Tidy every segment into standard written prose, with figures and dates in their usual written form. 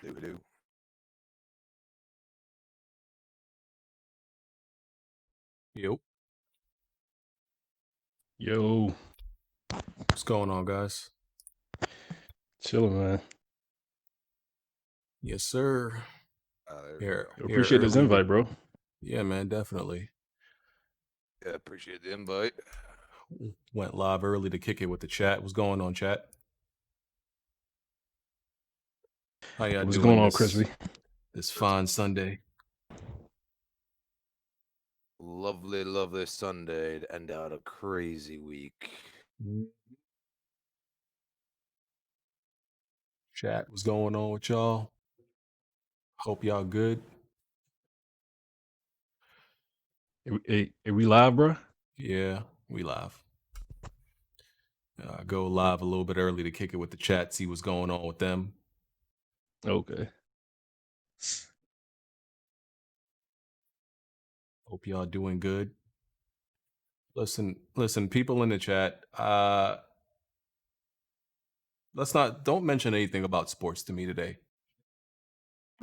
Do. Yo, Yo, what's going on, guys? chilling, man. Yes, sir. There we go. Appreciate this early invite, bro. Yeah, man, definitely. Yeah, appreciate the invite. Went live early to kick it with the chat. What's going on, chat? How y'all What's doing going on, Crispy? this fine Sunday? Lovely, lovely Sunday to end out a crazy week. Chat, what's going on with y'all? Hope y'all good. Are we live, bro? Yeah, we live. Go live a little bit early to kick it with the chat, see what's going on with them. Okay. Hope y'all doing good. Listen, people in the chat, don't mention anything about sports to me today.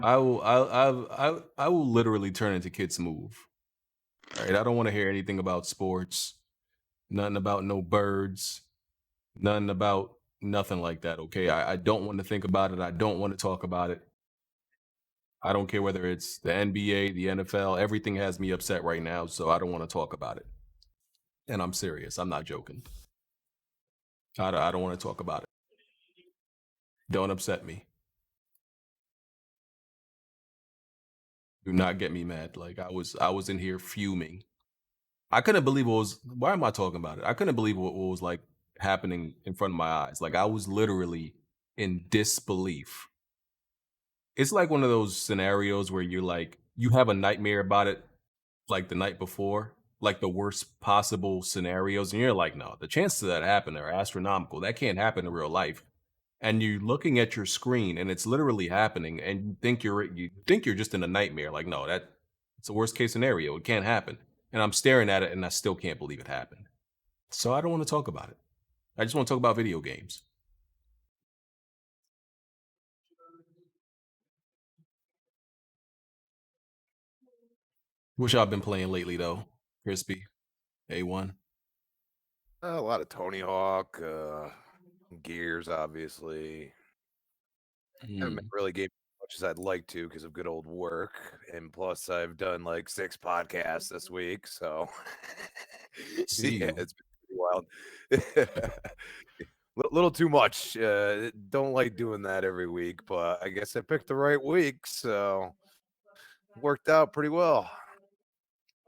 I will literally turn into Kidsmoove. All right, I don't want to hear anything about sports, nothing about no birds, nothing about nothing like that. Okay, I don't want to think about it. I don't want to talk about it. I don't care whether it's the NBA, the NFL. Everything has me upset right now, so I don't want to talk about it. And I'm serious. I'm not joking. I don't want to talk about it. Don't upset me. Do not get me mad. Like I was in here fuming. I couldn't believe what was. Why am I talking about it? I couldn't believe what was like happening in front of my eyes. Like I was literally in disbelief. It's like one of those scenarios where you're like, you have a nightmare about it, like the night before, like the worst possible scenarios, and you're like, no, the chances of that happen are astronomical. That can't happen in real life. And you're looking at your screen, and it's literally happening, and you think you're just in a nightmare. Like, no, it's a worst case scenario. It can't happen. And I'm staring at it, and I still can't believe it happened. So I don't want to talk about it. I just want to talk about video games. What y'all been playing lately, though? Crispy, A1. A lot of Tony Hawk, Gears, obviously. Haven't been really gaming as much as I'd like to because of good old work, and plus I've done like 6 podcasts this week, so yeah, it's been pretty wild. Little too much. Don't like doing that every week, but I guess I picked the right week, so worked out pretty well.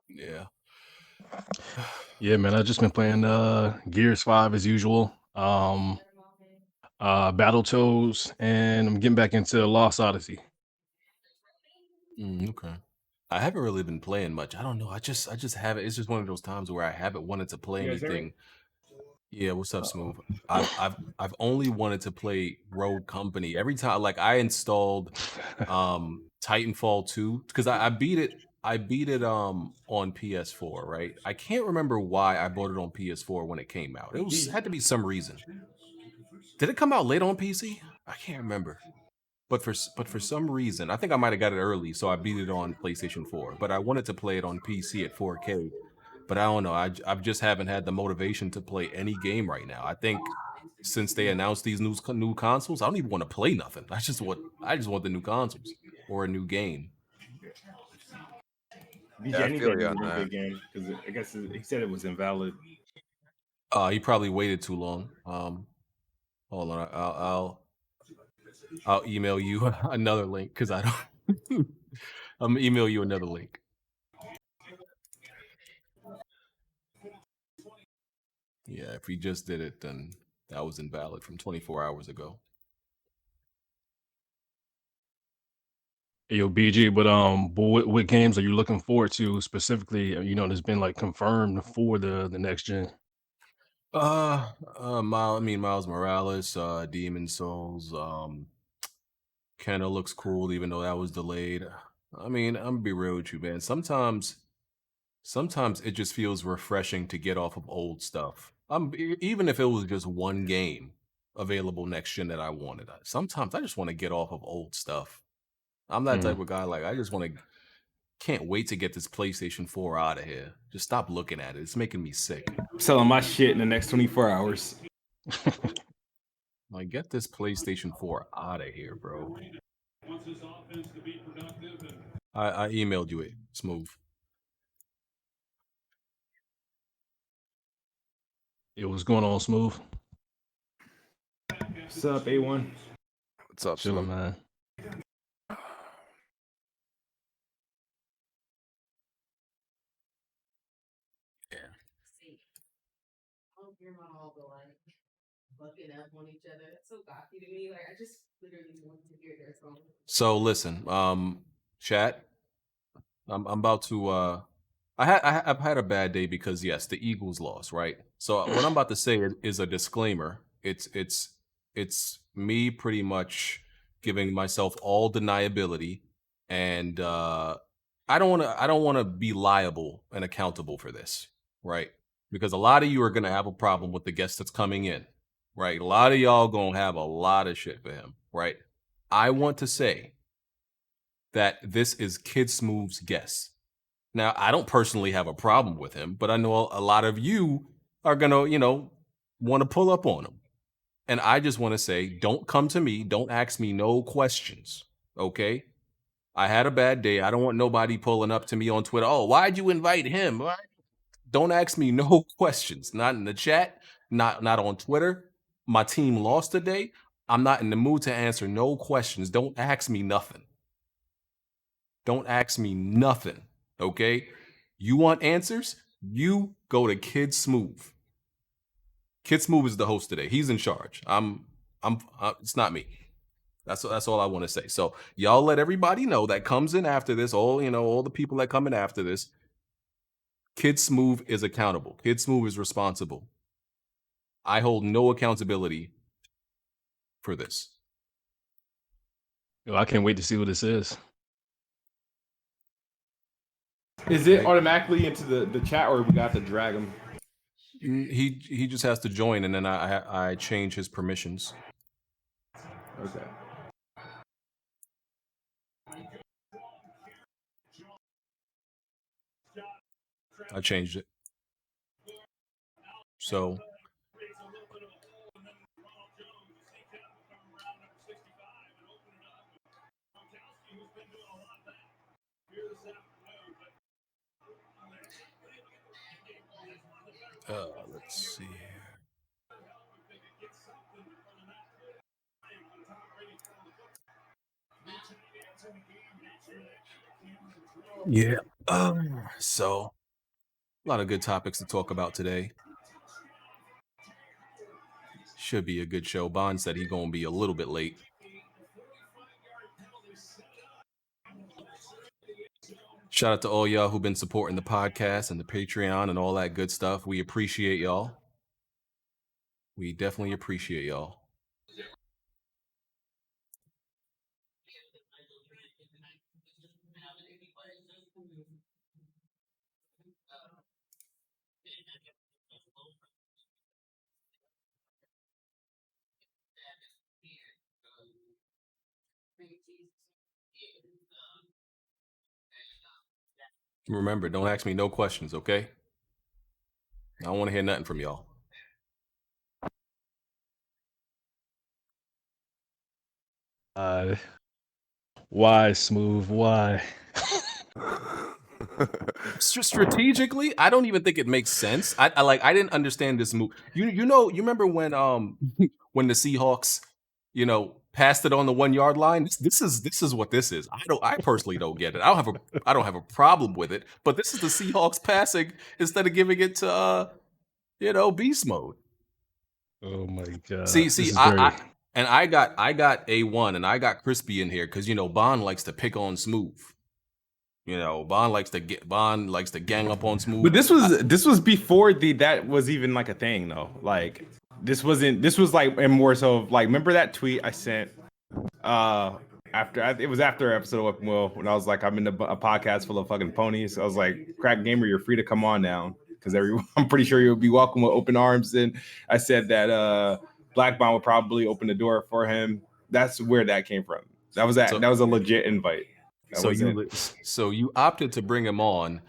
Yeah. Yeah, man. I've just been playing Gears 5 as usual. Battletoads, and I'm getting back into Lost Odyssey. Okay. I haven't really been playing much. I don't know. I just haven't. It's just one of those times where I haven't wanted to play anything. Yeah, what's up, Smooth? I've only wanted to play Rogue Company. Every time, like I installed Titanfall 2 because I beat it on PS4, right? I can't remember why I bought it on PS4 when it came out. Had to be some reason. Did it come out late on PC? I can't remember. But for some reason, I think I might have got it early, so I beat it on PlayStation 4. But I wanted to play it on PC at 4K. But I don't know. I just haven't had the motivation to play any game right now. I think since they announced these new consoles, I don't even want to play nothing. I just want the new consoles or a new game. Yeah, I feel you on that. Game because I guess he said it was invalid. He probably waited too long. Hold on. I'll email you another link because I don't. I'm gonna email you another link. Yeah, if he just did it, then that was invalid from 24 hours ago. Hey, yo, BG, but what games are you looking forward to specifically? There's been like confirmed for the next gen. Miles Morales, Demon Souls, kinda looks cool even though that was delayed. I mean, I'm gonna be real with you, man. Sometimes it just feels refreshing to get off of old stuff. Even if it was just one game, available next gen that I wanted. Sometimes I just want to get off of old stuff. I'm that type of guy. Like, I just can't wait to get this PlayStation 4 out of here. Just stop looking at it. It's making me sick. I'm selling my shit in the next 24 hours. Like, get this PlayStation 4 out of here, bro. I emailed you it, Smooth. Yo, what's going on, Smooth? What's up, A1? What's up, Chilling, Smooth? man. So listen, chat. I'm about to. I've had a bad day because yes, the Eagles lost, right? So what I'm about to say is a disclaimer. It's me pretty much giving myself all deniability, and I don't want to be liable and accountable for this, right? Because a lot of you are gonna have a problem with the guest that's coming in, right? A lot of y'all gonna have a lot of shit for him, right? I want to say that this is Kidsmoove's guest. Now, I don't personally have a problem with him, but I know a lot of you are gonna, want to pull up on him. And I just want to say, don't come to me, don't ask me no questions, okay? I had a bad day. I don't want nobody pulling up to me on Twitter. Oh, why'd you invite him? Don't ask me no questions. Not in the chat, not on Twitter. My team lost today. I'm not in the mood to answer no questions. Don't ask me nothing. Don't ask me nothing, okay? You want answers? You go to Kidsmoove. Kidsmoove is the host today. He's in charge. It's not me. That's all I want to say. So y'all let everybody know that comes in after this, all the people that come in after this, Kidsmoove is accountable. Kidsmoove is responsible. I hold no accountability for this. Yo, I can't wait to see what this is. Is it automatically into the chat, or we got to drag him? He just has to join, and then I change his permissions. Okay. I changed it. So let's see here. Yeah. So a lot of good topics to talk about today. Should be a good show. Bond said he's gonna be a little bit late. Shout out to all y'all who've been supporting the podcast and the Patreon and all that good stuff. We appreciate y'all. We definitely appreciate y'all. Remember, don't ask me no questions, okay? I don't want to hear nothing from y'all. Why, Smooth? Why? Strategically, I don't even think it makes sense. I didn't understand this move. You remember when when the Seahawks, passed it on the 1 yard line? This is what this is. I personally don't get it. I don't have a problem with it, but this is the Seahawks passing instead of giving it to beast mode. Oh my god. See, I got A1 and I got Crispy in here because Bond likes to pick on Smooth. Bond likes to gang up on Smooth. But this was before that was even like a thing though. Like this was like, and more so like, remember that tweet I sent after episode of Weapon Will, when I was like, I'm in a podcast full of fucking ponies. I was like, CrapGamer, you're free to come on now, because I'm pretty sure you'll be welcome with open arms. And I said that Blackbound would probably open the door for him. That's where that came from. That was that was a legit invite. So you opted to bring him on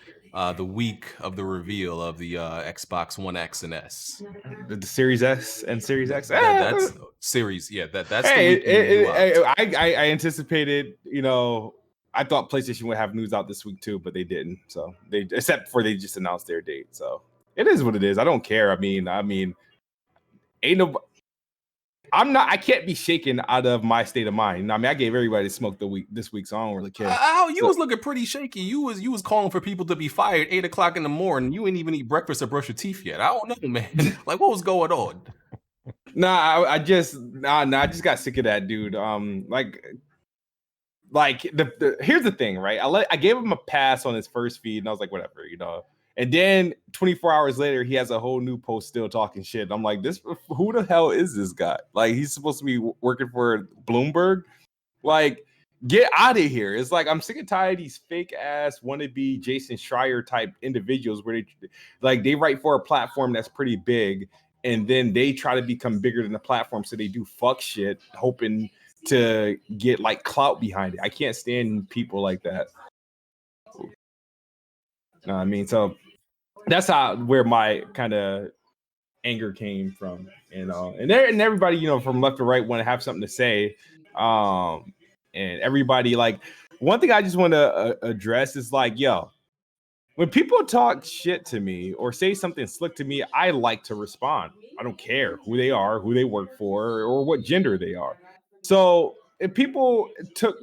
the week of the reveal of the Xbox One X and S. The Series S and Series X. That's Series. Yeah, that's hey, the week I anticipated. I thought PlayStation would have news out this week too, but they didn't. So except for they just announced their date. So it is what it is. I don't care. I mean, ain't no. I can't be shaken out of my state of mind. I mean, I gave everybody smoke this week, so I don't really care. Was looking pretty shaky. You was calling for people to be fired 8 o'clock in the morning. You ain't even eat breakfast or brush your teeth yet. I don't know, man. Like, what was going on? I just got sick of that dude. Here's the thing, right? I gave him a pass on his first feed, and I was like, whatever, And then 24 hours later, he has a whole new post still talking shit. I'm like, who the hell is this guy? Like, he's supposed to be working for Bloomberg. Like, get out of here. It's like, I'm sick and tired of these fake ass wannabe Jason Schreier type individuals where they write for a platform that's pretty big, and then they try to become bigger than the platform, so they do fuck shit, hoping to get like clout behind it. I can't stand people like that. I mean, so that's where my kind of anger came from, and everybody, from left to right want to have something to say, and everybody, like, one thing I just want to address is like, yo, when people talk shit to me or say something slick to me, I like to respond. I don't care who they are, who they work for, or what gender they are. So if people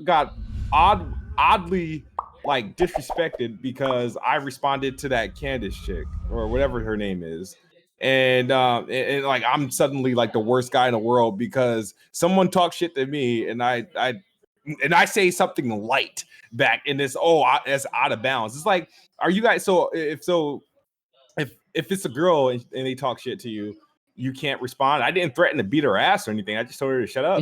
got oddly like disrespected because I responded to that Candace chick or whatever her name is, and like I'm suddenly like the worst guy in the world because someone talks shit to me and I say something light back in this. That's out of bounds. It's like, are you guys if it's a girl and they talk shit to you, you can't respond? I didn't threaten to beat her ass or anything. I just told her to shut up.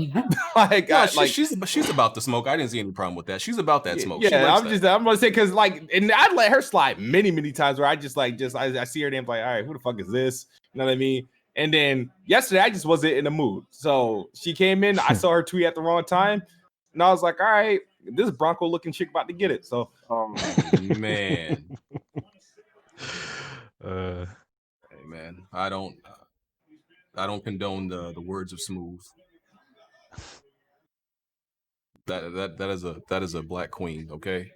She's about the smoke. I didn't see any problem with that. She's about that smoke. Yeah, I'm gonna say, because like, and I let her slide many times where I I see her name, like, all right, who the fuck is this? You know what I mean? And then yesterday I just wasn't in the mood. So she came in, I saw her tweet at the wrong time, and I was like, all right, this Bronco looking chick about to get it. So man. Hey man, I don't condone the words of Smooth. That is a black queen, okay?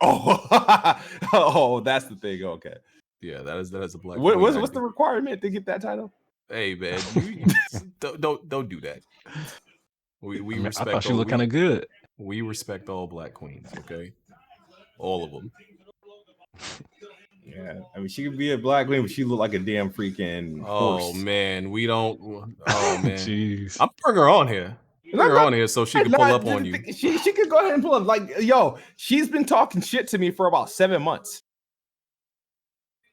Oh, that's the thing. Okay. Yeah, that is a black queen. What's the requirement to get that title? Hey man, you don't do that. We respect. I thought she looked kind of good. We respect all black queens, okay? All of them. Yeah, I mean, she could be a black queen, but she look like a damn freaking horse. Oh man, we don't. Oh man, jeez. I'm bringing her on here. Bring her on here so she can pull up on you. She could go ahead and pull up. Like, yo, she's been talking shit to me for about 7 months.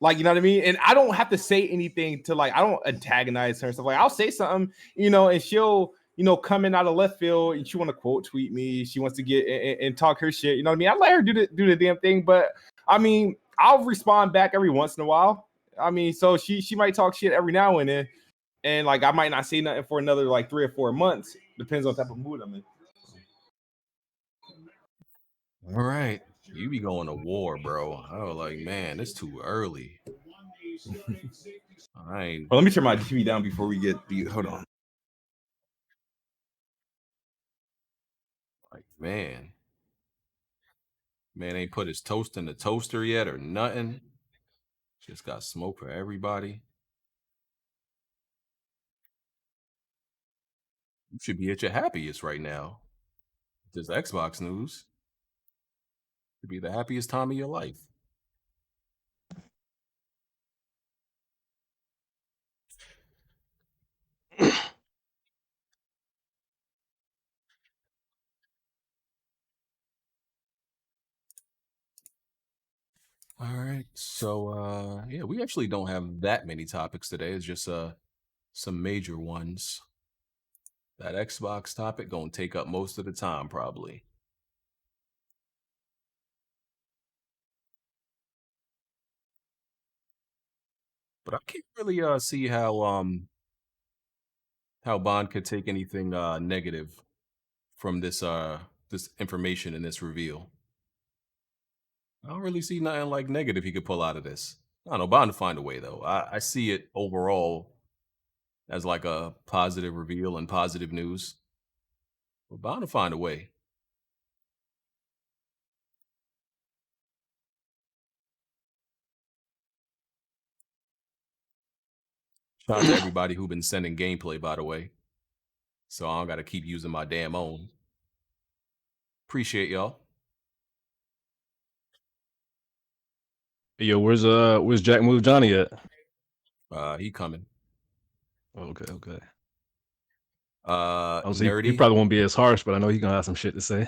Like, you know what I mean? And I don't have to say anything to, like, I don't antagonize her and stuff. Like, I'll say something, and she'll, come in out of left field and she want to quote tweet me. She wants to get and talk her shit. You know what I mean? I let her do the damn thing, but I mean, I'll respond back every once in a while. I mean, so she might talk shit every now and then, and like I might not say nothing for another like 3 or 4 months. Depends on the type of mood I'm in. All right, you be going to war, bro. I was like, man, it's too early. All right. Well, let me turn my TV down before we get the. Hold on. Like, man ain't put his toast in the toaster yet or nothing. Just got smoke for everybody. You should be at your happiest right now. This Xbox news. Should be the happiest time of your life. All right, so yeah, we actually don't have that many topics today. It's just some major ones. That Xbox topic gonna take up most of the time, probably. But I can't really see how how Bond could take anything negative from this this information and this reveal. I don't really see nothing like negative he could pull out of this. I don't know. Bound to find a way though. I see it overall as like a positive reveal and positive news. We're bound to find a way. Shout out to everybody who been sending gameplay, by the way. So I don't got to keep using my damn own. Appreciate y'all. Yo, where's Jack Move Johnny at? He coming. Okay. Nerdy. He probably won't be as harsh, but I know he's gonna have some shit to say.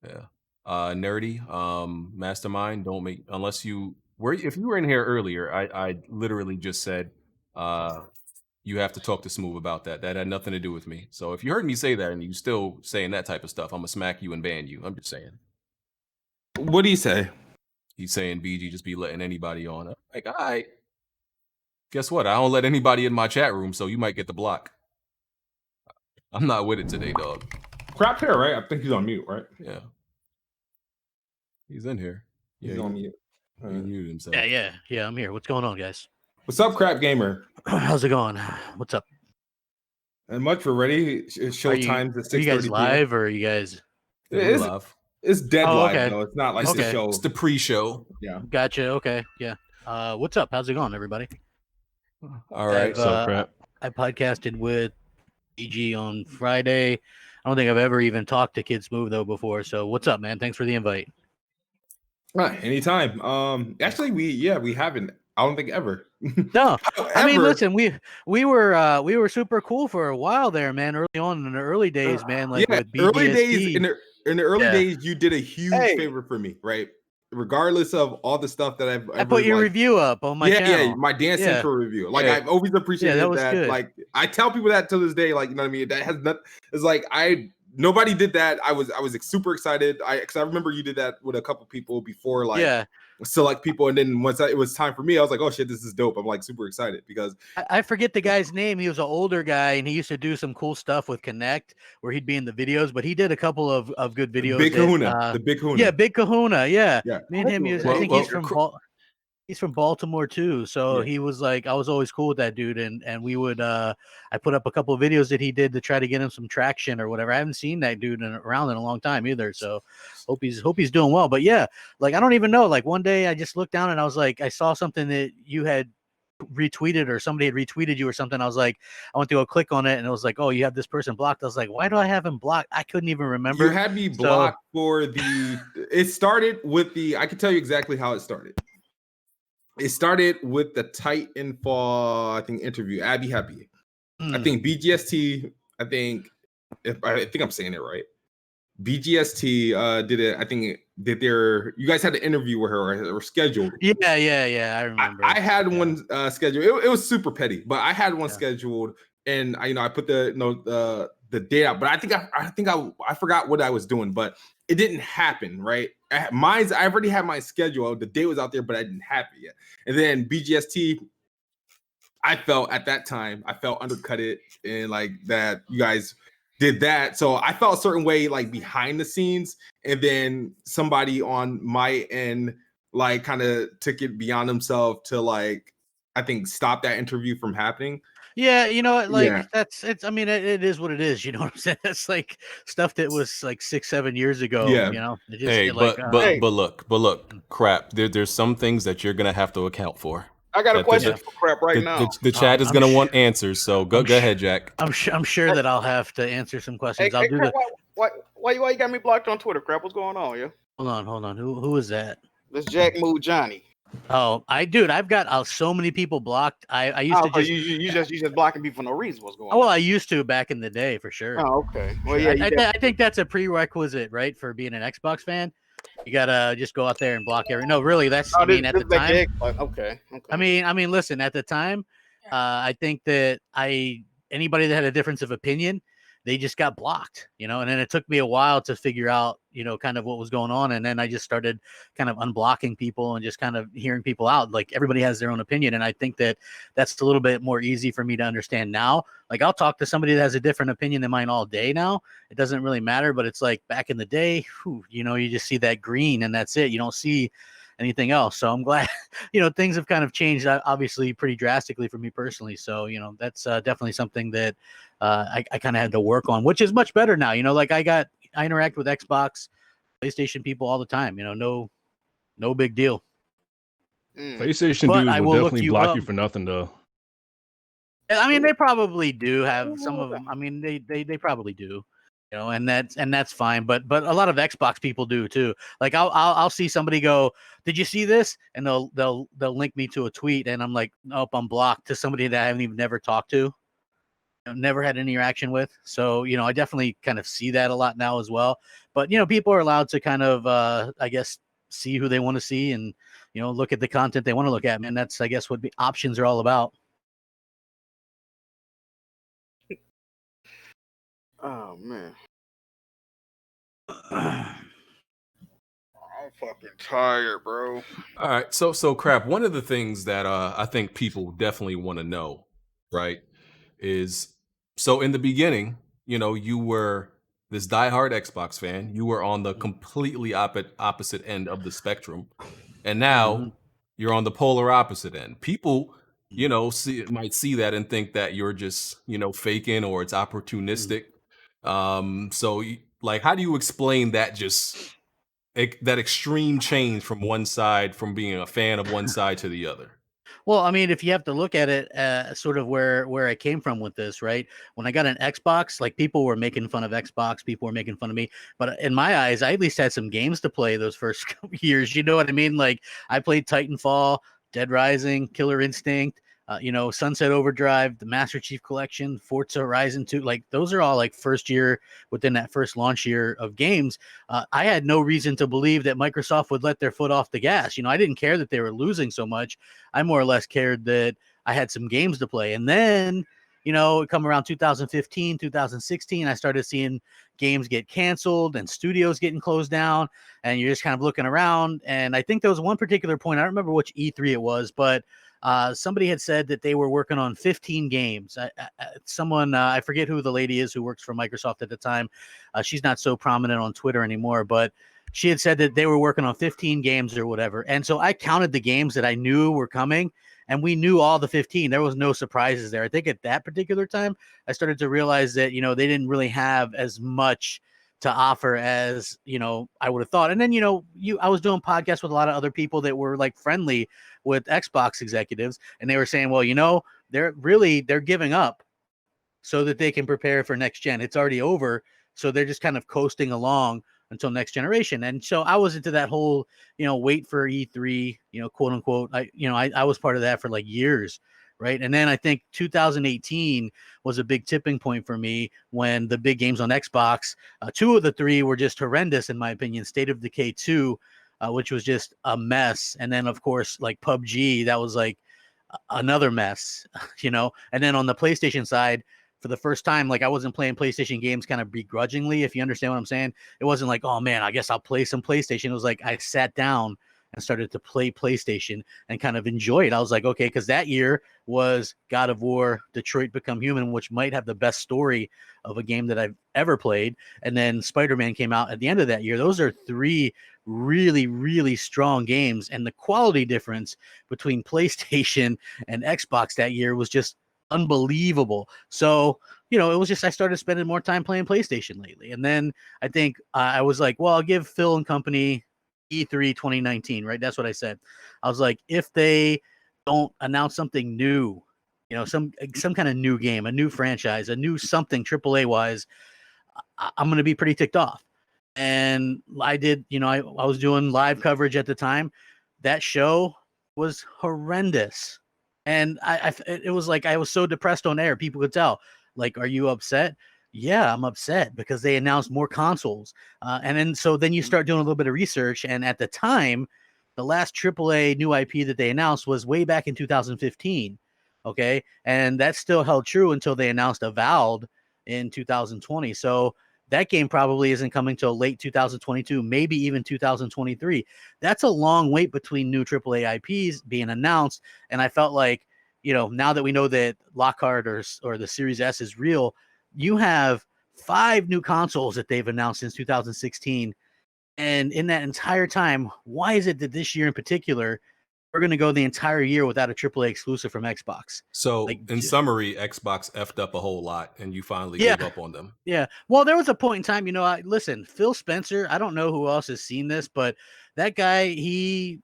Yeah. Nerdy. Mastermind. Don't make unless you were. If you were in here earlier, I literally just said, you have to talk to Smooth about that. That had nothing to do with me. So if you heard me say that and you still saying that type of stuff, I'm gonna smack you and ban you. I'm just saying. What do you say? He's saying BG just be letting anybody on. I'm like, all right. Guess what? I don't let anybody in my chat room, so you might get the block. I'm not with it today, dog. Crap here, right? I think he's on mute, right? Yeah. He's in here. He's on mute. He muted himself. Yeah, I'm here. What's going on, guys? What's up, CrapGamer? How's it going? What's up? And much, we're ready. Show times at 6:30. Are you guys live or are you guys? It's live. It's dead live, okay. though. It's not like the show. It's the pre-show. Yeah. Gotcha. Okay. Yeah. What's up? How's it going, everybody? All right. What's up, Crap? I podcasted with BG on Friday. I don't think I've ever even talked to Kidsmoove though before. So what's up, man? Thanks for the invite. Anytime. Actually, we haven't. I don't think ever. No, However, I mean, listen, we were super cool for a while there, man. Early on in the early days, man. Like with BGST. early days in the early days, you did a huge favor for me, right? Regardless of all the stuff that I put your review up on my channel. Yeah, my Dance Central review. Like I've always appreciated that. Was that. Good. Like I tell people that to this day. Like you know what I mean. That has not. It's like nobody did that. I was super excited. Because I remember you did that with a couple people before. Like select people, and then once it was time for me, I was like, oh shit, this is dope. I'm like super excited because I forget the guy's name. He was an older guy and he used to do some cool stuff with Connect where he'd be in the videos, but he did a couple of good videos. Big Kahuna, the Big Kahuna. Yeah, Big Kahuna. Yeah. Yeah. Me and him, I think he's from Baltimore too. So he was like, I was always cool with that dude. And we would, I put up a couple of videos that he did to try to get him some traction or whatever. I haven't seen that dude around in a long time either. So hope he's doing well. But yeah, like, I don't even know. Like one day I just looked down and I was like, I saw something that you had retweeted or somebody had retweeted you or something. I was like, I went to go click on it and it was like, oh, you have this person blocked. I was like, why do I have him blocked? I couldn't even remember. You had me blocked for it started with I can tell you exactly how it started. It started with the Titanfall, I think, interview. Abby Happy. I think BGST, I think I'm saying it right. BGST did it. I think you guys had an interview with her or scheduled. Yeah. I remember. I had one scheduled. It was super petty, but I had one scheduled, and I put the date out. But I think I forgot what I was doing, but it didn't happen. Right? I already had my schedule. The date was out there, but I didn't have it yet. And then BGST, I felt at that time undercut it, and like that you guys did that. So I felt a certain way like behind the scenes, and then somebody on my end like kind of took it beyond himself to like I think stop that interview from happening. Yeah, you know, like I mean, it is what it is. You know what I'm saying? It's like stuff that was like 6-7 years ago. Yeah. You know. It just, but look, Crap. There's some things that you're gonna have to account for. I got a question for Crap now. The chat is gonna want answers, so go ahead, Jack. I'm sure that I'll have to answer some questions. I'll do Crap, why you got me blocked on Twitter, Crap? What's going on, Hold on. Who is that? That's Jack Move Johnny. Oh, I've got so many people blocked. I used to just you just blocking people for no reason. What's going on? Well, I used to back in the day for sure. Oh, okay. Well, I think that's a prerequisite, right, for being an Xbox fan. You gotta just go out there and block every. No, really, that's. At the time. Okay. I mean, listen. At the time, I think that anybody that had a difference of opinion, they just got blocked, and then it took me a while to figure out, kind of what was going on. And then I just started kind of unblocking people and just kind of hearing people out. Like everybody has their own opinion. And I think that that's a little bit more easy for me to understand now. Like I'll talk to somebody that has a different opinion than mine all day now. It doesn't really matter, but it's like back in the day, you just see that green and that's it. You don't see anything else. So I'm glad, things have kind of changed, obviously pretty drastically for me personally. So, that's definitely something that I kind of had to work on, which is much better now. Like I interact with Xbox, PlayStation people all the time, no big deal. PlayStation But dudes I will will look definitely you block up. you for nothing, though. I mean, they probably do have some of them. I mean, they probably do, and that's fine. But a lot of Xbox people do too. Like I'll see somebody go, "Did you see this?" And they'll link me to a tweet, and I'm like, "Nope, I'm blocked," to somebody that I haven't even never talked to, never had any interaction with. So I definitely kind of see that a lot now as well. But people are allowed to kind of, I guess, see who they want to see and look at the content they want to look at. Man, that's I guess what options are all about. Oh man. I'm fucking tired, bro. All right, so Crap. One of the things that I think people definitely want to know, right, is so in the beginning, you were this diehard Xbox fan. You were on the completely opposite end of the spectrum, and now you're on the polar opposite end. People, might see that and think that you're just faking or it's opportunistic. So like, how do you explain that that extreme change from one side, from being a fan of one side to the other? Well, I mean, if you have to look at it, sort of where I came from with this, right? When I got an Xbox, like people were making fun of Xbox, people were making fun of me, but in my eyes, I at least had some games to play those first couple years. You know what I mean? Like I played Titanfall, Dead Rising, Killer Instinct, Sunset Overdrive, the Master Chief Collection, Forza Horizon 2. Like those are all like first year within that first launch year of games. I had no reason to believe that Microsoft would let their foot off the gas. I didn't care that they were losing so much. I more or less cared that I had some games to play. And then, come around 2015, 2016, I started seeing games get canceled and studios getting closed down. And you're just kind of looking around. And I think there was one particular point, I don't remember which E3 it was, but somebody had said that they were working on 15 games. Someone, I forget who the lady is who works for Microsoft at the time. She's not so prominent on Twitter anymore, but she had said that they were working on 15 games or whatever. And so I counted the games that I knew were coming, and we knew all the 15. There was no surprises there. I think at that particular time, I started to realize that, they didn't really have as much to offer as, I would have thought. And then, I was doing podcasts with a lot of other people that were like friendly with Xbox executives, and they were saying, well, they're giving up so that they can prepare for next gen. It's already over. So they're just kind of coasting along until next generation. And so I was into that whole, wait for E3, quote unquote. I was part of that for like years. Right. And then I think 2018 was a big tipping point for me when the big games on Xbox, 2 of the 3 were just horrendous, in my opinion. State of Decay 2, which was just a mess. And then, of course, like PUBG, that was like another mess, And then on the PlayStation side, for the first time, like I wasn't playing PlayStation games kind of begrudgingly, if you understand what I'm saying. It wasn't like, oh man, I guess I'll play some PlayStation. It was like I sat down and started to play PlayStation and kind of enjoy it. I was like, okay, because that year was God of War, Detroit Become Human, which might have the best story of a game that I've ever played. And then Spider-Man came out at the end of that year. Those are 3 really, really strong games. And the quality difference between PlayStation and Xbox that year was just unbelievable. So, it was just I started spending more time playing PlayStation lately. And then I think I was like, well, I'll give Phil and company E3 2019, right? That's what I said. I was like, if they don't announce something new, some kind of new game, a new franchise, a new something AAA wise, I'm going to be pretty ticked off. And I did, I was doing live coverage at the time. That show was horrendous. And it was like I was so depressed on air. People could tell. Like, are you upset? Yeah, I'm upset because they announced more consoles. And then you start doing a little bit of research. And at the time, the last AAA new IP that they announced was way back in 2015. Okay. And that still held true until they announced Avowed in 2020. So That game probably isn't coming till late 2022, maybe even 2023. That's a long wait between new AAA IPs being announced. And I felt like, now that we know that Lockhart or the Series S is real, you have 5 new consoles that they've announced since 2016. And in that entire time, why is it that this year in particular, we're going to go the entire year without a AAA exclusive from Xbox? So, in summary, Xbox effed up a whole lot, and you finally gave up on them. Yeah. Well, there was a point in time, listen, Phil Spencer, I don't know who else has seen this, but that guy, you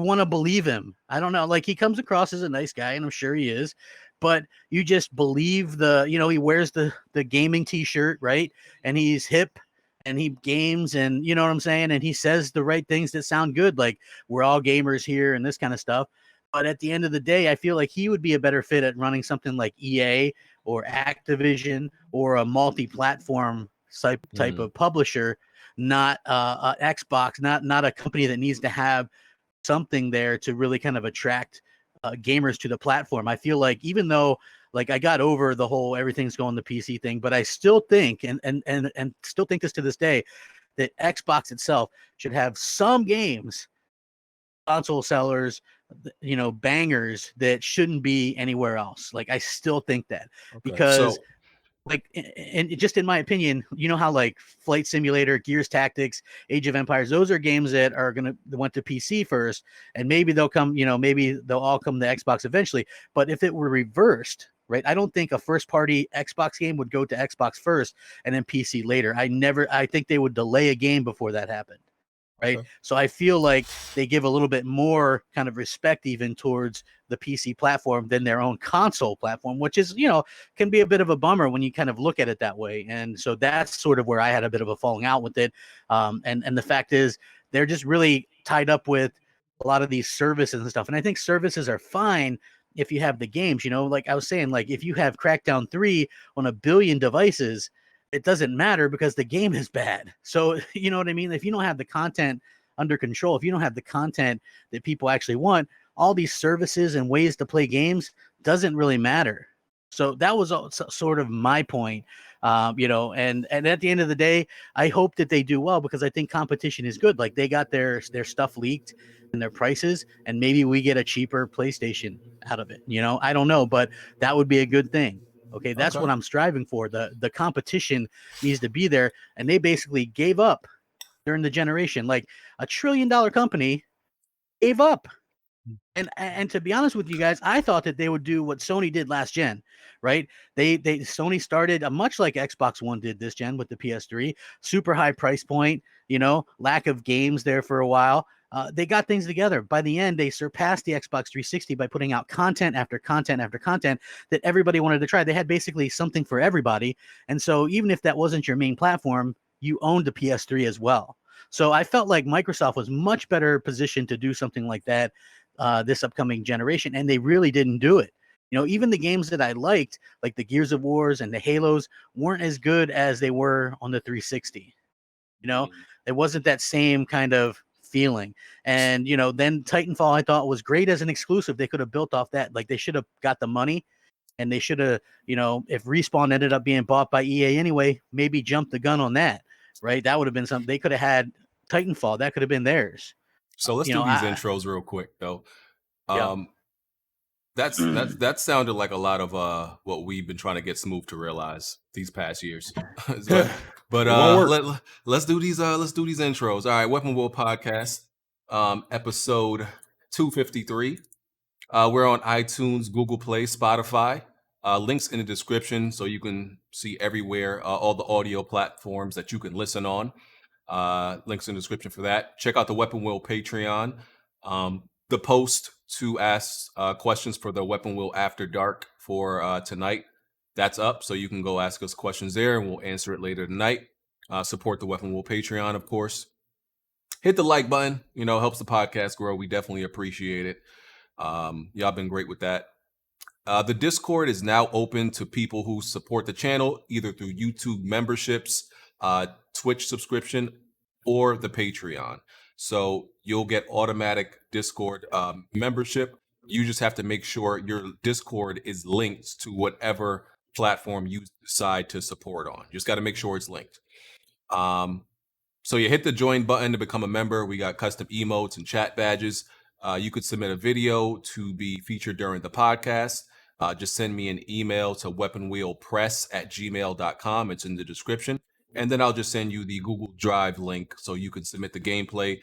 want to believe him. I don't know. Like, he comes across as a nice guy, and I'm sure he is, but you just believe he wears the gaming t-shirt, right? And he's hip and he games, and you know what I'm saying? And he says the right things that sound good. Like, we're all gamers here and this kind of stuff. But at the end of the day, I feel like he would be a better fit at running something like EA or Activision or a multi-platform type of publisher, not Xbox, not a company that needs to have something there to really kind of attract gamers to the platform. I feel like, even though, like, I got over the whole everything's going to PC thing, but I still think and still think this to this day, that Xbox itself should have some games, console sellers, bangers that shouldn't be anywhere else. Like, I still think that, because like, and just in my opinion, how like Flight Simulator, Gears Tactics, Age of Empires, those are games that are went to PC first, and maybe they'll come, maybe they'll all come to Xbox eventually. But if it were reversed, right, I don't think a first party Xbox game would go to Xbox first and then PC later. I think they would delay a game before that happened. Right. Okay. So I feel like they give a little bit more kind of respect even towards the PC platform than their own console platform, which is, can be a bit of a bummer when you kind of look at it that way. And so that's sort of where I had a bit of a falling out with it. And the fact is, they're just really tied up with a lot of these services and stuff. And I think services are fine if you have the games, like I was saying, like, if you have Crackdown 3 on 1 billion devices, it doesn't matter because the game is bad. So, you know what I mean? If you don't have the content under control, if you don't have the content that people actually want, all these services and ways to play games doesn't really matter. So that was sort of my point, and at the end of the day, I hope that they do well, because I think competition is good. Like, they got their stuff leaked and their prices, and maybe we get a cheaper PlayStation out of it. I don't know, but that would be a good thing. Okay, that's what I'm striving for. The competition needs to be there, and they basically gave up during the generation. Like, $1 trillion company gave up. And to be honest with you guys, I thought that they would do what Sony did last gen, right? Sony started much like Xbox One did this gen with the PS3, super high price point, lack of games there for a while. They got things together. By the end, they surpassed the Xbox 360 by putting out content after content after content that everybody wanted to try. They had basically something for everybody. And so even if that wasn't your main platform, you owned the PS3 as well. So I felt like Microsoft was much better positioned to do something like that this upcoming generation, and they really didn't do it. Even the games that I liked, like the Gears of Wars and the Halos, weren't as good as they were on the 360. It wasn't that same kind of feeling. And then Titanfall, I thought, was great as an exclusive. They could have built off that. Like, they should have got the money, and they should have, if Respawn ended up being bought by EA anyway, maybe jumped the gun on that, right? That would have been something. They could have had Titanfall. That could have been theirs. So let's do these intros real quick, though. That sounded like a lot of what we've been trying to get Smooth to realize these past years. But let's do these intros. All right, Weapon Wheel Podcast, episode 253. We're on iTunes, Google Play, Spotify. Links in the description so you can see everywhere, all the audio platforms that you can listen on. Links in the description for that. Check out the Weapon Wheel Patreon. The post to ask questions for the Weapon Wheel After Dark for tonight, that's up, so you can go ask us questions there, and we'll answer it later tonight. Support the Weapon Wheel Patreon, of course. Hit the like button. Helps the podcast grow. We definitely appreciate it. Y'all been great with that. The Discord is now open to people who support the channel, either through YouTube memberships, Twitch subscription, or the Patreon. So you'll get automatic Discord membership. You just have to make sure your Discord is linked to whatever platform you decide to support on. Just got to make sure it's linked. So you hit the join button to become a member. We got custom emotes and chat badges. You could submit a video to be featured during the podcast. Just send me an email to weaponwheelpress@gmail.com. It's in the description. And then I'll just send you the Google Drive link so you can submit the gameplay.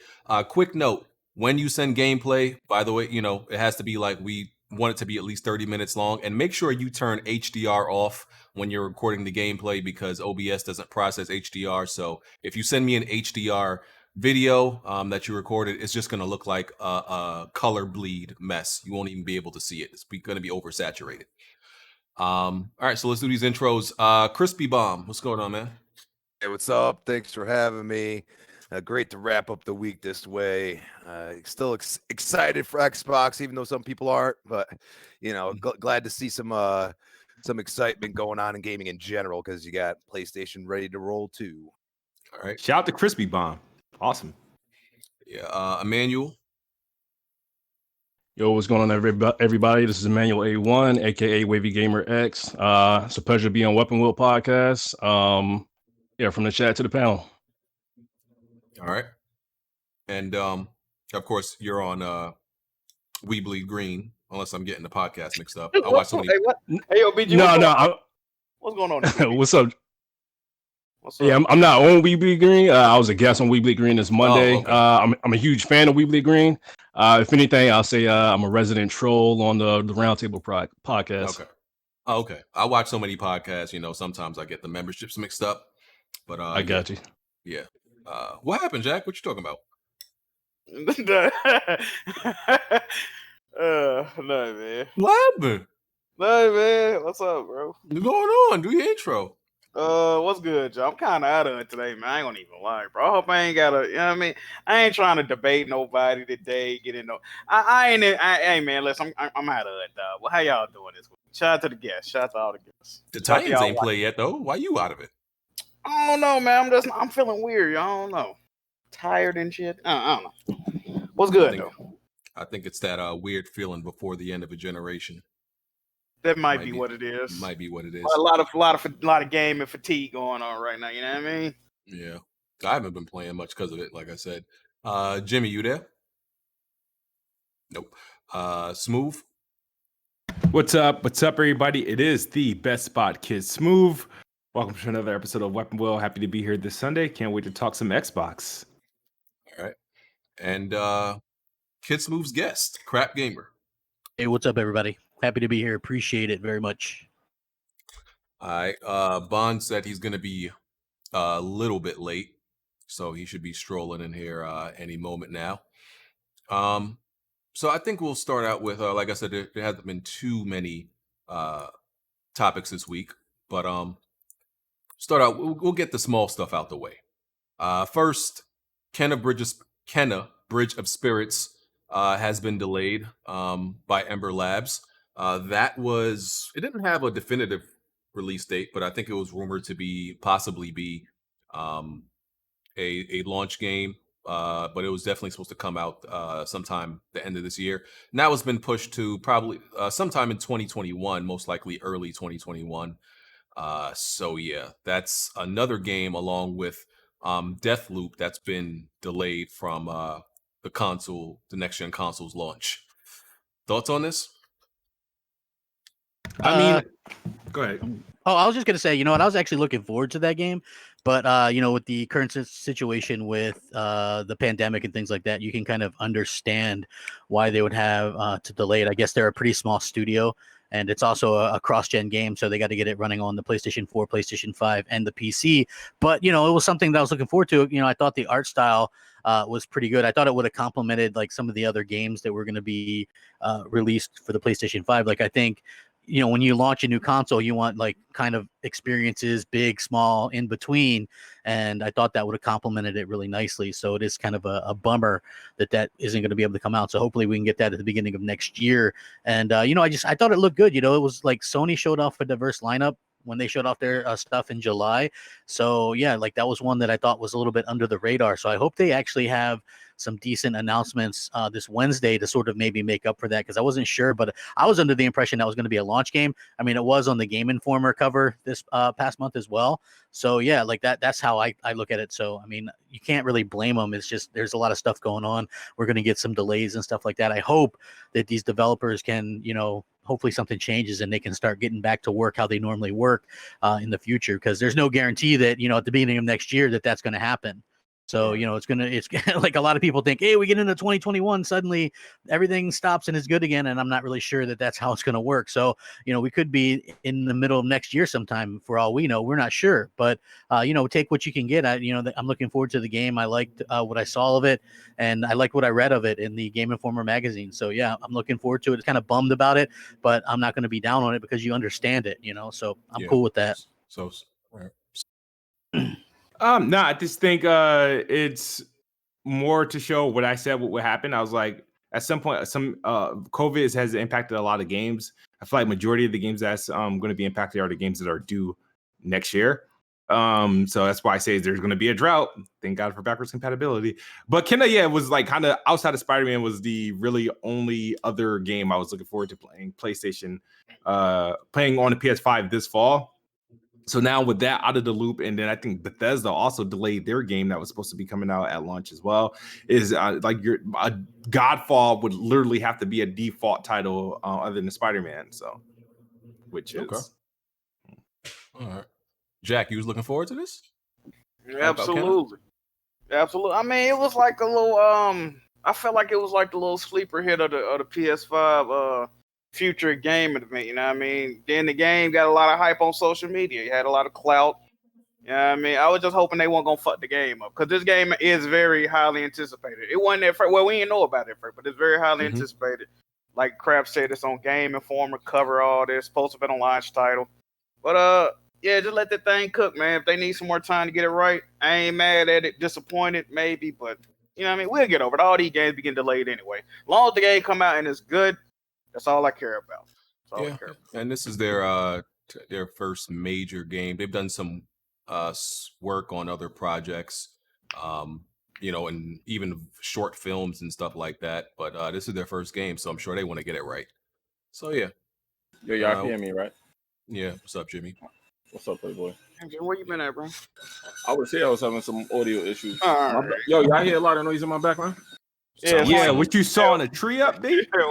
Quick note, when you send gameplay, by the way, it has to be like we want it to be at least 30 minutes long. And make sure you turn HDR off when you're recording the gameplay because OBS doesn't process HDR. So if you send me an HDR video that you recorded, it's just going to look like a color bleed mess. You won't even be able to see it. It's going to be oversaturated. All right, so let's do these intros. Crispy Bomb, what's going on, man? Hey, what's up? Thanks for having me. Great to wrap up the week this way. Still excited for Xbox, even though some people aren't. But glad to see some excitement going on in gaming in general because you got PlayStation ready to roll too. All right. Shout out to Crispy Bomb. Awesome. Yeah. Emmanuel. Yo, what's going on, everybody? This is Emmanuel A1, aka Wavey Gamer X. It's a pleasure to be on Weapon Wheel Podcast. From the chat to the panel. All right. And of course, you're on We Bleed Green, unless I'm getting the podcast mixed up. I watch so many. Hey, what? Hey, yo, BG. What's going on? What's up? Yeah, I'm not on We Bleed Green. I was a guest on We Bleed Green this Monday. Oh, okay. I'm a huge fan of We Bleed Green. If anything, I'll say I'm a resident troll on the Roundtable podcast. Okay. Oh, okay. I watch so many podcasts. Sometimes I get the memberships mixed up. But I got you. Yeah. What happened, Jack? What you talking about? No, man. What happened? No, man. What's up, bro? What's going on? Do your intro. What's good, Joe? I'm kind of out of it today, man. I ain't gonna even lie, bro. I hope I ain't gotta, you know what I mean? I ain't trying to debate nobody today, get in no. Hey, man, listen, I'm out of it, dog. Well, how y'all doing this week? Shout out to the guests. Shout out to all the guests. The Titans ain't play yet, though. Why you out of it? I don't know, man. I'm feeling weird. I don't know. Tired and shit. I don't know. What's good, though? I think it's that weird feeling before the end of a generation. That might be what it is. Might be what it is. A lot of gaming fatigue going on right now. You know what I mean? Yeah, I haven't been playing much because of it. Like I said, Jimmy, you there? Nope. Smooth. What's up? What's up, everybody? It is the best spot, Kidsmoove. Welcome to another episode of Weapon Wheel. Happy to be here this Sunday. Can't wait to talk some Xbox. All right. And Kidsmoove's guest, CrapGamer. Hey, what's up, everybody? Happy to be here. Appreciate it very much. All right. Bond said he's going to be a little bit late, so he should be strolling in here any moment now. So I think we'll start out with, like I said, there hasn't been too many topics this week, but start out. We'll get the small stuff out the way. First, Kenna Bridge of Spirits has been delayed by Ember Labs. It didn't have a definitive release date, but I think it was rumored to possibly be a launch game. But it was definitely supposed to come out sometime the end of this year. Now it's been pushed to probably sometime in 2021, most likely early 2021. So yeah, that's another game along with Deathloop that's been delayed from the next gen console's launch. Thoughts on this? I mean, go ahead. Oh, I was just gonna say, you know what? I was actually looking forward to that game, but with the current situation with the pandemic and things like that, you can kind of understand why they would have to delay it. I guess they're a pretty small studio, and it's also a cross-gen game, so they got to get it running on the PlayStation 4, PlayStation 5, and the PC. But it was something that I was looking forward to. I thought the art style was pretty good. I thought it would have complemented like some of the other games that were going to be released for the PlayStation 5. Like I think, when you launch a new console, you want like kind of experiences, big, small, in between. And I thought that would have complemented it really nicely. So it is kind of a bummer that isn't going to be able to come out. So hopefully we can get that at the beginning of next year. And, I thought it looked good. It was like Sony showed off a diverse lineup when they showed off their stuff in July. So yeah, like that was one that I thought was a little bit under the radar. So I hope they actually have some decent announcements this Wednesday to sort of maybe make up for that, because I wasn't sure, but I was under the impression that was going to be a launch game. I mean, it was on the Game Informer cover this past month as well. So yeah, like that's how I look at it. So I mean, you can't really blame them. It's just there's a lot of stuff going on. We're going to get some delays and stuff like that. I hope that these developers can, hopefully something changes and they can start getting back to work how they normally work in the future, because there's no guarantee that, at the beginning of next year that's going to happen. So, it's like a lot of people think, hey, we get into 2021, suddenly everything stops and is good again. And I'm not really sure that that's how it's going to work. So, we could be in the middle of next year sometime for all we know. We're not sure, but, take what you can get. I'm looking forward to the game. I liked what I saw of it, and I liked what I read of it in the Game Informer magazine. So, yeah, I'm looking forward to it. It's kind of bummed about it, but I'm not going to be down on it because you understand it, so I'm cool with that. So, no, I just think it's more to show what I said what would happen. I was like, at some point, COVID has impacted a lot of games. I feel like majority of the games that's going to be impacted are the games that are due next year. So that's why I say there's going to be a drought. Thank God for backwards compatibility. But it was like kind of outside of Spider-Man was the really only other game I was looking forward to playing PlayStation, playing on the PS5 this fall. So now with that out of the loop, and then I think Bethesda also delayed their game that was supposed to be coming out at launch as well. Is Godfall would literally have to be a default title other than Spider-Man. So, which is okay. All right, Jack, you was looking forward to this? Absolutely. I mean, it was like a little. I felt like it was like the little sleeper hit of the PS5. Future game event, you know what I mean? Then the game got a lot of hype on social media. It had a lot of clout. You know what I mean? I was just hoping they weren't gonna fuck the game up, because this game is very highly anticipated. It wasn't at first. Well, we didn't know about it first, but it's very highly anticipated. Like Crap said, it's on Game Informer, cover all this, supposed to be on launch title. But yeah, just let the thing cook, man. If they need some more time to get it right, I ain't mad at it. Disappointed, maybe, but you know what I mean? We'll get over it. All these games be getting delayed anyway. As long as the game come out and it's good, that's all I care about. And this is their first major game. They've done some work on other projects, and even short films and stuff like that. But this is their first game, so I'm sure they want to get it right. So yeah. Yo, y'all hear me, right? Yeah. What's up, Jimmy? What's up, Playboy? Where you been at, bro? I was here. I was having some audio issues. Right. Yo, y'all hear a lot of noise in my background? Yeah, what you saw on a tree up, B? We came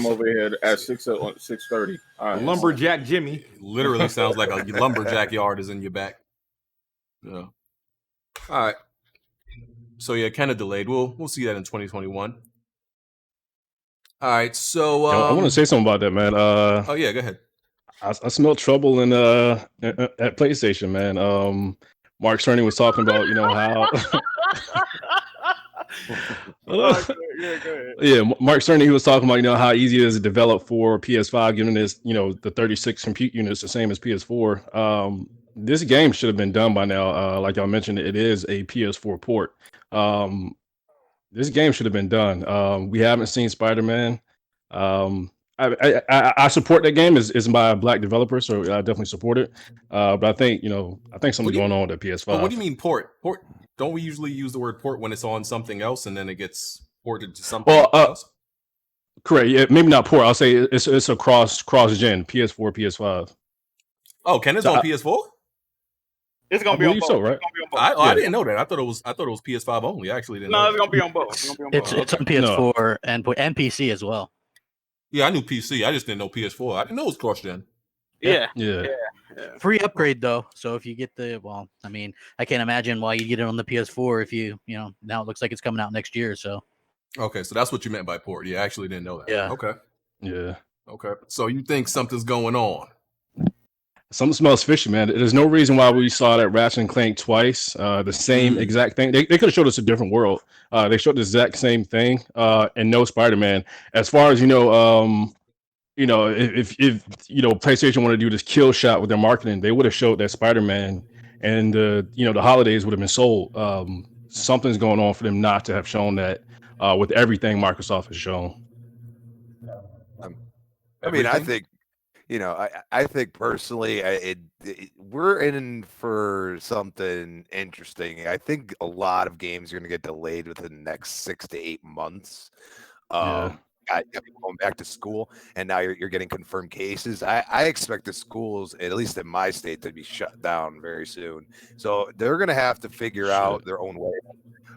over here at 6:30. Lumberjack Jimmy. Literally sounds like a lumberjack yard is in your back. Yeah. All right. So yeah, kind of delayed. We'll see that in 2021. All right. So I want to say something about that, man. Oh yeah, go ahead. I smell trouble in at PlayStation, man. Mark Cerny was talking about, how yeah, Mark Cerny, he was talking about, how easy it is to develop for PS5, given this, the 36 compute units, the same as PS4. This game should have been done by now. Like y'all mentioned, it is a PS4 port. This game should have been done. We haven't seen Spider-Man. I support that game. Is by a black developer, so I definitely support it. But I think something's going on with the PS5. But what do you mean port? Port? Don't we usually use the word port when it's on something else and then it gets ported to something else? Correct. Yeah, maybe not port. I'll say it's a cross gen, PS4, PS5. Oh, can it on PS4? It's gonna be on both. So, right? I didn't know that. I thought it was PS5 only. I actually didn't know. No, it's gonna be on both. It's on PS4 and PC as well. Yeah, I knew PC. I just didn't know PS4. I didn't know it was cross gen. Yeah. Free upgrade though. So if you get I can't imagine why you get it on the PS4 if you now it looks like it's coming out next year. So okay, so that's what you meant by port. Yeah, I actually didn't know that. Yeah. Okay. Yeah. Okay. So you think something's going on? Something smells fishy, man. There's no reason why we saw that Ratchet and Clank twice. The same exact thing. They could have showed us a different world. They showed the exact same thing. And no Spider-Man. As far as if PlayStation wanted to do this kill shot with their marketing, they would have showed that Spider-Man and the holidays would have been sold. Something's going on for them not to have shown that with everything Microsoft has shown. I mean, I think you know, I think personally, we're in for something interesting. I think a lot of games are going to get delayed within the next 6 to 8 months. Yeah. People going back to school, and now you're getting confirmed cases. I expect the schools, at least in my state, to be shut down very soon. So they're going to have to figure out their own way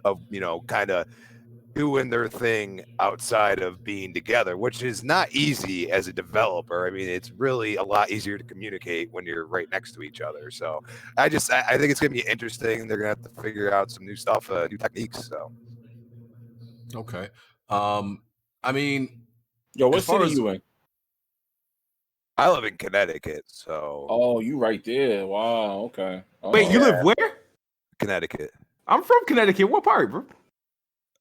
of, you know, kind of doing their thing outside of being together, which is not easy as a developer. I mean, it's really a lot easier to communicate when you're right next to each other. So I think it's going to be interesting. They're going to have to figure out some new stuff, new techniques. So. Okay. I mean, Yo, what as far city as you in? I live in Connecticut, so. Oh, you right there. Wow. Okay. Wait, you live where? Connecticut. I'm from Connecticut. What part, bro?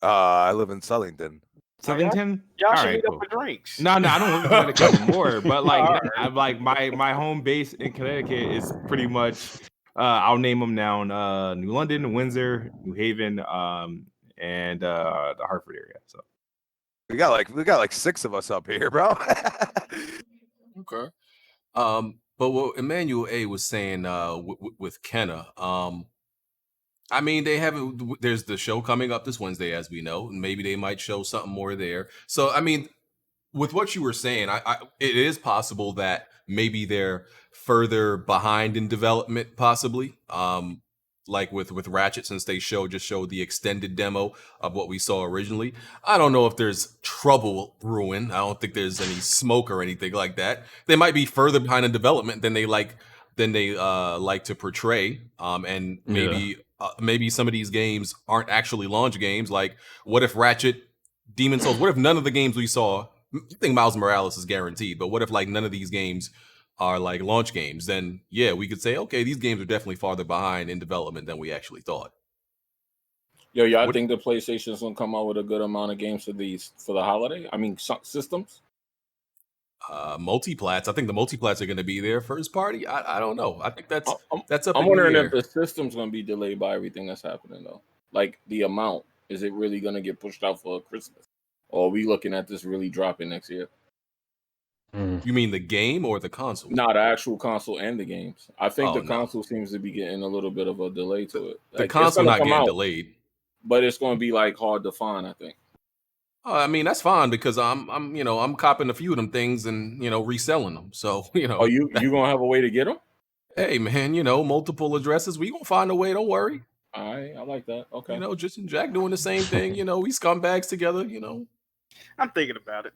I live in Southington. Southington. Y'all should meet up for drinks. No, I don't live in Connecticut anymore. But like, I'm like my home base in Connecticut is pretty much. I'll name them now: New London, Windsor, New Haven, and the Hartford area. So we got like 6 of us up here, bro. Okay. But what Emmanuel A was saying with Kenna, I mean, they haven't. There's the show coming up this Wednesday, as we know, and maybe they might show something more there. So, I mean, with what you were saying, it is possible that maybe they're further behind in development, possibly. Like with Ratchet, since they just showed the extended demo of what we saw originally. I don't know if there's trouble brewing. I don't think there's any smoke or anything like that. They might be further behind in development than they like to portray. And maybe some of these games aren't actually launch games. Like, what if Ratchet, Demon Souls? What if none of the games we saw? I think Miles Morales is guaranteed, but what if like none of these games are like launch games? Then yeah, we could say, okay, these games are definitely farther behind in development than we actually thought. Yo, y'all think the PlayStation's gonna come out with a good amount of games for the holiday? I mean, systems. Multiplats. I think the multiplats are going to be there. First party. I don't know. I think that's up. I'm wondering if the system's going to be delayed by everything that's happening though. Like the amount, is it really going to get pushed out for Christmas, or are we looking at this really dropping next year? You mean the game or the console? No, the actual console and the games. I think the console seems to be getting a little bit of a delay to it. The console not getting delayed, but it's going to be like hard to find, I think. I mean, that's fine because I'm copping a few of them things and reselling them. So Oh, you gonna have a way to get them? Hey man, multiple addresses. We gonna find a way. Don't worry. All right, I like that. Okay. Just and Jack doing the same thing. We scumbags together. I'm thinking about it.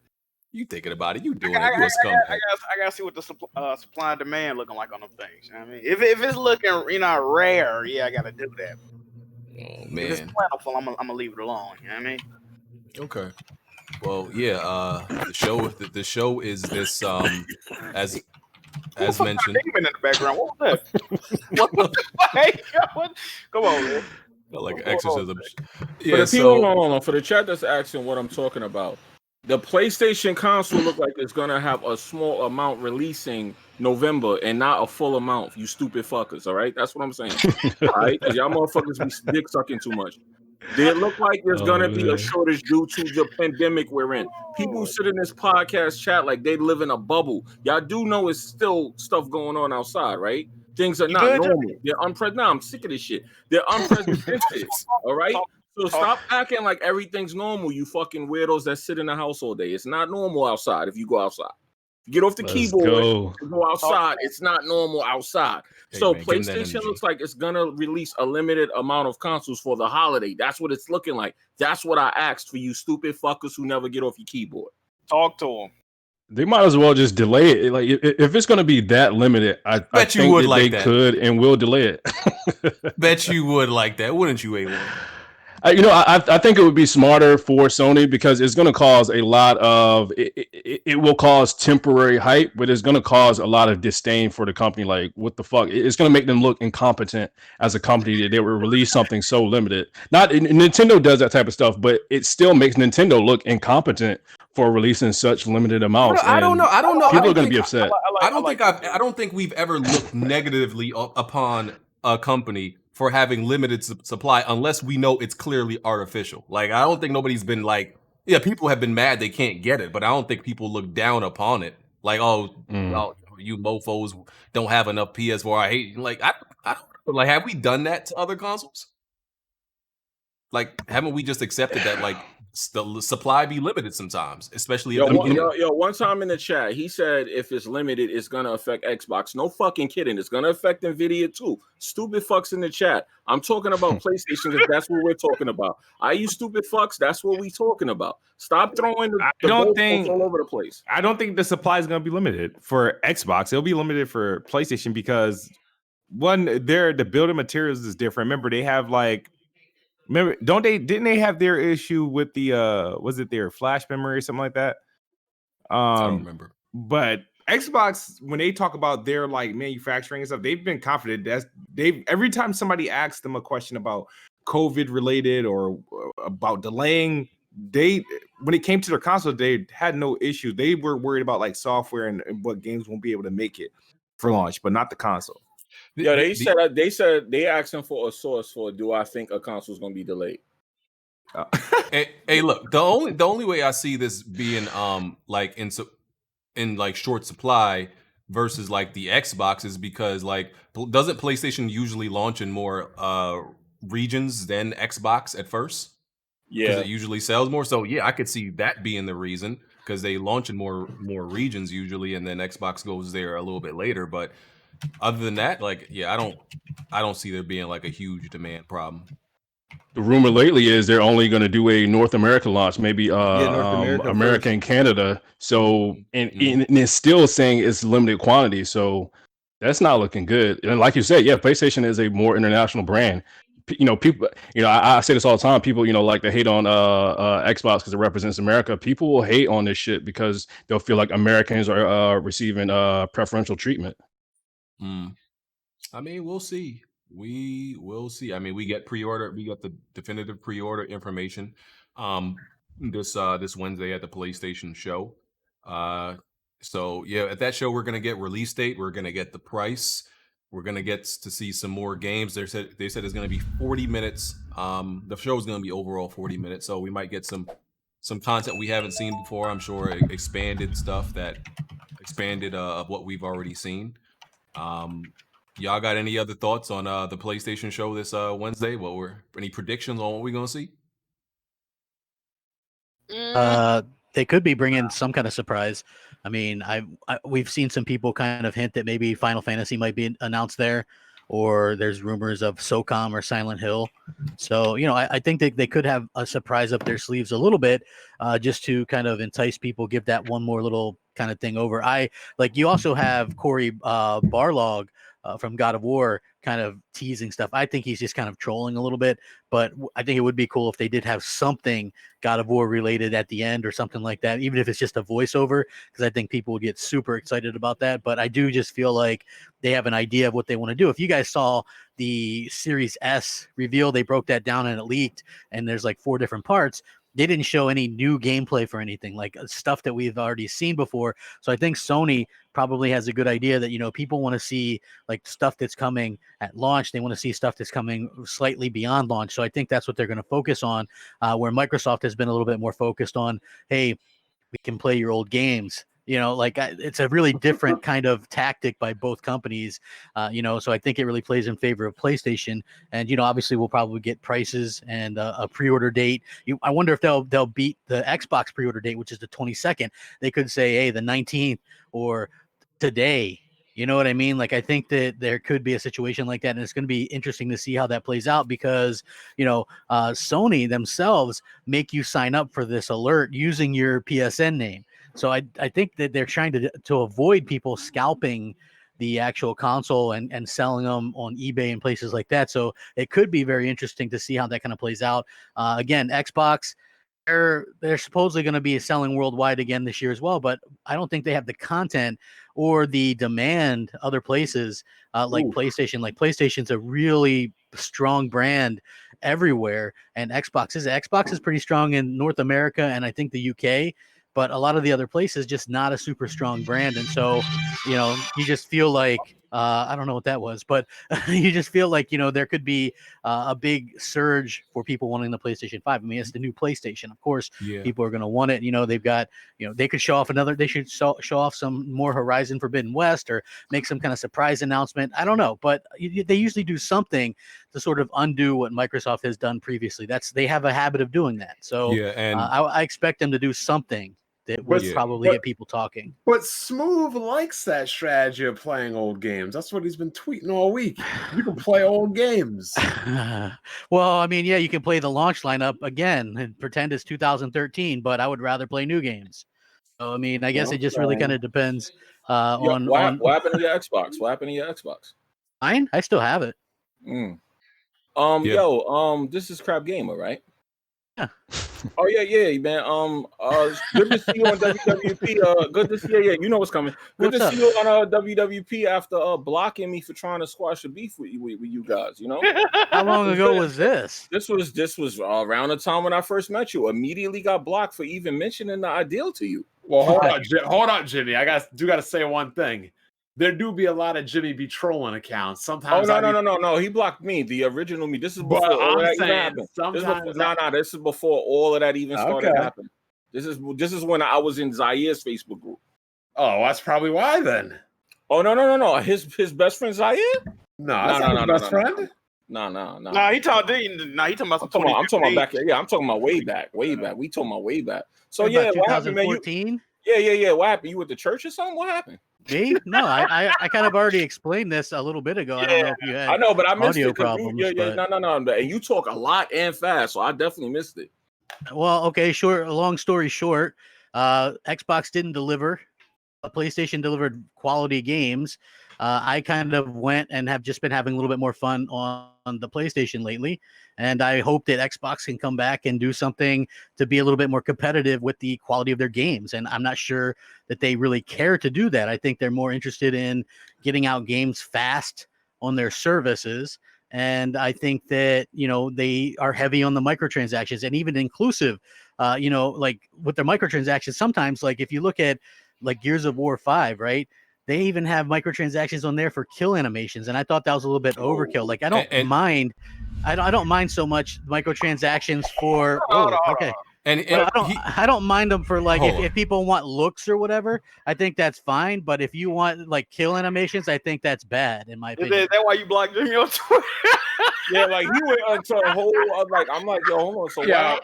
You thinking about it? You doing it? You a scumbag. I gotta see what the supply and demand looking like on them things. I mean, if it's looking rare, yeah, I gotta do that. Oh man. If it's plentiful, I'm gonna leave it alone. You know what I mean? Okay. Well, yeah. The show is this as mentioned. In the background. What was that? what? Come on, man. Like exorcism. Yeah. For the chat that's asking what I'm talking about, the PlayStation console look like it's gonna have a small amount releasing November and not a full amount. You stupid fuckers. All right, that's what I'm saying. All right, because y'all motherfuckers be dick sucking too much. They look like there's gonna be a shortage due to the pandemic we're in. People sit in this podcast chat like they live in a bubble. Y'all do know it's still stuff going on outside, right? Things are not normal. They're unprecedented. Nah, I'm sick of this shit. They're unprecedented. All right. So stop acting like everything's normal, you fucking weirdos that sit in the house all day. It's not normal outside if you go outside. Get off the keyboard and go outside. It's not normal outside. Hey, so man, PlayStation looks like it's gonna release a limited amount of consoles for the holiday. That's what it's looking like. That's what I asked for you stupid fuckers who never get off your keyboard. Talk to them. They might as well just delay it. Like if it's gonna be that limited, I bet you think would that like they that. could and will delay it. Bet you would like that, wouldn't you, A1? I think it would be smarter for Sony because it's going to cause a lot of it will cause temporary hype, but it's going to cause a lot of disdain for the company. Like, what the fuck? It's going to make them look incompetent as a company that they would release something so limited. Not Nintendo does that type of stuff, but it still makes Nintendo look incompetent for releasing such limited amounts. I don't know. People are going to be upset. I don't think we've ever looked negatively upon a company for having limited supply unless we know it's clearly artificial. Like, I don't think nobody's been like, yeah, people have been mad they can't get it, but I don't think people look down upon it Like, oh, you mofos don't have enough PS4. I hate you. Like, I don't know. Like, have we done that to other consoles? Like, haven't we just accepted that like the supply be limited sometimes, especially at the beginning? One time in the chat, he said if it's limited, it's gonna affect Xbox. No fucking kidding. It's gonna affect Nvidia too. Stupid fucks in the chat. I'm talking about PlayStation because that's what we're talking about. You stupid fucks, that's what we talking about. Stop throwing the goalposts all over the place. I don't think the supply is gonna be limited for Xbox. It'll be limited for PlayStation because the building materials is different. Remember, they have like. Remember, didn't they have their issue with the was it their flash memory or something like that? I don't remember. But Xbox, when they talk about their like manufacturing and stuff, they've been confident that every time somebody asks them a question about COVID related or about delaying, when it came to their console, they had no issue. They were worried about like software and what games won't be able to make it for launch, but not the console. Yeah, they said they asked him for a source for do I think a console is going to be delayed. Hey, look, the only way I see this being like in like short supply versus like the Xbox is because like doesn't PlayStation usually launch in more regions than Xbox at first? Yeah, because it usually sells more. So yeah, I could see that being the reason because they launch in more regions usually, and then Xbox goes there a little bit later. But other than that, like, yeah, I don't see there being like a huge demand problem. The rumor lately is they're only going to do a North America launch, maybe America and Canada. So and it's still saying it's limited quantity. So that's not looking good. And like you said, yeah, PlayStation is a more international brand. People, I say this all the time. People, like to hate on Xbox because it represents America. People will hate on this shit because they'll feel like Americans are receiving preferential treatment. I mean, we'll see. We will see. I mean, we got the definitive pre-order information this Wednesday at the PlayStation show. So yeah, at that show we're gonna get release date, we're gonna get the price, we're gonna get to see some more games. They said it's gonna be 40 minutes. The show is gonna be overall 40 minutes, so we might get some content we haven't seen before. I'm sure expanded stuff of what we've already seen. Y'all got any other thoughts on the PlayStation show this Wednesday? Any predictions on what we're gonna see? They could be bringing some kind of surprise. I mean, we've seen some people kind of hint that maybe Final Fantasy might be announced there, or there's rumors of SOCOM or Silent Hill. So, I think they could have a surprise up their sleeves a little bit, just to kind of entice people, give that one more little kind of thing over. You also have Corey Barlog from God of War kind of teasing stuff. I think he's just kind of trolling a little bit, but I think it would be cool if they did have something God of War related at the end or something like that, even if it's just a voiceover, because I think people would get super excited about that. But I do just feel like they have an idea of what they want to do. If you guys saw the Series S reveal, they broke that down and it leaked, and there's like 4 different parts. They didn't show any new gameplay for anything, like stuff that we've already seen before. So I think Sony probably has a good idea that, people want to see like stuff that's coming at launch. They want to see stuff that's coming slightly beyond launch. So I think that's what they're going to focus on, where Microsoft has been a little bit more focused on, hey, we can play your old games. It's a really different kind of tactic by both companies, so I think it really plays in favor of PlayStation. And, obviously we'll probably get prices and a pre-order date. I wonder if they'll beat the Xbox pre-order date, which is the 22nd. They could say, hey, the 19th or today. You know what I mean? Like, I think that there could be a situation like that, and it's going to be interesting to see how that plays out because, Sony themselves make you sign up for this alert using your PSN name. So I think that they're trying to avoid people scalping the actual console and selling them on eBay and places like that. So it could be very interesting to see how that kind of plays out. Again, Xbox, they're supposedly going to be selling worldwide again this year as well, but I don't think they have the content or the demand other places like PlayStation. Like, PlayStation's a really strong brand everywhere, and Xbox is pretty strong in North America and I think the UK. But a lot of the other places, just not a super strong brand. And so, you just feel like I don't know what that was, but you just feel like, there could be a big surge for people wanting the PlayStation 5. I mean, it's the new PlayStation. Of course, people are going to want it. They've got, they could show off they should show off some more Horizon Forbidden West or make some kind of surprise announcement. I don't know, but they usually do something to sort of undo what Microsoft has done previously. They have a habit of doing that. So I expect them to do something that would probably get people talking. But Smoove likes that strategy of playing old games. That's what he's been tweeting all week. You can play old games. Well, I mean, you can play the launch lineup again and pretend it's 2013, but I would rather play new games. So, I mean, I guess it just really kind of depends on what happened to your Xbox? What happened to your Xbox? Mine? I still have it. This is CrapGamer, right? Yeah. Oh yeah, man. Good to see you on WWP. Good to see you. Yeah, you know what's coming. Good to see you on WWP after blocking me for trying to squash a beef with you guys. How long ago was this? This was around the time when I first met you. Immediately got blocked for even mentioning the ideal to you. Well, hold on, Jimmy. I got to say one thing. There do be a lot of Jimmy B trolling accounts. Sometimes. Oh no. He blocked me. The original me. This is before all that even happened. This is before all of that even started happening. This is when I was in Zaire's Facebook group. Oh, that's probably why then. Oh no. His best friend Zaire? No, best friend. No, he talking about. I'm talking about back. Yeah, I'm talking about way back. We talking about way back. So yeah, what happened, man? 2014? Yeah. What happened? You at the church or something? What happened? Me? No, I kind of already explained this a little bit ago. I don't know if you had. I know, but I missed audio it. Problems. No. And you talk a lot and fast, so I definitely missed it. Well, okay, long story short, Xbox didn't deliver. PlayStation delivered quality games. I kind of went and have just been having a little bit more fun on the PlayStation lately. And I hope that Xbox can come back and do something to be a little bit more competitive with the quality of their games. And I'm not sure that they really care to do that. I think they're more interested in getting out games fast on their services. And I think that, they are heavy on the microtransactions and even inclusive, like with their microtransactions. Sometimes, like if you look at like Gears of War 5, right? They even have microtransactions on there for kill animations, and I thought that was a little bit overkill. Like I don't mind, I don't mind so much microtransactions for. Okay. And I don't mind them for like if people want looks or whatever. I think that's fine. But if you want like kill animations, I think that's bad in my opinion. Is that why you blocked Jimmy on Twitter? Yeah, like he went into a whole I'm like, yo, hold on. So yeah,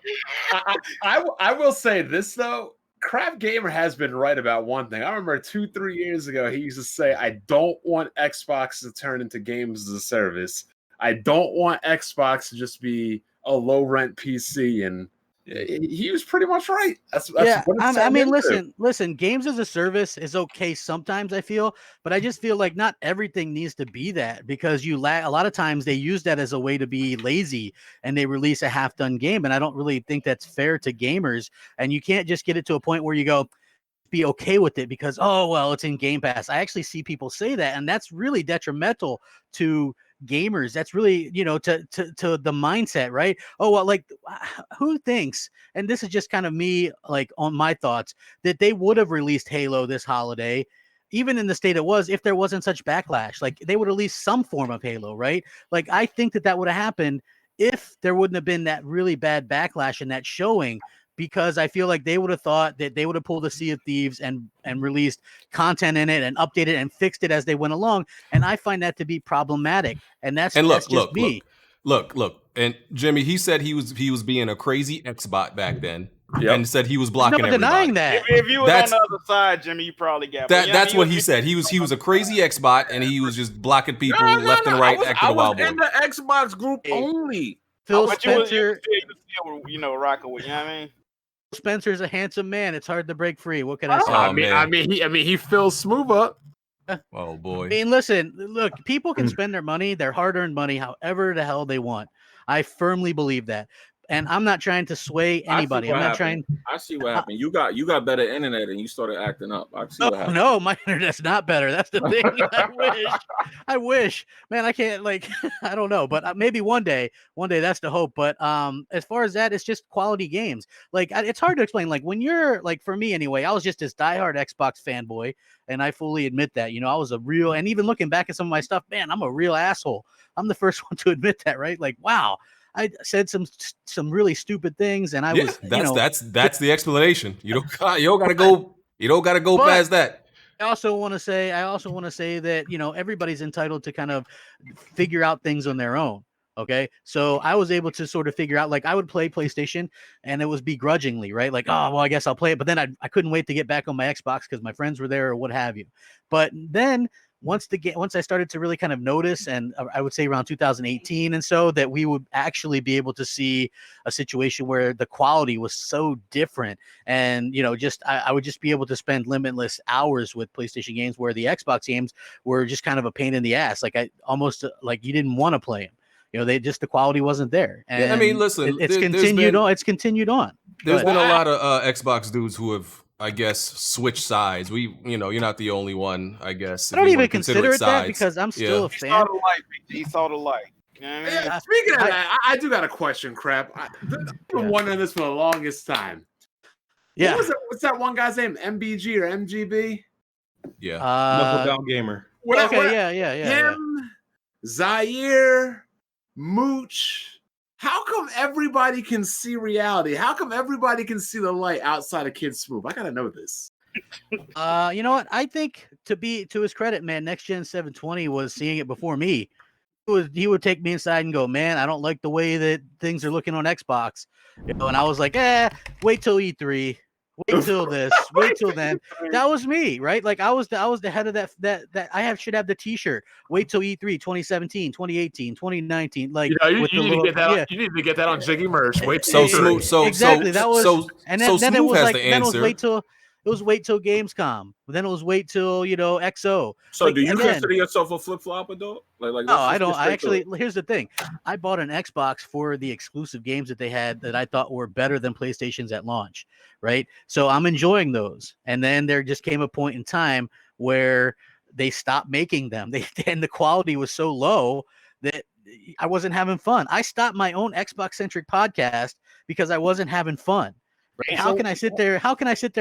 I will say this though. CrapGamer has been right about one thing. I remember 2-3 years ago, he used to say, I don't want Xbox to turn into games as a service. I don't want Xbox to just be a low-rent PC. And he was pretty much right. That's what I mean, listen, games as a service is okay sometimes, I feel, but I just feel like not everything needs to be that because a lot of times they use that as a way to be lazy and they release a half-done game. And I don't really think that's fair to gamers. And you can't just get it to a point where you go, be okay with it because, oh, well, it's in Game Pass. I actually see people say that, and that's really detrimental to gamers. That's really, to the mindset, right? Oh, well, like who thinks, and this is just kind of me, like on my thoughts, that they would have released Halo this holiday, even in the state it was, if there wasn't such backlash. Like they would release some form of Halo, right? Like I think that would have happened if there wouldn't have been that really bad backlash and that showing. Because I feel like they would have thought that they would have pulled a Sea of Thieves and released content in it and updated and fixed it as they went along. And I find that to be problematic. And that's just me. Look. And Jimmy, he said he was being a crazy Xbot back then. And said he was blocking everybody. Denying that. If you was on the other side, Jimmy, you probably got that. That's what he said. He was a crazy Xbot and he was just blocking people left and right. I was in the Xbox group only. Phil Spencer, rocking with, you know what I mean? Spencer's a handsome man. It's hard to break free. What can I say? I mean, he fills Smoove up. Oh boy. I mean, listen, look, people can spend their money, their hard-earned money, however the hell they want. I firmly believe that. And I'm not trying to sway anybody. I'm not trying. I see what happened. You got better internet and you started acting up. I see what happened. No, my internet's not better. That's the thing. I wish, man. I can't like. I don't know, but maybe one day that's the hope. But as far as that, it's just quality games. Like it's hard to explain. Like when you're like, for me anyway, I was just this diehard Xbox fanboy, and I fully admit that. You know, I was a real, and even looking back at some of my stuff, man, I'm a real asshole. I'm the first one to admit that, right? Like, wow. I said some really stupid things, and I was. That's the explanation. You don't gotta go past that. I also want to say that everybody's entitled to kind of figure out things on their own. Okay, so I was able to sort of figure out, like, I would play PlayStation, and it was begrudgingly, right? Like, oh well, I guess I'll play it, but then I couldn't wait to get back on my Xbox because my friends were there or what have you. But then once I started to really kind of notice, and I would say around 2018 and so, that we would actually be able to see a situation where the quality was so different, and I would just be able to spend limitless hours with PlayStation games, where the Xbox games were just kind of a pain in the ass. Like I almost like you didn't want to play them. The quality wasn't there. And I mean, listen, it's continued on. It's continued on. There's been a lot of Xbox dudes who have, I guess, switch sides. You're not the only one, I guess. I don't even consider it that, because I'm still a fan. He saw the light. Yeah, speaking of that, I do got a question, Crap. I've been wondering this for the longest time. Yeah. What's that one guy's name? MBG or MGB? Yeah. Knuckle Down Gamer. Yeah. Him, Zaire, Mooch. How come everybody can see reality? How come everybody can see the light outside of Kidsmoove? I gotta know this. You know what? I think, to his credit, man, Next Gen 720 was seeing it before me. He would take me inside and go, man, I don't like the way that things are looking on Xbox. And I was like, wait till E3. Wait till this. Wait till then. That was me, right? Like I was the head of that. Should have the T-shirt. Wait till E3 2017, 2018, 2019. Like you need to get that on Jiggy merch. Wait till exactly. That was and then it was like then it was wait till Gamescom. Then it was wait till XO. So do you consider yourself a flip flopper though? Like no, I don't. I actually, here's the thing. I bought an Xbox for the exclusive games that they had that I thought were better than PlayStation's at launch, right? So I'm enjoying those. And then there just came a point in time where they stopped making them. And the quality was so low that I wasn't having fun. I stopped my own Xbox-centric podcast because I wasn't having fun. Right? How can I sit there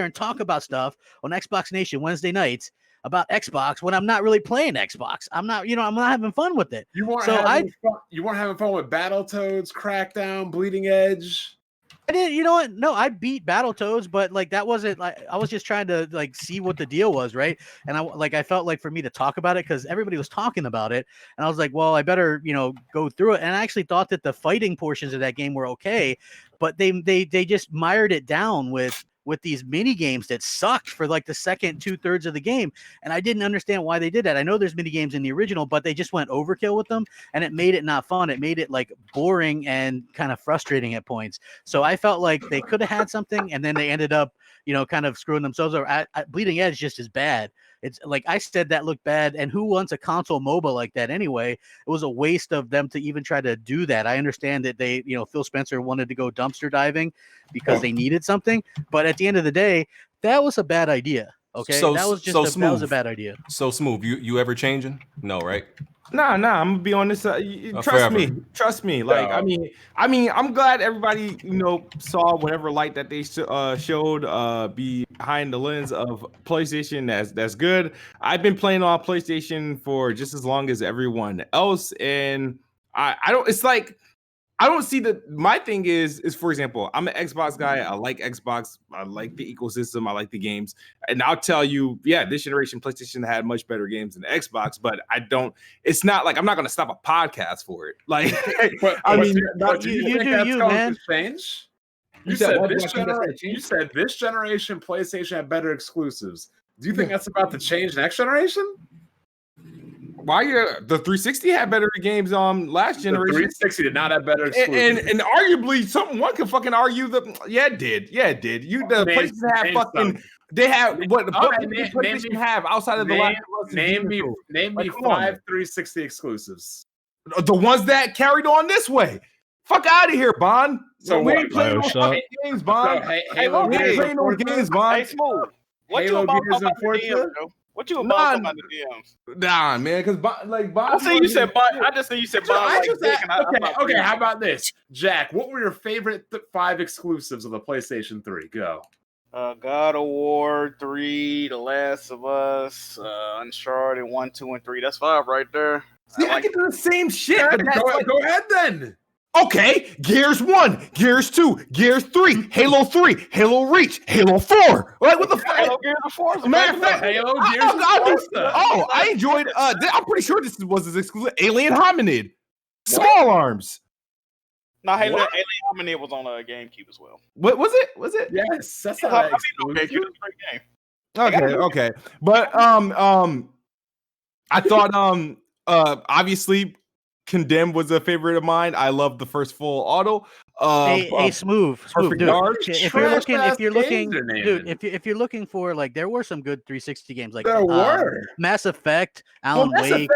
and talk about stuff on Xbox Nation Wednesday nights about Xbox when I'm not really playing Xbox? I'm not having fun with it. You weren't having fun with Battletoads, Crackdown, Bleeding Edge. I did. You know what? No, I beat Battletoads, but like that wasn't like, I was just trying to like see what the deal was, right? And I felt like for me to talk about it because everybody was talking about it, and I was like, well, I better go through it. And I actually thought that the fighting portions of that game were okay, but they just mired it down with these mini games that sucked for like the second 2/3 of the game. And I didn't understand why they did that. I know there's mini games in the original, but they just went overkill with them, and it made it not fun. It made it like boring and kind of frustrating at points. So I felt like they could have had something, and then they ended up, kind of screwing themselves over. Bleeding Edge just as bad. It's like I said, that looked bad. And who wants a console MOBA like that anyway? It was a waste of them to even try to do that. I understand that they, Phil Spencer wanted to go dumpster diving because they needed something. But at the end of the day, that was a bad idea. Okay. That was a bad idea. So Smooth, you ever changing? No, right? Nah, I'm gonna be on this. Trust me. Like, I mean, I'm glad everybody, saw whatever light that they showed behind the lens of PlayStation. That's good. I've been playing on PlayStation for just as long as everyone else, and I don't. It's like I don't see my thing is for example, I'm an Xbox guy. I like Xbox. I like the ecosystem. I like the games. And I'll tell you, this generation PlayStation had much better games than Xbox, but it's not like I'm not going to stop a podcast for it. Like, you man. Change? You said this generation PlayStation had better exclusives. Do you think that's about to change next generation? The 360 had better games last generation. The 360 did not have better exclusives. And arguably one can fucking argue it did. PlayStation had fucking they have what PlayStation have outside of the last name me 5 360 exclusives. The ones that carried on this way. Fuck out of here, Bond. So we what? ain't playing those Bioshock? fucking games, Bond. So, Halo We ain't Gears playing those games, Bond. Hey, Smooth. What Halo you about Gears talking and about the DMs, Forza? bro? What you about talking Nah, about the DMs? Nah, man, because Bond. I see you said Bond. I just see you said Bond. I Like just dick, and I okay, thought okay. How about this, Jack? What were your favorite 5 exclusives of the PlayStation 3? Go. God of War 3, The Last of Us, Uncharted 1, 2, and 3. That's 5 right there. See, I can do the same shit. But that's like, Go ahead then. okay, Gears 1, Gears 2, Gears 3, Halo 3, Halo Reach, Halo 4. Like, what the fuck? Halo Gears of Forza. Matter of fact, Halo Gears and Forza. I enjoyed. I'm pretty sure this was his exclusive. Alien Hominid, Small Arms. No, Halo Hominid was on GameCube as well. What was it? Was it? Yes, that's Yeah, not I mean, GameCube is a great game. Okay. But I thought obviously Condemned was a favorite of mine. I love the first full auto. Smooth, Perfect dude. Dark. If you're looking for like, there were some good 360 games like There were. Mass Effect, Alan Wake.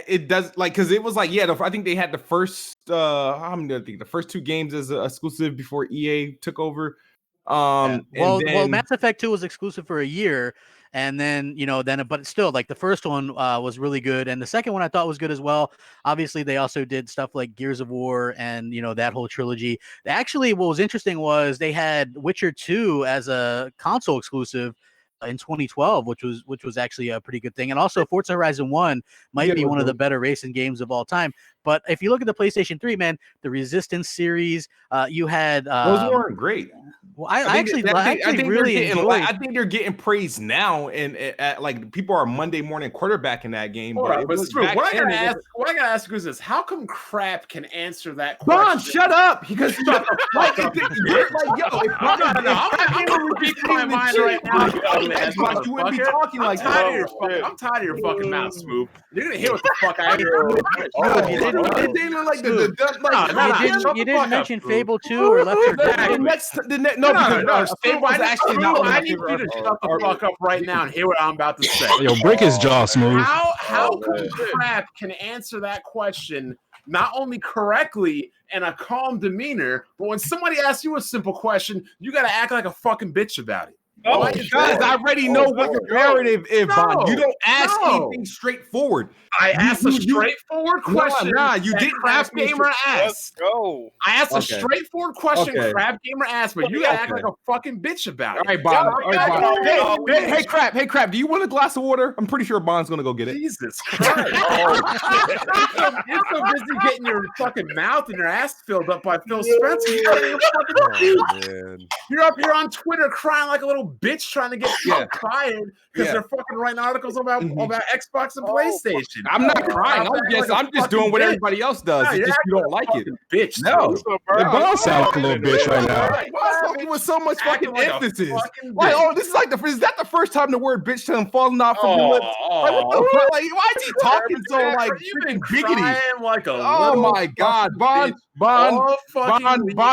It does like because it was like I think they had the first the first 2 games as exclusive before EA took over. Well, Mass Effect 2 was exclusive for a year, and then but still, like, the first one was really good, and the second one I thought was good as well. Obviously, they also did stuff like Gears of War and that whole trilogy. Actually, what was interesting was they had Witcher 2 as a console exclusive in 2012, which was actually a pretty good thing. And also Forza Horizon 1 might be one of the better racing games of all time. But if you look at the PlayStation 3, man, the Resistance series, you had those weren't great. Well, I think they're getting praised now, and like people are Monday morning quarterbacking that game. What I gotta ask you is this: how come Crap can answer that question? Bond, shut up! Because I'm gonna repeat my mind right now. You wouldn't be talking like that. I'm tired of your fucking mouth, Smooth. You're gonna hear what the fuck I hear. You didn't mention Fable 2 or Left 4 Dead. I need you to shut the fuck up right now and hear what I'm about to say. Yo, break his jaw, Smooth. How come Crap can answer that question not only correctly and a calm demeanor, but when somebody asks you a simple question, you got to act like a fucking bitch about it? Oh, guys, I already know what your narrative is, Bond. You don't ask anything straightforward. I asked a straightforward question. You didn't ask CrapGamer asked. Let's go. I asked a straightforward question. CrapGamer asked, but you gotta act like a fucking bitch about it. All right, Bond. Hey, Crap. Do you want a glass of water? I'm pretty sure Bond's gonna go get it. Jesus Christ! You're so busy getting your fucking mouth and your ass filled up by Phil Spencer. You're up here on Twitter crying like a little bitch trying to get fired because they're fucking writing articles about Xbox and PlayStation. I'm not crying. I'm just doing what everybody else does. It's just you don't like it. Bitch. No. Bond sounds like a little bitch right now. Why talking with so much fucking emphasis? Like, this is like is that the first time the word bitch to him falling off from your lips? Like, what the fuck? Like, why is he talking so like freaking biggity? Like oh my God, Bond.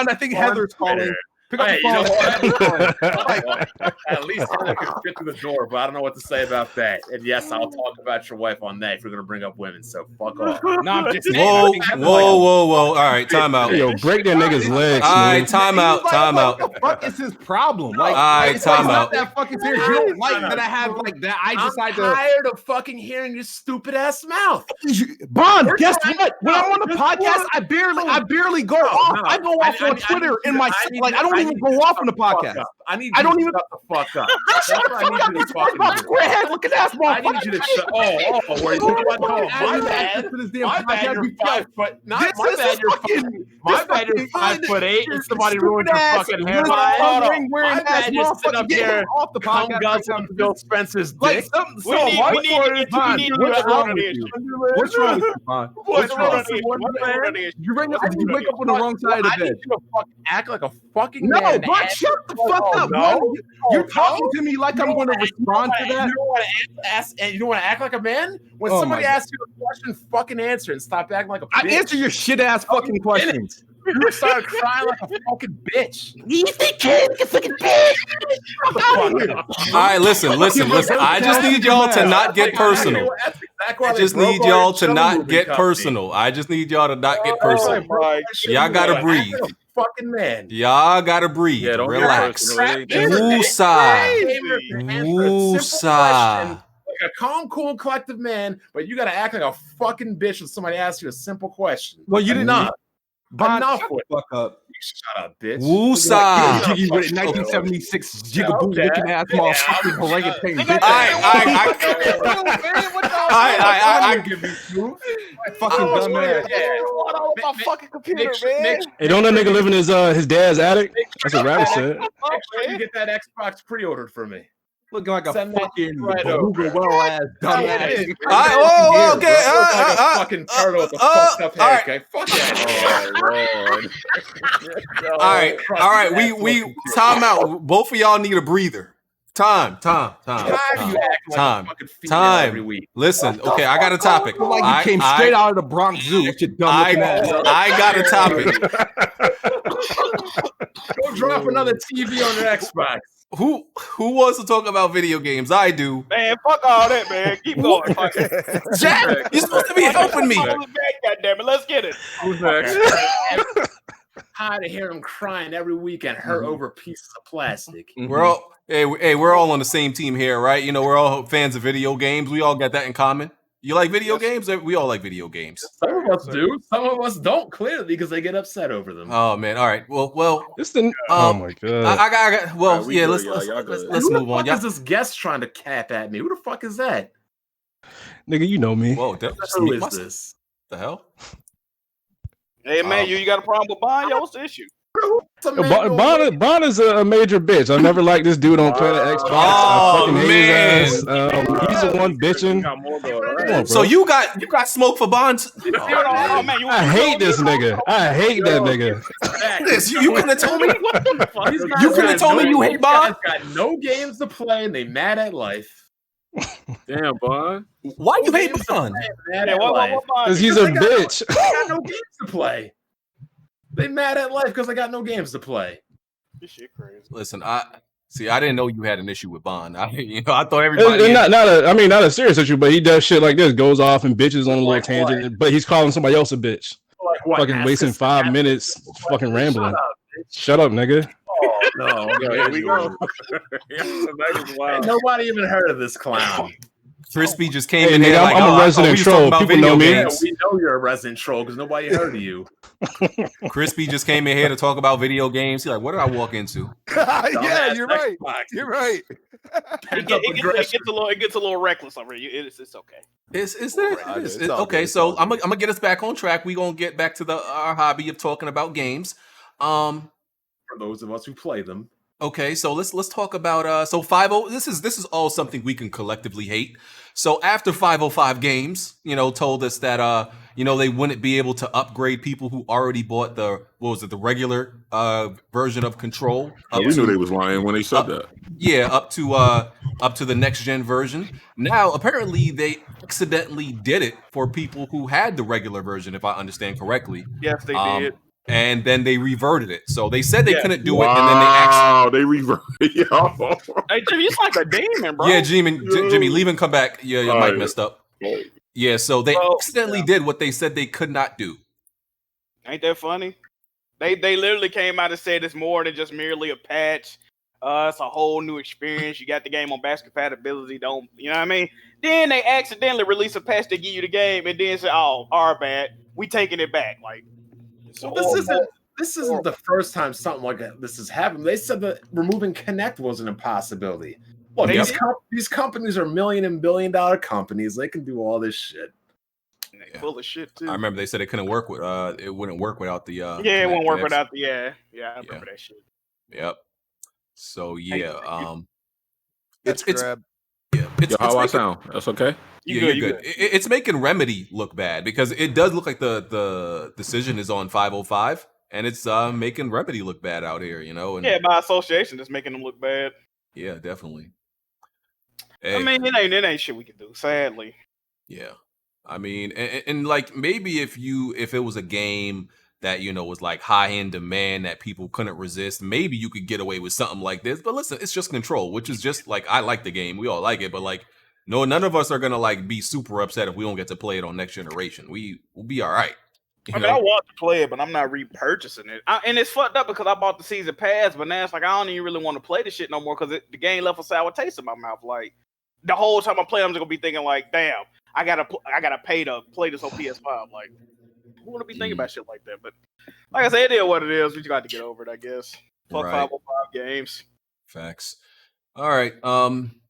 I think Heather's calling. Pick up the phone. At least Heather can fit through the door, but I don't know what to say about that. And yes, I'll talk about your wife on that if you're gonna bring up women. So fuck off. No, I'm just whoa. All right, time out. Yo, break that nigga's legs. All right, time out. What the fuck is his problem? Like, all right, time out. That fucking serious. You don't like that I have like that. I'm tired of fucking hearing your stupid ass mouth. Bond, guess what? When I'm on the podcast, I barely go off. I go off on Twitter in my like I don't even go off on the podcast. I don't even shut the fuck up. That's what I need you to fucking do. Square head looking ass motherfucker. I need you to shut. Where you think my bad? My bad. You're 5 foot. Not my bad. You're fucking. My bad. You're 5'8" and somebody ruined your fucking hair. My bad. You're sitting up here off the podcast on Bill Spencer's dick. What's wrong with you? What's wrong with you, Bond? What's wrong? You wake up on the wrong side of the bed. I need you to fucking act like a fucking no, man. but shut the fuck up. No. You're talking to me like I'm going to respond to that. You don't want to ask, and you don't want to act like a man. When somebody asks you a question, fucking answer and stop acting like a bitch. I answer your shit ass fucking questions. You started crying like a fucking bitch. You think you fucking bitch? All right, listen. I just need y'all to not get personal. I just need y'all to not get personal. Y'all gotta breathe. fucking man. Y'all gotta breathe. Yeah, don't get relax. personal. Woosah. Like a calm, cool, collective man, but you gotta act like a fucking bitch when somebody asks you a simple question. Well, you did not. Enough Shut with the fuck up. you. Shut up, bitch. Woosah. Jiggy with it, 1976 jigaboo looking ass motherfucking orangutan bitch. I give you proof. Fucking dumbass. My fucking computer, man. Hey, don't that nigga live in his dad's attic? That's what Rabbit said. Make sure you get that Xbox pre-ordered for me. Looking like a Send that fucking right beluga whale ass dumbass. Whoa, okay. Like a fucking turtle with a fucked up head. Okay, fuck that. All right. We time out. Both of y'all need a breather. Time. Why do you act like a fucking female every week? Listen, okay, I got a topic. Like you came straight out of the Bronx Zoo with your dumb looking ass. I got a topic. Go drop another TV on your Xbox. Who wants to talk about video games? I do. Man, fuck all that, man. Keep going. Jack, you're supposed to be helping me. God damn it, let's get it. Who's next? Tired to hear him crying every week and hurt over pieces of plastic. We're all we're all on the same team here, right? You know, we're all fans of video games. We all got that in common. You like video games? We all like video games. Some of us do. Some of us don't, clearly, because they get upset over them. Oh man! All right. Well. Oh my god. I got. Well, Right, yeah. let's Let's Who move the on. fuck is this guest trying to cap at me? Who the fuck is that? Nigga, you know me. Whoa! Who is this? The hell? Hey, man, you got a problem with buying? Yo, what's the issue? Bond is a major bitch. I never liked this dude on Planet Xbox. I fucking hate his ass. He's the one bitching. Come on, bro. So you got smoke for Bond? Oh, man, I hate this nigga. I hate that nigga. You couldn't have told me. You couldn't have told me you hate Bond. Got no games to play and they mad at life. Damn, Bond. Why you hate Bond? Because he's a bitch. I got no games to play. They mad at life because I got no games to play. This shit crazy. Listen, I didn't know you had an issue with Bond. I thought everybody. Not a serious issue, but he does shit like this. Goes off and bitches on a little tangent, but he's calling somebody else a bitch. Like what? Fucking wasting 5 minutes, fucking rambling. Shut up, nigga. Oh, no. Here we go. Nobody even heard of this clown. Crispy just came Hey, in here nigga, like, I'm a resident troll. People know me. Yeah, we know you're a resident troll because nobody heard of you. Crispy just came in here to talk about video games. He's like, what did I walk into? Yeah, you're right. You're right. It gets a little reckless over here. It's okay. Is there? It's all Okay, good. so I'm gonna get us back on track. We're gonna get back to our hobby of talking about games. For those of us who play them. Okay, so let's talk about so 50. This is all something we can collectively hate. So after 505 Games, told us that they wouldn't be able to upgrade people who already bought the regular version of Control. We knew they was lying when they said that. Yeah, up to the next gen version. Now apparently they accidentally did it for people who had the regular version, if I understand correctly. Yes, they did. And then they reverted it. So they said they couldn't do it, and then they actually reverted. Hey, Jimmy, it's like a demon, bro. Yeah, Jimmy, leave and come back. Yeah, your mic messed up. Yeah, so they accidentally did what they said they could not do. Ain't that funny? They literally came out and said it's more than just merely a patch. It's a whole new experience. You got the game on backwards compatibility. Don't you know what I mean? Then they accidentally release a patch to give you the game, and then say, "Oh, our bad. We taking it back." Like, well, this isn't the first time something like this has happened. They said that removing Kinect was an impossibility. Look, these companies are million and billion dollar companies. They can do all this shit. Full of shit too. I remember they said it couldn't work with it wouldn't work without the it won't work without the I remember that shit. Yep. So It's how I sound. That's okay. You're good. It's making Remedy look bad because it does look like the decision is on 505, and it's making Remedy look bad out here. And by association, it's making them look bad. Yeah, definitely. Hey. I mean, it ain't shit we can do. Sadly. Yeah, I mean, and like maybe if it was a game that was like high in demand that people couldn't resist, maybe you could get away with something like this. But listen, it's just Control, which is just like I like the game, we all like it, but like no, none of us are gonna like be super upset if we don't get to play it on next generation. We'll be all right. I mean, I want to play it, but I'm not repurchasing it. And it's fucked up because I bought the season pass, but now it's like I don't even really want to play this shit no more because the game left a sour taste in my mouth. Like the whole time I play, I'm just gonna be thinking like, damn, I gotta pay to play this on PS5. Like, who wanna be thinking about shit like that? But like I said, it is what it is. We just got to get over it, I guess. Fuck 505 games. Facts. All right.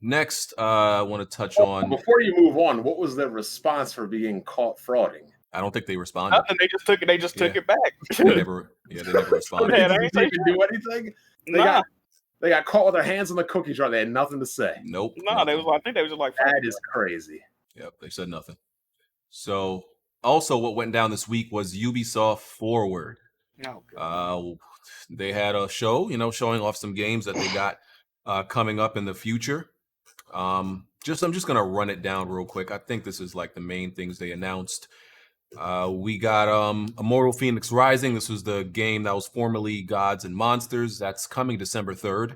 Next, I want to touch on. Before you move on, what was their response for being caught frauding? I don't think they responded. Nothing. They just took it. They just took it back. They never responded. They didn't even do anything. They got caught with their hands on the cookie jar. They had nothing to say. Nope. No, they was. I think they was just like, that is crazy. Yep, they said nothing. So, also, what went down this week was Ubisoft Forward. They had a show, showing off some games that they got coming up in the future. I'm just gonna run it down real quick. I think this is like the main things they announced. We got Immortal Phoenix Rising. This was the game that was formerly Gods and Monsters. That's coming December 3rd.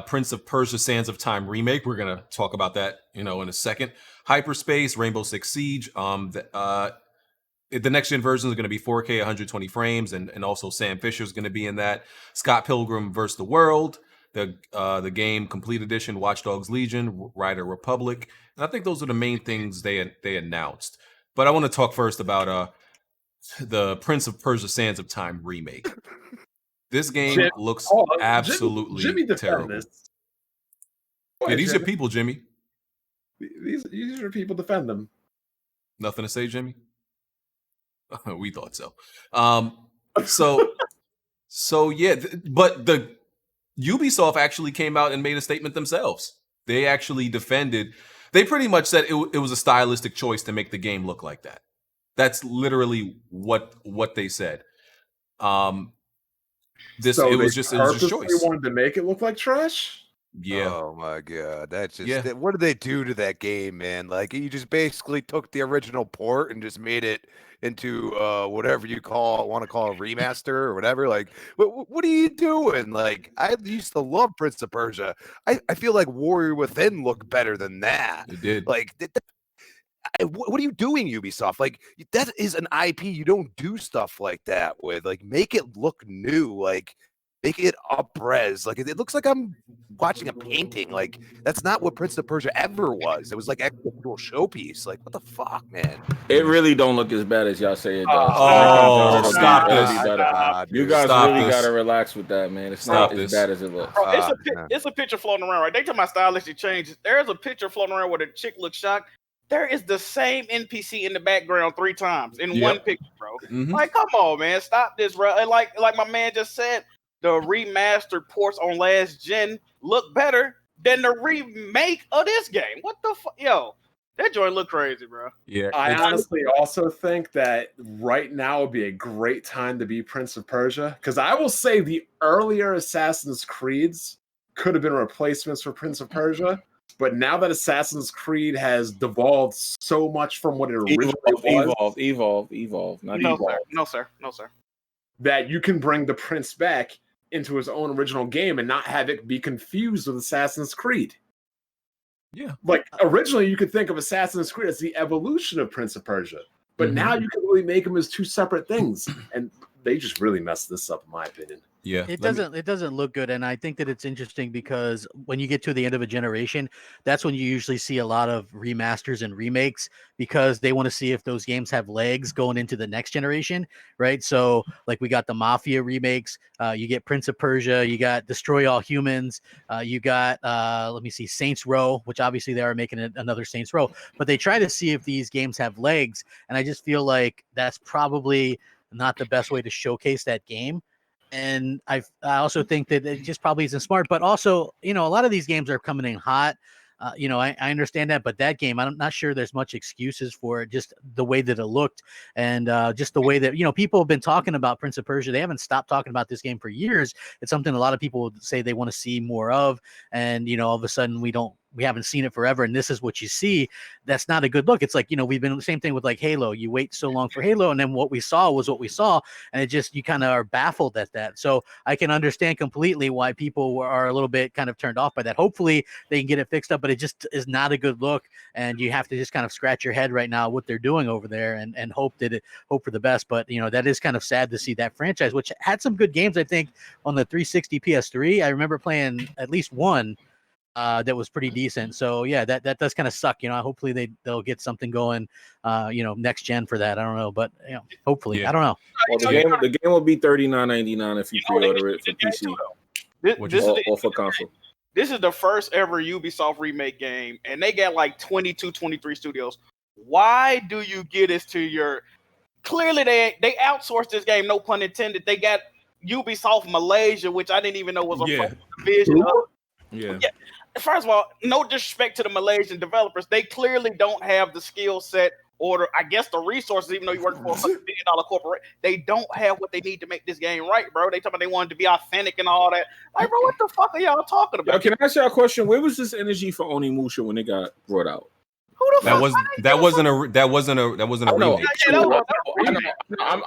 Prince of Persia: Sands of Time remake. We're gonna talk about that, in a second. Hyperspace, Rainbow Six Siege. The next gen version is going to be 4K, 120 frames, and also Sam Fisher is going to be in that. Scott Pilgrim vs. the World, the game Complete Edition, Watch Dogs Legion, Rider Republic, and I think those are the main things they announced. But I want to talk first about the Prince of Persia: Sands of Time remake. This game looks absolutely terrible. Yeah, these are people, Jimmy. These are people. Defend them. Nothing to say, Jimmy? We thought so. So yeah, but the Ubisoft actually came out and made a statement themselves. They actually defended. They pretty much said it was a stylistic choice to make the game look like that. That's literally what they said. It was just choice. They wanted to make it look like trash. Yeah. Oh my god, that's just what did they do to that game, man? Like you just basically took the original port and just made it into whatever you want to call a remaster or whatever. Like, what are you doing? Like, I used to love Prince of Persia. I feel like Warrior Within looked better than that. It did. Like, what are you doing, Ubisoft? Like, that is an IP. You don't do stuff like that with. Like, make it look new. Like, make it up-res. Like, it looks like I'm watching a painting. Like, that's not what Prince of Persia ever was. It was like actual showpiece. Like, what the fuck, man? It really don't look as bad as y'all say it does. Stop this. You guys really gotta relax with that, man. It's not as bad as it looks. Bro, it's a picture floating around, right? They talking about stylistic changes. There's a picture floating around where the chick looks shocked. There is the same NPC in the background 3 times in one picture, bro. Mm-hmm. Like, come on, man. Stop this, bro. And like my man just said, the remastered ports on last gen look better than the remake of this game. What the fuck? Yo, that joint look crazy, bro. Yeah. I honestly also think that right now would be a great time to be Prince of Persia. Because I will say the earlier Assassin's Creeds could have been replacements for Prince of Persia. But now that Assassin's Creed has devolved so much from what it originally was. Evolve. Not evolve. No, sir. That you can bring the Prince back into his own original game and not have it be confused with Assassin's Creed. Yeah. Like, originally you could think of Assassin's Creed as the evolution of Prince of Persia. But now you can really make them as 2 separate things. And they just really messed this up, in my opinion. Yeah, it doesn't look good, and I think that it's interesting because when you get to the end of a generation, that's when you usually see a lot of remasters and remakes because they want to see if those games have legs going into the next generation, right? So, like we got the Mafia remakes, you get Prince of Persia, you got Destroy All Humans, you got Saints Row, which obviously they are making another Saints Row, but they try to see if these games have legs, and I just feel like that's probably not the best way to showcase that game. And I also think that it just probably isn't smart, but also, a lot of these games are coming in hot. I understand that, but that game, I'm not sure there's much excuses for it. Just the way that it looked and just the way that, people have been talking about Prince of Persia. They haven't stopped talking about this game for years. It's something a lot of people say they want to see more of. And, all of a sudden we don't we haven't seen it forever, and this is what you see. That's not a good look. It's like, we've been the same thing with like Halo. You wait so long for Halo, and then what we saw was what we saw, and it just, you kind of are baffled at that. So I can understand completely why people are a little bit kind of turned off by that. Hopefully they can get it fixed up, but it just is not a good look, and you have to just kind of scratch your head right now what they're doing over there, and hope for the best. But that is kind of sad to see that franchise, which had some good games, I think, on the 360 PS3. I remember playing at least one that was pretty decent. So yeah, that does kind of suck. Hopefully they'll get something going, next gen for that. I don't know, but hopefully, I don't know. Well, the game will be $39.99 if you pre-order it for PC or for console. This is the first ever Ubisoft remake game, and they got like 22, 23 studios. Why do you get this to your? Clearly, they outsourced this game. No pun intended. They got Ubisoft Malaysia, which I didn't even know was a division of. Yeah. First of all, no disrespect to the Malaysian developers. They clearly don't have the skill set or I guess the resources, even though you work for a $100 billion corporation. They don't have what they need to make this game right, bro. They talking about they wanted to be authentic and all that. Like, bro, what the fuck are y'all talking about? Can I ask y'all a question? Where was this energy for Onimusha when it got brought out? That wasn't a remake. I'm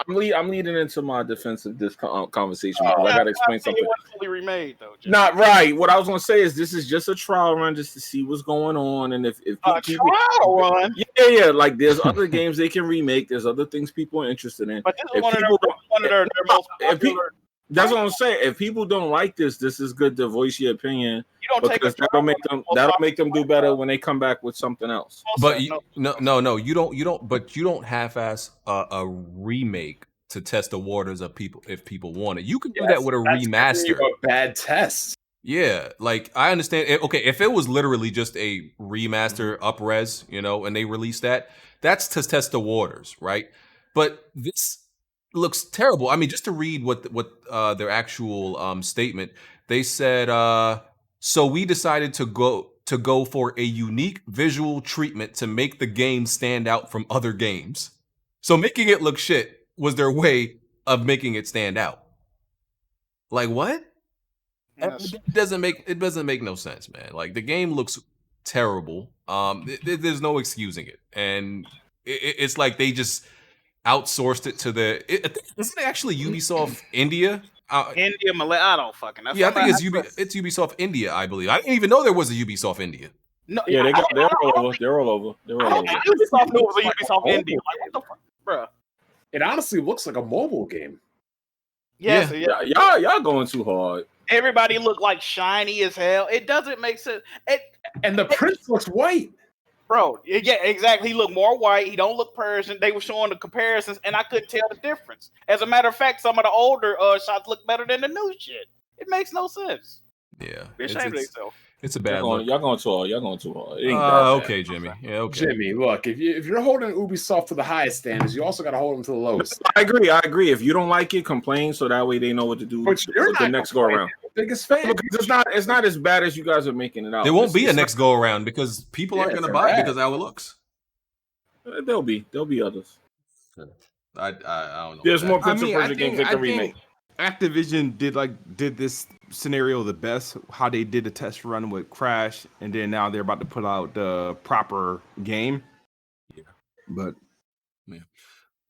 leading into my defense of this conversation because I gotta explain something. It wasn't fully remade though. Not right. What I was gonna say is this is just a trial run just to see what's going on, and if people, trial run, yeah, like there's other games they can remake. There's other things people are interested in. But this is one of their most popular. That's what I'm saying. If people don't like this is good to voice your opinion. You don't because that'll make them do better when they come back with something else. But you don't half-ass a remake to test the waters of people if people want it. You can do that with a remaster. A bad test. Yeah, like I understand. Okay, if it was literally just a remaster up-res, and they released that's to test the waters, right? But this looks terrible. I mean, just to read what their actual statement, they said, so we decided to go for a unique visual treatment to make the game stand out from other games. So making it look shit was their way of making it stand out. Like what? Yes. It doesn't make no sense, man. Like the game looks terrible. There's no excusing it, and it's like they just outsourced it to isn't it actually Ubisoft India? India, Malay, I don't fucking know. Yeah, I think it's Ubisoft India, I believe. I didn't even know there was a Ubisoft India. No, yeah, they're all over. They're all over. Ubisoft knew it was a Ubisoft India. Like, what the fuck, bro? It honestly looks like a mobile game. Yeah. Y'all going too hard. Everybody look like shiny as hell. It doesn't make sense. And the prince looks white. Bro, yeah, exactly. He looked more white. He don't look Persian. They were showing the comparisons, and I couldn't tell the difference. As a matter of fact, some of the older shots look better than the new shit. It makes no sense. Yeah, it's a bad look. Y'all going too hard. Okay, Jimmy. Yeah, okay. Jimmy, look, if you're holding Ubisoft to the highest standards, you also got to hold them to the lowest. I agree. If you don't like it, complain so that way they know what to do with the next go around. Biggest fan. Because it's not as bad as you guys are making it out. There won't be a next go around because people aren't going to buy it because of how it looks. There'll be others. I don't know. There's more Prince of Persia games they can remake. Activision did this scenario the best. How they did the test run with Crash, and then now they're about to put out the proper game. Yeah, but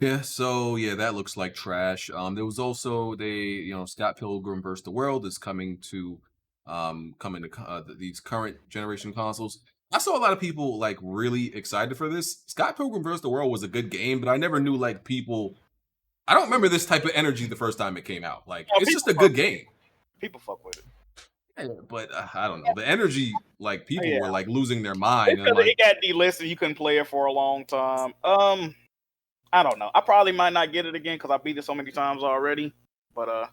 yeah. So yeah, that looks like trash. There was also Scott Pilgrim vs. the World is coming to these current generation consoles. I saw a lot of people like really excited for this. Scott Pilgrim vs. the World was a good game, but I never knew like people. I don't remember this type of energy the first time it came out. Like it's just a good game. People fuck with it. Yeah, but I don't know. The energy, like people were like losing their mind. It got delisted. You couldn't play it for a long time. I don't know. I probably might not get it again because I beat it so many times already. But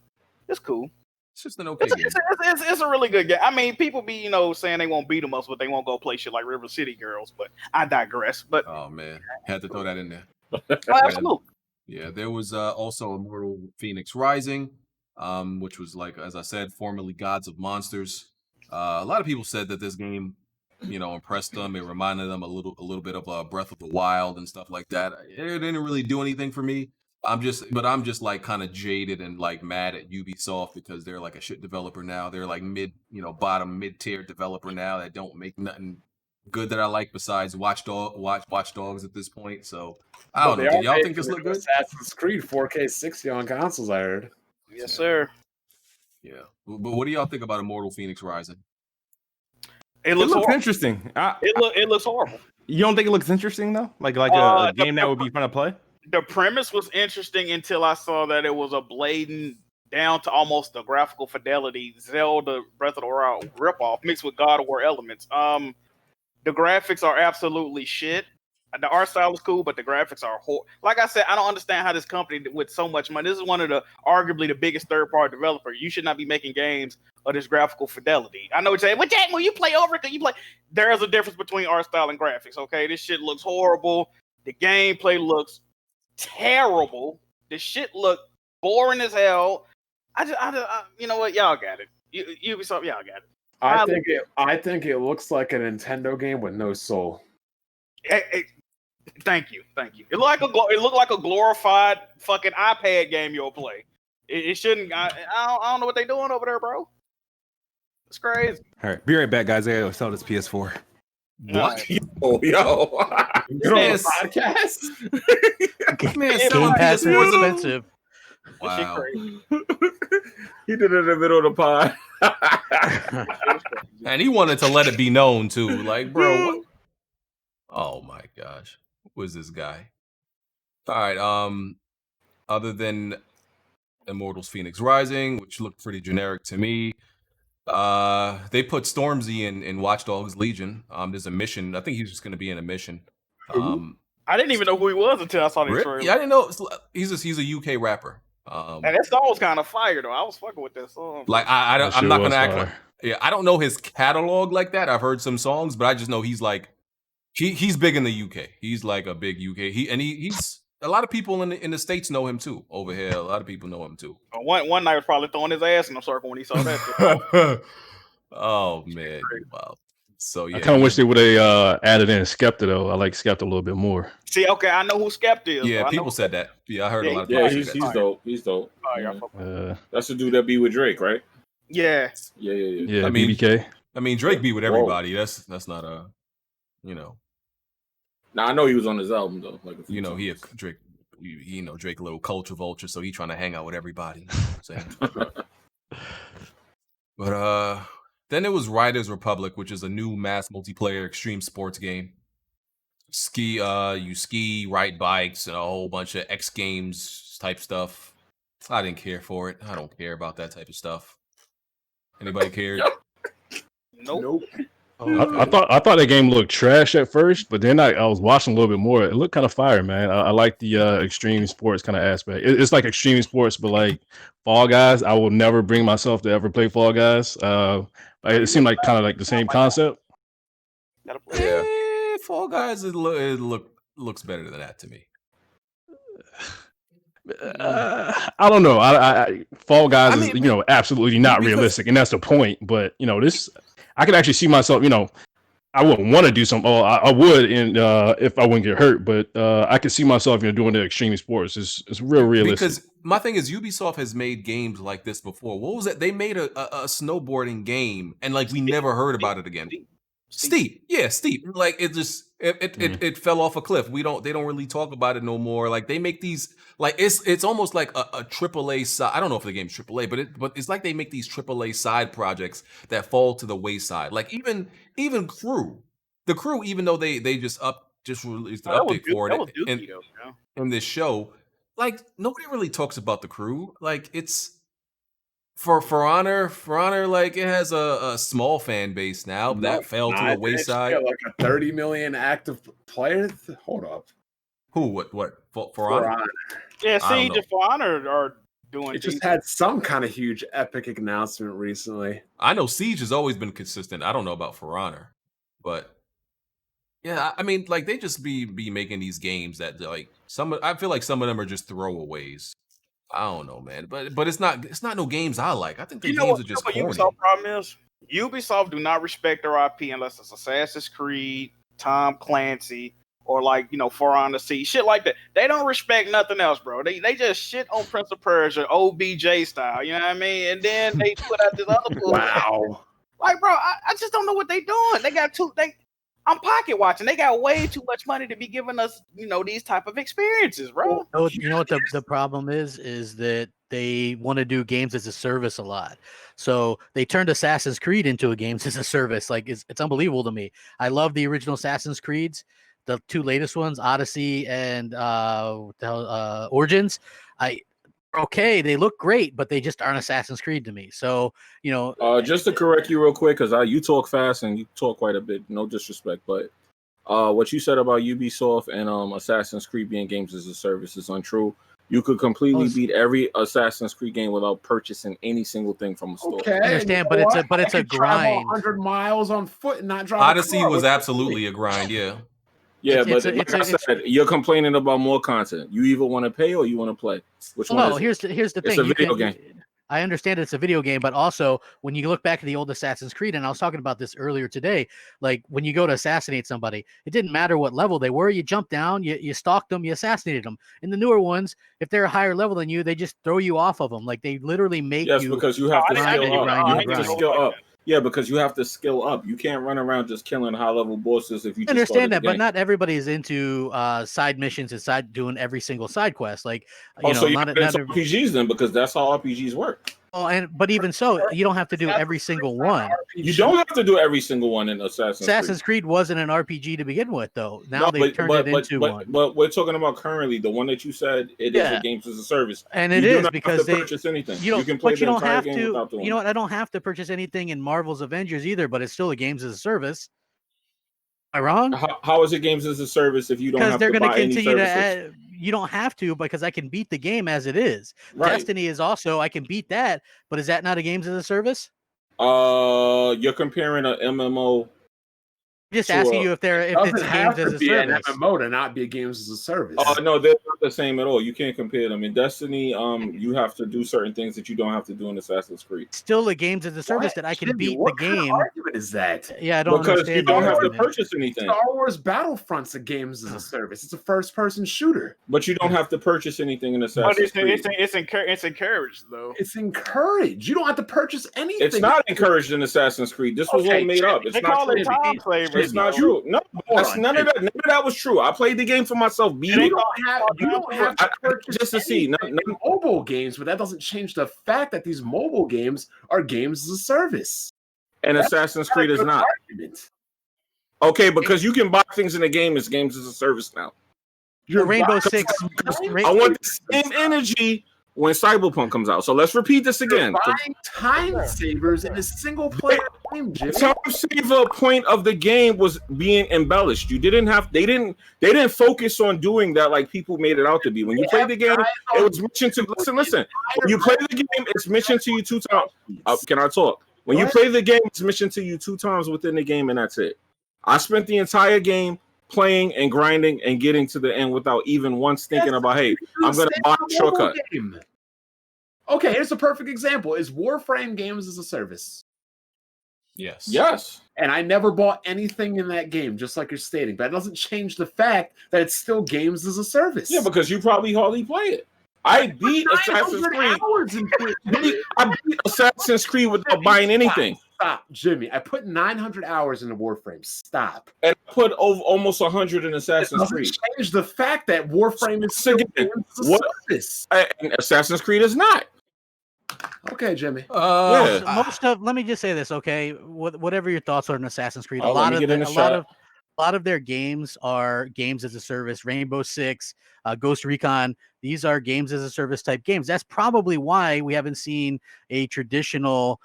it's cool. It's just an okay game. It's a really good game. I mean, people be saying they won't beat them up, but they won't go play shit like River City Girls. But I digress. But oh man, had to throw that in there. Absolutely. Yeah, there was also Immortal Phoenix Rising, which was like, as I said, formerly Gods of Monsters. A lot of people said that this game, impressed them. It reminded them a little bit of Breath of the Wild and stuff like that. It didn't really do anything for me. I'm just like kind of jaded and like mad at Ubisoft because they're like a shit developer now. They're like bottom mid-tier developer now that don't make nothing good that I like besides Watch Dogs at this point. So I don't know. Did y'all think this looked good? Assassin's Creed 4K 60 on consoles, I heard. Yes, sir. Yeah. But what do y'all think about Immortal Phoenix Rising? It looks interesting. It looks horrible. You don't think it looks interesting though? Like a game that would be fun to play? The premise was interesting until I saw that it was a blatant, down to almost the graphical fidelity Zelda Breath of the Wild ripoff mixed with God of War elements. The graphics are absolutely shit. The art style is cool, but the graphics are like I said, I don't understand how this company with so much money. This is one of the arguably the biggest third-party developer. You should not be making games of this graphical fidelity. I know what you're saying. But Jack, when you play over, you play. There's a difference between art style and graphics. Okay, this shit looks horrible. The gameplay looks terrible. The shit look boring as hell. I you know what? Y'all got it. Ubisoft, y'all got it. I think it looks like a Nintendo game with no soul. Thank you. It looked like a glorified fucking iPad game you'll play. It shouldn't. I don't know what they're doing over there, bro. It's crazy. All right, be right back, guys. I gotta sell this PS4. What? Yo. You're on a podcast? Man, Game Pass is expensive. Wow. He did it in the middle of the pod. And he wanted to let it be known too. Like, bro, what? Oh my gosh. Who is this guy? All right. Other than Immortals Phoenix Rising, which looked pretty generic to me, they put Stormzy in Watch Dogs Legion. There's a mission. I think he's just going to be in a mission. I didn't even know who he was until I saw the trailer. Yeah, I didn't know. He's a UK rapper. And that song was kind of fire though. I was fucking with that song. Like I'm not going to act like I don't know his catalog like that. I've heard some songs, but I just know he's like he's big in the UK. He's like a big UK. He's a lot of people in the States know him too. Over here, a lot of people know him too. One night was probably throwing his ass in a circle when he saw that. Oh man, wow. So yeah, I kind of wish they would have added in Skepta though. I like Skepta a little bit more. See, okay, I know who Skepta is. Yeah, people said that. Yeah, I heard a lot of people. Yeah, say he's that. dope. He's dope. That's the dude that be with Drake, right? Yeah. Yeah. I mean, BBK. I mean, Drake be with everybody. That's not a, Now I know he was on his album though. Like Drake. Drake a little culture vulture, so he trying to hang out with everybody. You know what I'm saying? But then it was Riders Republic, which is a new mass multiplayer extreme sports game. You ski, ride bikes, and a whole bunch of X Games type stuff. I didn't care for it. I don't care about that type of stuff. Anybody cared? Nope. I thought that game looked trash at first, but then I was watching a little bit more. It looked kind of fire, man. I like the extreme sports kind of aspect. It's like extreme sports, but like Fall Guys. I will never bring myself to ever play Fall Guys. It seemed like kind of like the same concept. Yeah, Fall Guys looks better than that to me. I don't know. I Fall Guys is absolutely not realistic, and that's the point. But this. I could actually see myself, I wouldn't want to do something. Oh, I would, if I wouldn't get hurt. But I could see myself, doing the extreme sports. It's real realistic. Because my thing is, Ubisoft has made games like this before. What was it? They made a snowboarding game, and like we never heard about it again. Steep, yeah, steep. Like it just it fell off a cliff. They don't really talk about it no more. Like they make these like it's almost like a AAA side. I don't know if the game's AAA, but it's like they make these AAA side projects that fall to the wayside. Like even Crew, even though they just released an update for it in this show, like nobody really talks about the Crew. Like it's. For Honor, like it has a small fan base now. That fell to the wayside. Like a 30 million active players. Hold up. Who? What? For Honor? Yeah, Siege and For Honor are doing. It just had some kind of huge epic announcement recently. I know Siege has always been consistent. I don't know about For Honor, but yeah, I mean, like they just be making these games that like I feel like some of them are just throwaways. I don't know, man, but it's not no games I like. I think the games are just corny. Ubisoft problem is Ubisoft do not respect their IP unless it's Assassin's Creed, Tom Clancy, or like, you know, For Honor C, shit like that. They don't respect nothing else, bro. They just shit on Prince of Persia, OBJ style, you know what I mean? And then they put out this other bullshit. Wow. Like, bro, I just don't know what they doing. I'm pocket watching. They got way too much money to be giving us, you know, these type of experiences, bro. You know what the problem is that they want to do games as a service a lot. So they turned Assassin's Creed into a games as a service. Like it's unbelievable to me. I love the original Assassin's Creeds, the two latest ones, Odyssey and Origins. Okay, they look great, but they just aren't Assassin's Creed to me. So, you know, just to correct you real quick, because you talk fast and you talk quite a bit. No disrespect, but what you said about Ubisoft and Assassin's Creed being games as a service is untrue. You could completely beat every Assassin's Creed game without purchasing any single thing from a store. Okay, I understand, but it's a grind. 100 miles on foot and not drive. Odyssey was absolutely a grind. Yeah. Yeah, but like I said, you're complaining about more content. You either want to pay or you want to play. Which one? No, here's the thing. It's a video game. I understand it's a video game, but also when you look back at the old Assassin's Creed, and I was talking about this earlier today, like when you go to assassinate somebody, it didn't matter what level they were. You jumped down, you stalked them, you assassinated them. In the newer ones, if they're a higher level than you, they just throw you off of them. Like they literally make you. Yes, because you have to skill up. You have to grind. skill up. Yeah, because you have to skill up. You can't run around just killing high-level bosses if you just understand that, but not everybody is into side missions and doing every single side quest. Like, so you RPGs then, because that's how RPGs work. Oh, but even so, you don't have to do every single one. You don't have to do every single one in Assassin's Creed wasn't an RPG to begin with, though. Now they turned it into one. But we're talking about currently the one that you said is a games as a service, and it is because they purchase anything. You can play but you the don't entire have game to. without doing You know what? I don't have to purchase anything in Marvel's Avengers either, but it's still a games as a service. Am I wrong? How is it games as a service if you don't have to buy any services? You don't have to, because I can beat the game as it is. Right. Destiny is also, I can beat that, but is that not a games as a service? You're comparing an MMO. I'm just asking you if it's games as a service. An MMO to not be a games as a service. Oh no, they're not the same at all. You can't compare them. In Destiny, you have to do certain things that you don't have to do in Assassin's Creed. Still a games as a service that I can beat the game. What kind of argument is that? Yeah, I don't because understand. You don't have to purchase anything. Star Wars Battlefront's a games as a service. It's a first-person shooter. But you don't have to purchase anything in Assassin's Creed. It's encouraged though. It's encouraged. You don't have to purchase anything. It's not encouraged in Assassin's Creed. This was all made up. It's not true. It's not true. No, none of that was true. I played the game for myself. You don't have to purchase just to see mobile games, but that doesn't change the fact that these mobile games are games as a service. And Assassin's Creed is not. Okay, because you can buy things in the game as games as a service now. Rainbow Six. I want the same energy when Cyberpunk comes out. So let's repeat this again. Buying time savers in a single player game, Jimmy. Time saver point of the game was being embellished. They didn't focus on doing that like people made it out to be. When you play the game, it was mentioned to listen. When you play the game, it's mentioned to you 2 times. Can I talk? When you play the game, it's mentioned to you 2 times within the game, and that's it. I spent the entire game playing and grinding and getting to the end without even once thinking about, hey, I'm going to buy a shortcut. Okay, here's a perfect example. Is Warframe games as a service? Yes. And I never bought anything in that game, just like you're stating. But that doesn't change the fact that it's still games as a service. Yeah, because you probably hardly play it. I beat Assassin's Creed. I beat Assassin's Creed without buying anything. Stop, Jimmy. I put 900 hours into Warframe. Stop. And I put over almost 100 in Assassin's Creed. Change the fact that Warframe is still games as a service. And Assassin's Creed is not. Okay, Jimmy. Let me just say this, okay? Whatever your thoughts are on Assassin's Creed, a lot of their games are games as a service. Rainbow Six, Ghost Recon, these are games as a service type games. That's probably why we haven't seen a traditional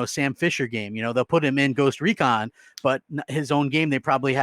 Sam Fisher game. They'll put him in Ghost Recon, but his own game, they probably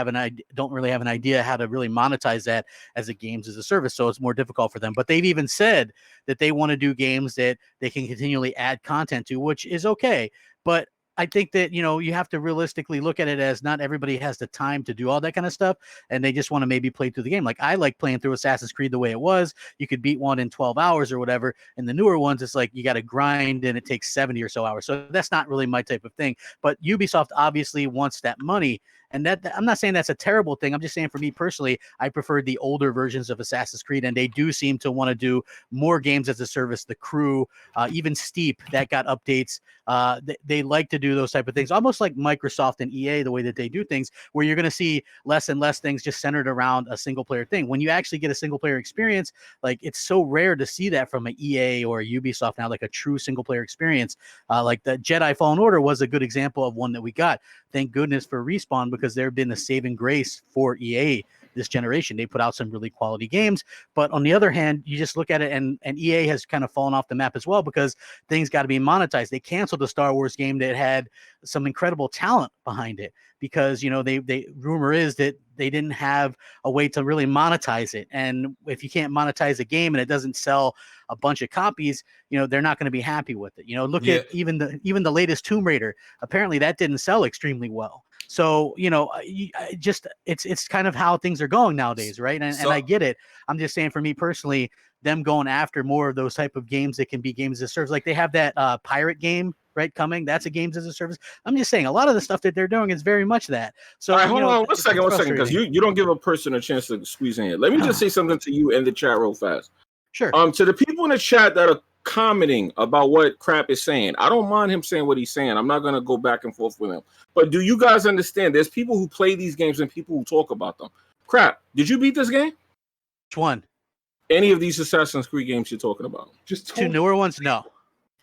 don't really have an idea how to really monetize that as a games as a service. So it's more difficult for them. But they've even said that they want to do games that they can continually add content to, which is okay. But I think that, you have to realistically look at it as not everybody has the time to do all that kind of stuff. And they just want to maybe play through the game. Like I like playing through Assassin's Creed the way it was. You could beat one in 12 hours or whatever. And the newer ones, it's like you got to grind and it takes 70 or so hours. So that's not really my type of thing. But Ubisoft obviously wants that money. And that I'm not saying that's a terrible thing. I'm just saying for me personally, I prefer the older versions of Assassin's Creed, and they do seem to want to do more games as a service. The Crew, even Steep, that got updates. They like to do those type of things, almost like Microsoft and EA, the way that they do things, where you're going to see less and less things just centered around a single player thing. When you actually get a single player experience, like it's so rare to see that from an EA or a Ubisoft now, like a true single player experience. Like the Jedi Fallen Order was a good example of one that we got. Thank goodness for Respawn, because they've been a saving grace for EA this generation. They put out some really quality games, but on the other hand, you just look at it and EA has kind of fallen off the map as well, because things got to be monetized. They canceled the Star Wars game that had some incredible talent behind it, because they rumor is that they didn't have a way to really monetize it. And if you can't monetize a game and it doesn't sell a bunch of copies, they're not going to be happy with it. Look at even the latest Tomb Raider. Apparently that didn't sell extremely well. So, it's kind of how things are going nowadays, right? And I get it. I'm just saying, for me personally, them going after more of those type of games that can be games as a service, like they have that pirate game, right, coming. That's a games as a service. I'm just saying a lot of the stuff that they're doing is very much that. So all right, hold on one second, because you don't give a person a chance to squeeze in here. Let me just say something to you in the chat real fast. Sure. To the people in the chat that are commenting about what Crap is saying, I don't mind him saying what he's saying. I'm not going to go back and forth with him. But do you guys understand? There's people who play these games and people who talk about them. Crap, did you beat this game? Which one? Any of these Assassin's Creed games you're talking about? Just two newer ones? No.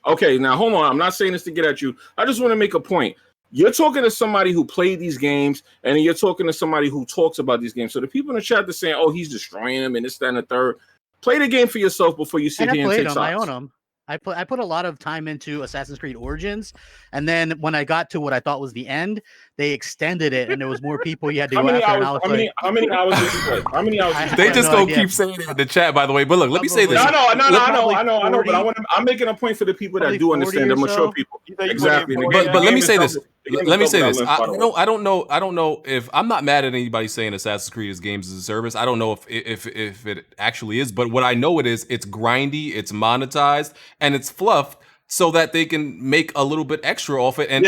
Okay, now hold on. I'm not saying this to get at you. I just want to make a point. You're talking to somebody who played these games, and you're talking to somebody who talks about these games. So the people in the chat are saying, "Oh, he's destroying them," and this, that, and the third. Play the game for yourself before you sit here and take shots. I own them. I put a lot of time into Assassin's Creed Origins, and then when I got to what I thought was the end, they extended it, and there was more people you had to go after. How many hours did you play? How many hours? They just gonna keep saying it in the chat, by the way. But look, let me say this. I know. But I'm making a point for the people that do understand. I'm mature people. Exactly. But let me say this. Let me say this. I don't know if I'm not mad at anybody saying Assassin's Creed is games as a service. I don't know if it actually is, but what I know it is, it's grindy, it's monetized, and it's fluffed so that they can make a little bit extra off it and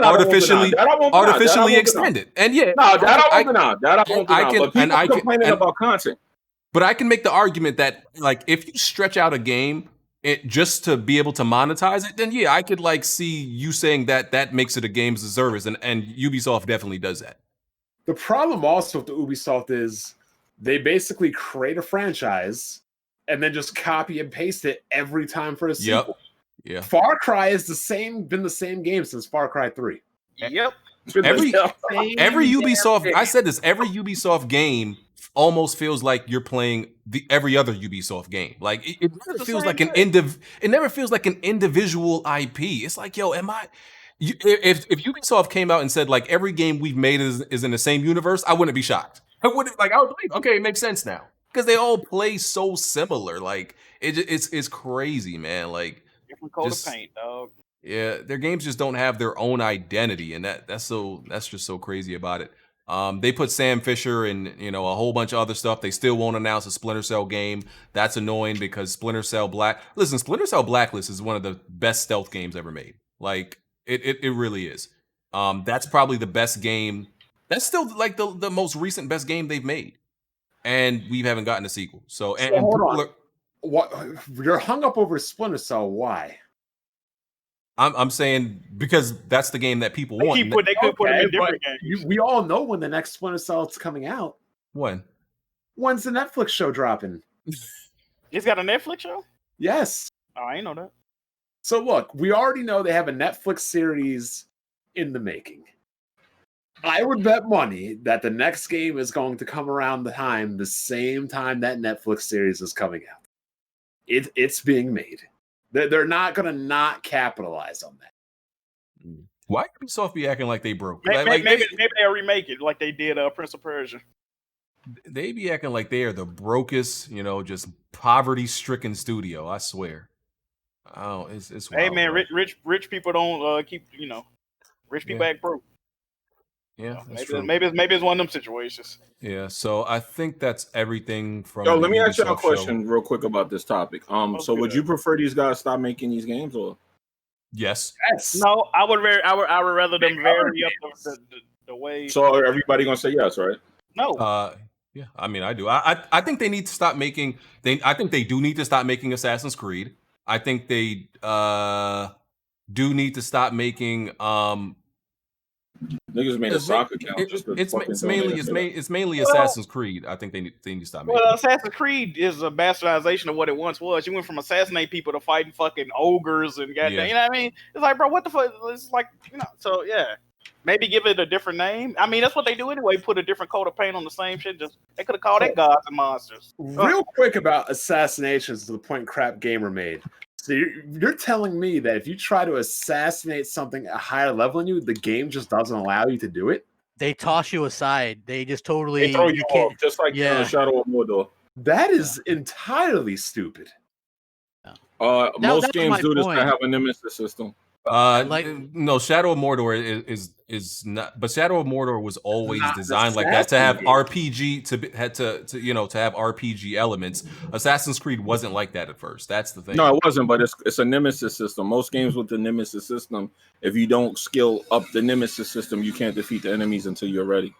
artificially extend it. And I can complain about content. But I can make the argument that, like, if you stretch out a game just to be able to monetize it, then yeah, I could see you saying that makes it a games as a service, and Ubisoft definitely does that. The problem also with the Ubisoft is they basically create a franchise and then just copy and paste it every time for the sequel. Yeah. Far Cry is been the same game since Far Cry 3. Yep. Every Ubisoft, I said this, every Ubisoft game almost feels like you're playing every other Ubisoft game. Like it never feels like it never feels like an individual IP. It's like, yo, if Ubisoft came out and said like every game we've made is in the same universe, I wouldn't be shocked. I would believe, okay, it makes sense now. Because they all play so similar. Like it's crazy, man. Like different coat of paint, dog. Yeah, their games just don't have their own identity, and that's just so crazy about it. They put Sam Fisher and a whole bunch of other stuff. They still won't announce a Splinter Cell game. That's annoying because Splinter Cell Blacklist is one of the best stealth games ever made. Like it really is. That's probably the best game. That's still like the most recent best game they've made, and we haven't gotten a sequel. So hold on. What you're hung up over Splinter Cell? Why? I'm saying because that's the game that people want. They could put them in different games. We all know when the next Splinter Cell is coming out. When? When's the Netflix show dropping? It's got a Netflix show? Yes. Oh, I ain't know that. So look, we already know they have a Netflix series in the making. I would bet money that the next game is going to come around the same time that Netflix series is coming out. It's being made. They're not going to not capitalize on that. Why could Ubisoft be acting like they broke? Maybe they'll remake it like they did Prince of Persia. They be acting like they are the brokest, just poverty-stricken studio. I swear. Oh, it's wild, hey man, bro. rich people don't keep rich people act broke. Yeah, maybe it's one of them situations. Yeah, so I think that's everything from. Yo, let me ask you a question real quick about this topic. So would you prefer these guys stop making these games or? Yes. No, I would rather them vary up The way. So everybody gonna say yes, right? No. Yeah, I mean, I do. I think they need to stop making. I think they do need to stop making Assassin's Creed. I think they do need to stop making. Niggas made a soccer account just to fucking donate. It's mainly Assassin's Creed. I think they need to stop making. Well, Assassin's Creed is a bastardization of what it once was. You went from assassinating people to fighting fucking ogres and goddamn. You know what I mean? It's like, bro, what the fuck? It's like, So yeah, maybe give it a different name. I mean, that's what they do anyway. Put a different coat of paint on the same shit. Just they could have called it gods and monsters. Real quick about assassinations to the point CrapGamer made. So you're telling me that if you try to assassinate something at a higher level than you, the game just doesn't allow you to do it? They toss you aside. They just totally they throw you off, just like Shadow of Mordor. That is entirely stupid. Most games do this to have a nemesis system. No, Shadow of Mordor is not, but Shadow of Mordor was always designed like that to have RPG to have RPG elements. Assassin's Creed wasn't like that at first. That's the thing. No, it wasn't, but it's a nemesis system. Most games with the nemesis system, if you don't skill up the nemesis system, you can't defeat the enemies until you're ready.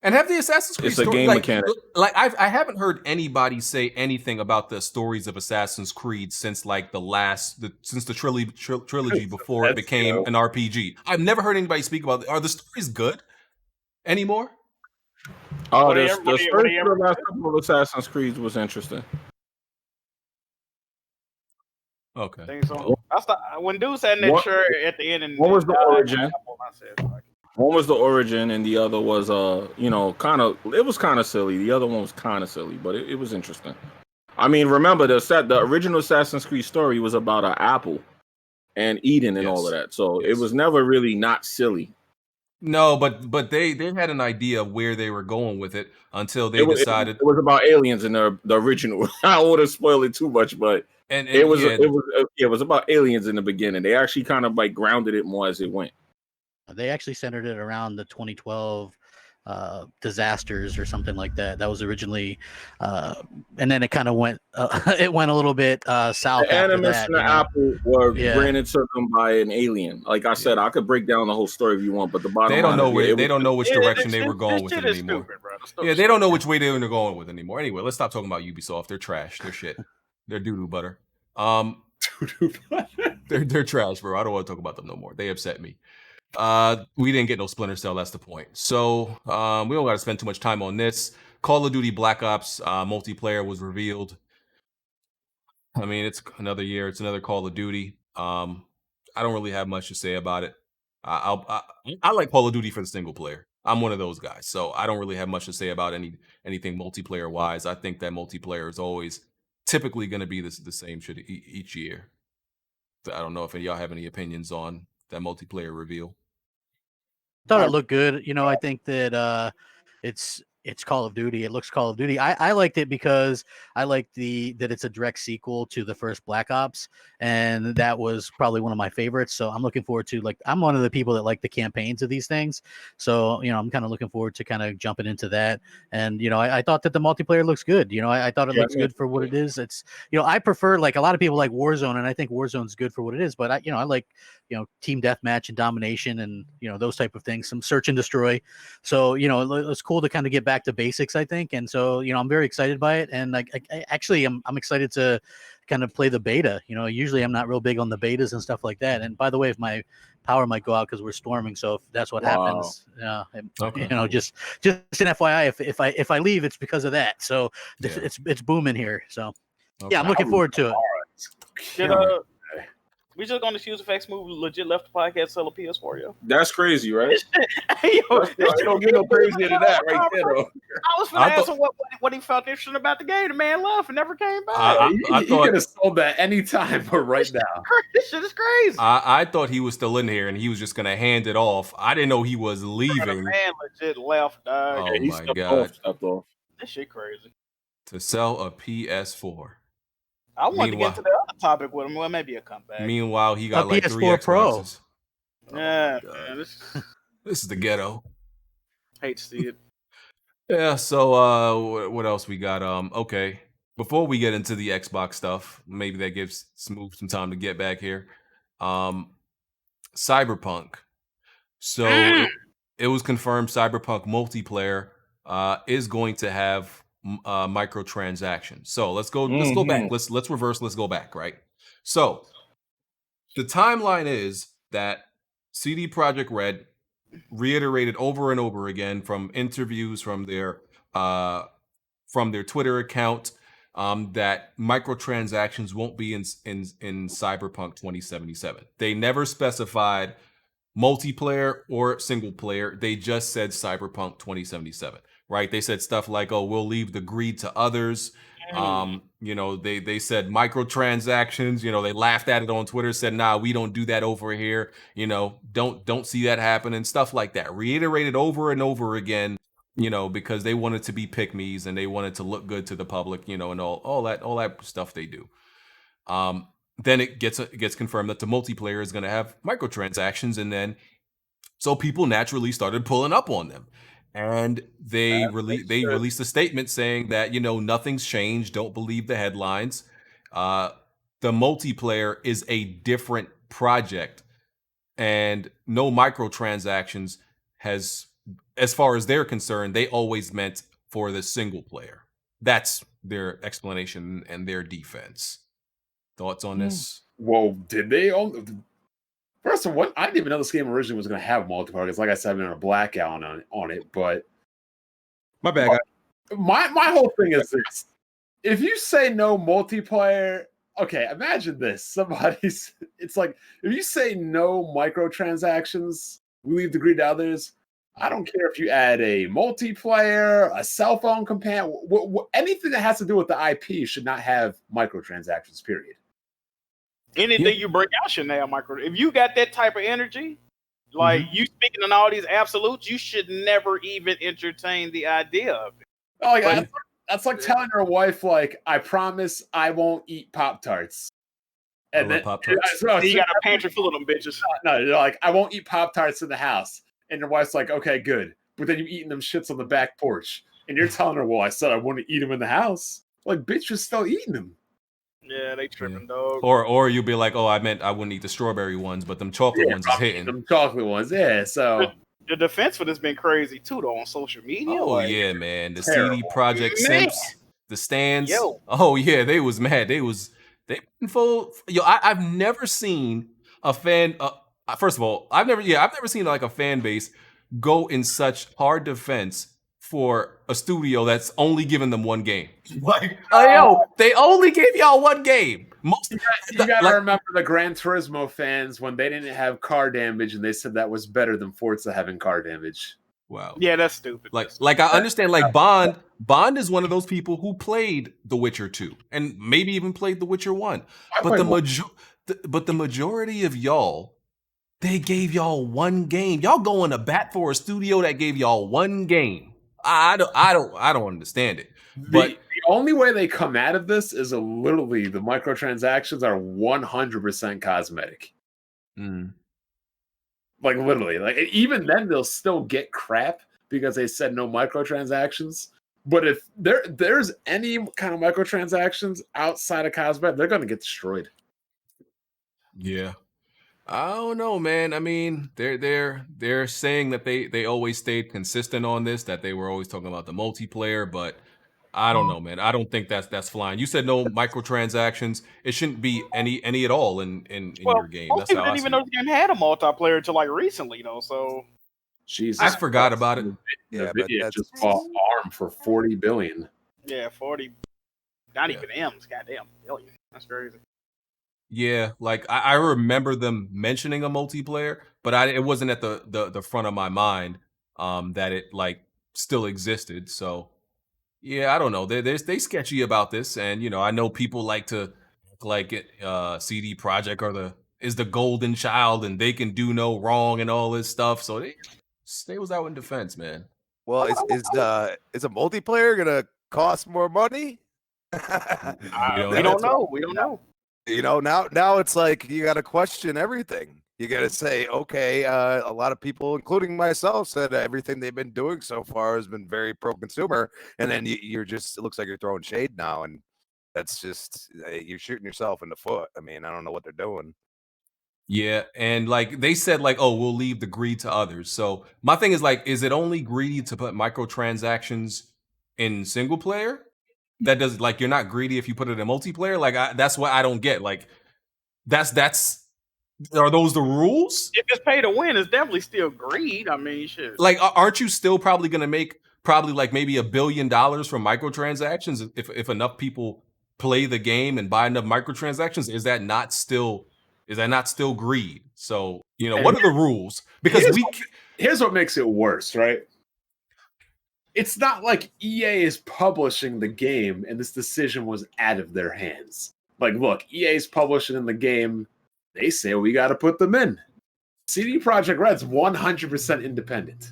And have the Assassin's Creed it's a game mechanic. Like I haven't heard anybody say anything about the stories of Assassin's Creed since like since the trilogy before it became an RPG. I've never heard anybody speak about it. Are the stories good anymore? Oh, the story for the last couple of Assassin's Creed was interesting. Okay. I think so. When dude sat in that chair at the end, and what was the origin? One was the origin, and the other was, it was kind of silly. The other one was kind of silly, but it was interesting. I mean, remember the original Assassin's Creed story was about an apple and Eden and all of that, so it was never really not silly. No, but they had an idea of where they were going with it until they decided it was about aliens in the original. I don't want to spoil it too much, but it was about aliens in the beginning. They actually kind of like grounded it more as it went. They actually centered it around the 2012 disasters or something like that. That was originally, and then it kind of went. It went a little bit south. The Animus and the Apple were granted to them by an alien. Like I said, I could break down the whole story if you want, but the bottom line they don't know which direction they were going with it anymore. Yeah, they don't know which way they were going with it anymore. Anyway, let's stop talking about Ubisoft. They're trash. They're shit. They're doo-doo butter. They're trash, bro. I don't want to talk about them no more. They upset me. We didn't get no Splinter Cell, that's the point. So we don't got to spend too much time on this. Call of Duty Black Ops multiplayer was revealed. I mean, it's another year. It's another Call of Duty. I don't really have much to say about it. I like Call of Duty for the single player. I'm one of those guys, so I don't really have much to say about anything multiplayer wise. I think that multiplayer is always typically going to be the same shit each year. I don't know if y'all have any opinions on that multiplayer reveal. Thought it looked good. I think that it's Call of Duty. It looks Call of Duty. I liked it because I liked that it's a direct sequel to the first Black Ops, and that was probably one of my favorites. So I'm looking forward to I'm one of the people that like the campaigns of these things. So I'm kind of looking forward to kind of jumping into that. And I thought that the multiplayer looks good. I thought it looks good for what it is. It's I prefer, like, a lot of people like Warzone, and I think Warzone's good for what it is. But I like team deathmatch and domination and those type of things, some search and destroy. So it's cool to kind of get back to basics, I think. And so I'm very excited by it, and I'm excited to kind of play the beta. Usually I'm not real big on the betas and stuff like that. And by the way, if my power might go out because we're storming, so if that's what happens, just an FYI, if I leave, it's because of that. So it's booming here. So yeah, I'm looking forward to it. We just gonna choose Kidsmoove legit left the podcast, sell a PS4, yo. That's crazy, right? Hey, yo, don't get no crazier than that right there, though. I was gonna ask him what he felt interesting about the game. The man left and never came back. I thought he could have sold that any time, but right now. This shit is crazy. I thought he was still in here and he was just gonna hand it off. I didn't know he was leaving. The man legit left, dog. Oh my god. Stepped off. This shit crazy. To sell a PS4. I wanted to get to the other topic with him. Well, maybe a comeback. Meanwhile, he got like PS4 3 Xboxes. Pro. Man, this is the ghetto. Hate to see it. Yeah. So, what else we got? Okay. Before we get into the Xbox stuff, maybe that gives Smooth some time to get back here. Cyberpunk. So it was confirmed Cyberpunk multiplayer is going to have microtransactions. So let's go back. Let's reverse. Let's go back. Right. So the timeline is that CD Projekt Red reiterated over and over again from interviews from their Twitter account that microtransactions won't be in Cyberpunk 2077. They never specified multiplayer or single player. They just said Cyberpunk 2077, right? They said stuff like, "Oh, we'll leave the greed to others." They said microtransactions. They laughed at it on Twitter, said, "Nah, we don't do that over here." Don't see that happening. Stuff like that. Reiterated over and over again. Because they wanted to be pick-me's and they wanted to look good to the public. And all that stuff they do. Then it gets confirmed that the multiplayer is going to have microtransactions, and then so people naturally started pulling up on them, and they released a statement saying that nothing's changed. Don't believe the headlines. The multiplayer is a different project, and no microtransactions has, as far as they're concerned, they always meant for the single player. That's their explanation and their defense. Thoughts on this? Well, did they? First of all, I didn't even know this game originally was going to have multiplayer. Because, like I said, I've been in a blackout on it. But my bad. My whole thing is this: if you say no multiplayer, okay, imagine this. It's like if you say no microtransactions, we leave the greed to others. I don't care if you add a multiplayer, a cell phone companion, anything that has to do with the IP should not have microtransactions, period. Anything you bring out should have micro. If you got that type of energy, like you speaking in all these absolutes, you should never even entertain the idea of it. That's like telling your wife, like, I promise I won't eat Pop-Tarts. And then Pop-Tarts. You got a pantry full of them bitches. No, you're like, I won't eat Pop-Tarts in the house. And your wife's like, okay, good. But then you're eating them shits on the back porch. And you're telling her, well, I said I want to eat them in the house. Like, bitch, you're still eating them. Yeah, they tripping, dog. Or you'll be like, oh, I meant I wouldn't eat the strawberry ones, but them chocolate ones is hitting. Them chocolate ones, yeah. So the defense for this been crazy too, though, on social media. Oh yeah, man. The CD Projekt Simps, the stands. Oh yeah, they was mad. They been full. I've never seen a fan. First of all, I've never seen like a fan base go in such hard defense for a studio that's only given them one game. Like, they only gave y'all one game. You gotta remember the Gran Turismo fans when they didn't have car damage and they said that was better than Forza having car damage. Wow. Yeah, that's stupid. Like I understand, like Bond is one of those people who played The Witcher 2 and maybe even played The Witcher 1. But the majority of y'all, they gave y'all one game. Y'all going to bat for a studio that gave y'all one game. I don't understand it. But the only way they come out of this is literally the microtransactions are 100% cosmetic. Like literally, like even then they'll still get crap because they said no microtransactions. But if there's any kind of microtransactions outside of cosmetic, they're gonna get destroyed. Yeah. I don't know, man. I mean, they're saying that they always stayed consistent on this, that they were always talking about the multiplayer, but I don't know, man. I don't think that's flying. You said no microtransactions. It shouldn't be any at all in your game. Most people didn't even know the game had a multiplayer until like recently, So Jesus, I forgot about it. Yeah, but that's just bought ARM for $40 billion. Yeah, 40. Not even M's. Goddamn billion. That's crazy. Yeah, like I remember them mentioning a multiplayer, but it wasn't at the front of my mind that it like still existed. So yeah, I don't know. They sketchy about this, and I know people like to like it. CD Projekt is the golden child, and they can do no wrong and all this stuff. So they was out in defense, man. Well, is a multiplayer gonna cost more money? We don't know. Now it's like you got to question everything. You got to say, okay, a lot of people, including myself, said everything they've been doing so far has been very pro-consumer, and then it looks like you're throwing shade now, and that's just you're shooting yourself in the foot. I mean, I don't know what they're doing. Yeah, and like they said, like, oh, we'll leave the greed to others. So my thing is like, is it only greedy to put microtransactions in single player? That does like you're not greedy if you put it in multiplayer. Like that's what I don't get. Like that's are those the rules? If it's pay to win, it's definitely still greed. I mean, shit. Like, aren't you still probably going to make like maybe $1 billion from microtransactions if enough people play the game and buy enough microtransactions? Is that not still greed? So what are the rules? Because here's what makes it worse, right? It's not like EA is publishing the game and this decision was out of their hands. Like, look, EA is publishing in the game. They say we got to put them in. CD Projekt Red's 100% independent.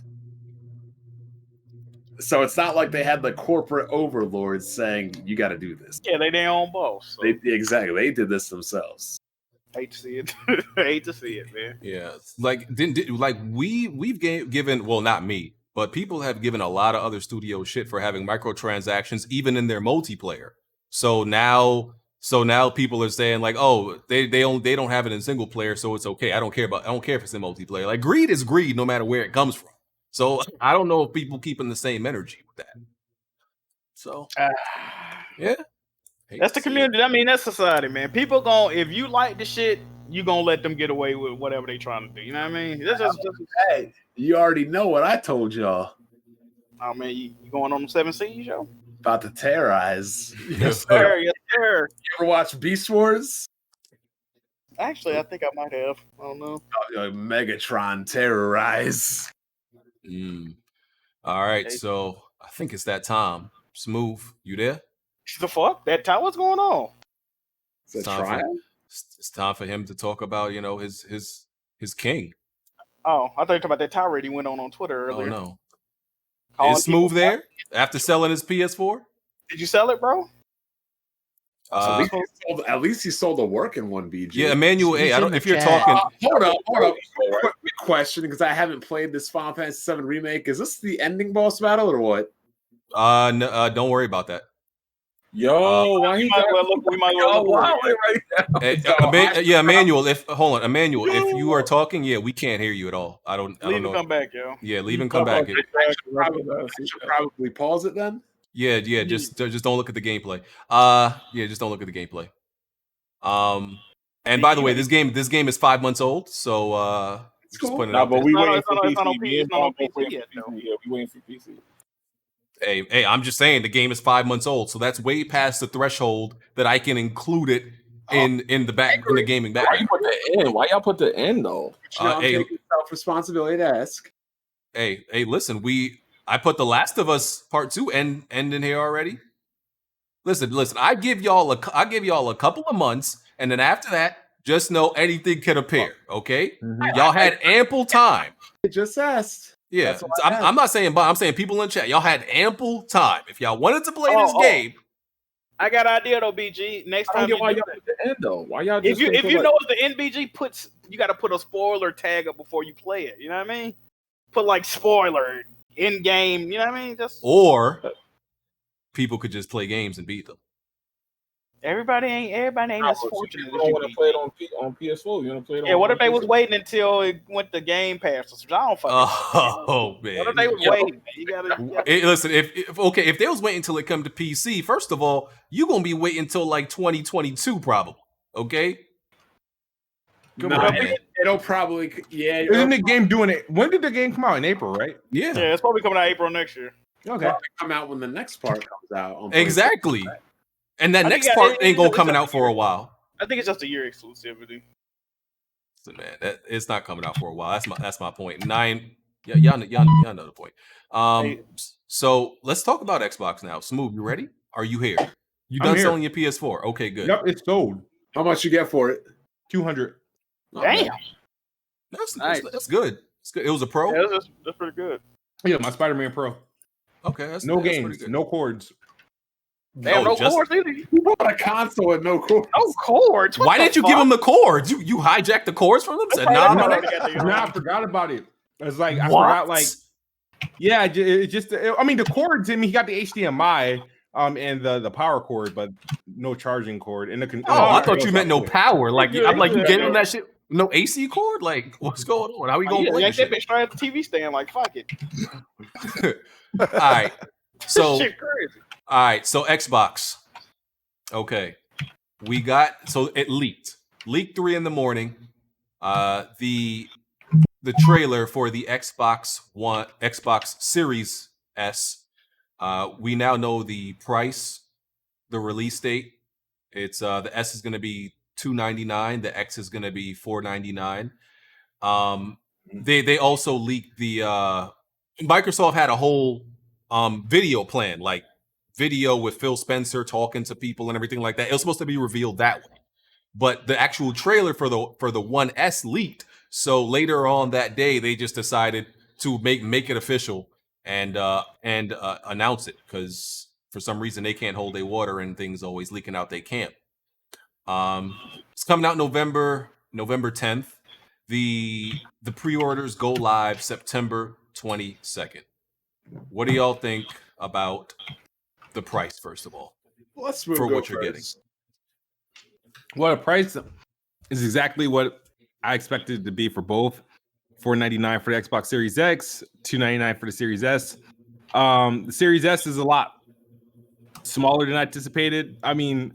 So it's not like they had the corporate overlords saying, you got to do this. Yeah, they their own boss. So. Exactly. They did this themselves. Hate to see it. Hate to see it, man. Yeah. Like, we've given, well, not me, but people have given a lot of other studios shit for having microtransactions, even in their multiplayer. So now people are saying like, oh, they don't have it in single player, so it's okay. I don't care if it's in multiplayer. Like greed is greed, no matter where it comes from. So I don't know if people keeping the same energy with that. So yeah, that's the community. I mean, that's society, man. People if you like the shit, you gonna let them get away with whatever they trying to do. You know what I mean? Hey, you already know what I told y'all. Oh man, you going on the 7 Seas, yo? About to terrorize. Yes, sir. Yes, sir. You ever watch Beast Wars? Actually, I think I might have. I don't know. Megatron terrorize. All right, so I think it's that time. Smooth, you there? The fuck? That time? What's going on? It's time for him to talk about, his king. Oh, I thought you were talking about that tirade he went on Twitter earlier. Oh no. Is Smooth there after selling his PS4? Did you sell it, bro? At least he sold a working one, BG. Yeah, Emmanuel A. I don't. If you're talking, hold up. Quick question, because I haven't played this Final Fantasy VII remake. Is this the ending boss battle or what? No, don't worry about that. Yo, why he we might well look right now. Yeah, Emmanuel. Emmanuel, if you are talking, yeah, we can't hear you at all. I don't know. Come back, yo. Yeah, leave and come back. I should probably pause it then. Yeah. Just don't look at the gameplay. Just don't look at the gameplay. And by the way, this game is 5 months old, so it's cool. Putting it out but we waiting for PC. It's not on PC yet, though. Yeah, we waiting for PC. Hey, I'm just saying the game is 5 months old, so that's way past the threshold that I can include it in the gaming back. Why y'all put the end though? Take self-responsibility to ask. Hey, listen, I put The Last of Us Part 2 end in here already. Listen, I give y'all a couple of months, and then after that, just know anything can appear. Okay, y'all had ample time. I just asked. Yeah, I'm not saying, but I'm saying people in chat, y'all had ample time. If y'all wanted to play this game, I got an idea though, BG. Next time, why y'all put the end though? Why y'all? If you know it's the end, BG you got to put a spoiler tag up before you play it. You know what I mean? Put like spoiler in game. You know what I mean? Or people could just play games and beat them. Everybody ain't as fortunate. You don't want to play it on PS4. You want to play it on. Yeah, what if they was waiting until it went to Game Pass? I don't fucking. Oh man. What if they was waiting? You gotta... Listen, if they was waiting until it come to PC, first of all, you gonna be waiting until like 2022 probably. Okay. It'll probably Isn't the game doing it? When did the game come out? In April, right? Yeah. Yeah, it's probably coming out April next year. Okay. Probably come out when the next part comes out. Exactly. And that next part ain't gonna coming out for a while. I think it's just a year exclusivity. So man, it's not coming out for a while. That's my point. Y'all know the point. So let's talk about Xbox now. Smooth, you ready? Are you here? You done selling your PS4? Okay, good. Yep, it's sold. How much you get for it? 200. Damn. That's nice. That's good. It's good. It was a Pro. Yeah, that's pretty good. Yeah, my Spider-Man Pro. Okay, that's games, no cords. Damn, no cords either. You bought a console with no cords. No cords. Why didn't you give him the cords? You hijacked the cords from them? Said I forgot about it. It's like I forgot. Like, yeah, it just. I mean, the cords. I mean, he got the HDMI, and the power cord, but no charging cord. And I thought you meant no power. Like, I'm like, you gave him that shit. No AC cord? Like, what's going on? How we gonna Yeah, play yank this that shit? bitch straight at the TV stand. Like, fuck it. All right. So, Shit crazy. all right. So Xbox. Okay. We got, so it leaked. Leaked 3 in the morning. The trailer for the Xbox Series S. We now know the price, the release date. It's the S is going to be $299. The X is going to be $499. They also leaked the Microsoft had a whole video plan, like video with Phil Spencer talking to people and everything like that. It was supposed to be revealed that way, but the actual trailer for the One S leaked. So later on that day, they just decided to make it official and announce it, because for some reason they can't hold their water and things always leaking out they can't. It's coming out November 10th. The pre-orders go live September 22nd. What do y'all think about the price, first of all? Let's move for go what you're getting. first. Well, the price is exactly what I expected it to be for both. $499 for the Xbox Series X, $299 for the Series S. The Series S is a lot smaller than I anticipated. I mean,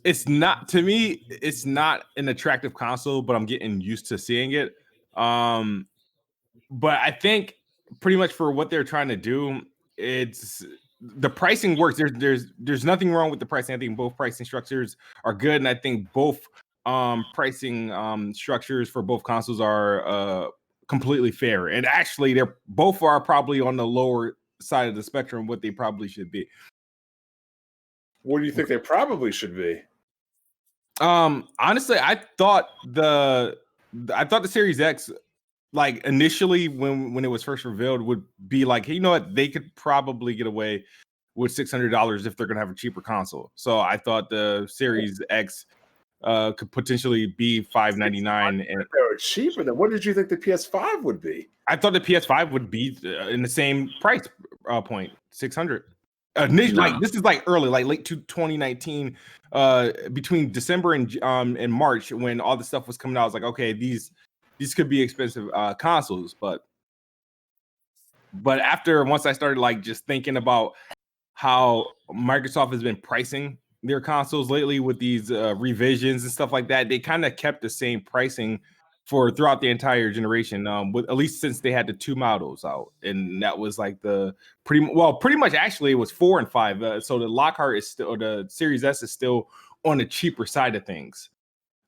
it's not, to me, it's not an attractive console, but I'm getting used to seeing it. But I think pretty much for what they're trying to do, it's the pricing works. There's nothing wrong with the pricing. I think both pricing structures are good, and I think both pricing structures for both consoles are completely fair. And actually, they're both are probably on the lower side of the spectrum what they probably should be. What do you think they probably should be? Honestly, I thought the Series X, like initially when it was first revealed, would be like, hey, you know what, they could probably get away with $600 if they're gonna have a cheaper console. So I thought the Series X could potentially be $599. And if they were cheaper, then what did you think the PS5 would be? I thought the PS5 would be in the same price point, $600. Like this is like early, like late 2019, between December and March, when all the stuff was coming out. I was like, okay, these could be expensive consoles, but once I started like just thinking about how Microsoft has been pricing their consoles lately with these revisions and stuff like that, they kind of kept the same pricing for throughout the entire generation, with at least since they had the 2 models out, and that was like the pretty much actually it was 4 and 5. So the Lockhart is still, or the Series S is still on the cheaper side of things.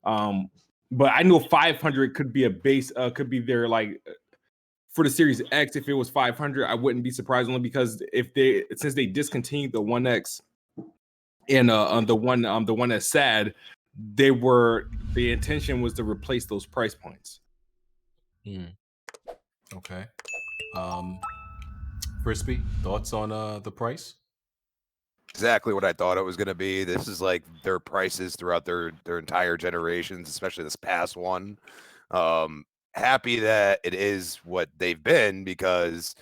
But I know 500 could be a base, could be their like for the Series X. If it was 500, I wouldn't be surprised, only because since they discontinued the One X and the one that's sad, the intention was to replace those price points. Okay. Crispy, thoughts on the price? Exactly what I thought it was going to be. This is like their prices throughout their entire generations, especially this past one. Happy that it is what they've been, because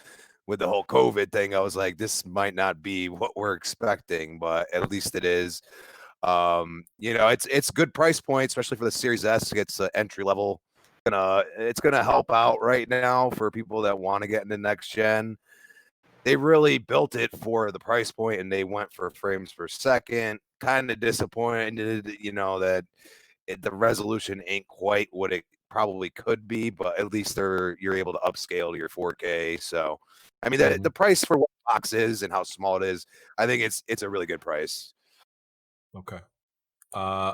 with the whole COVID thing, I was like, this might not be what we're expecting, but at least it is. It's good price point, especially for the Series S. It's entry level. It's gonna help out right now for people that want to get into next gen. They really built it for the price point, and they went for frames per second. Kind of disappointed, that the resolution ain't quite what it probably could be, but at least you're able to upscale to your 4K. So, I mean, the price for what the box is and how small it is, I think it's a really good price. Okay.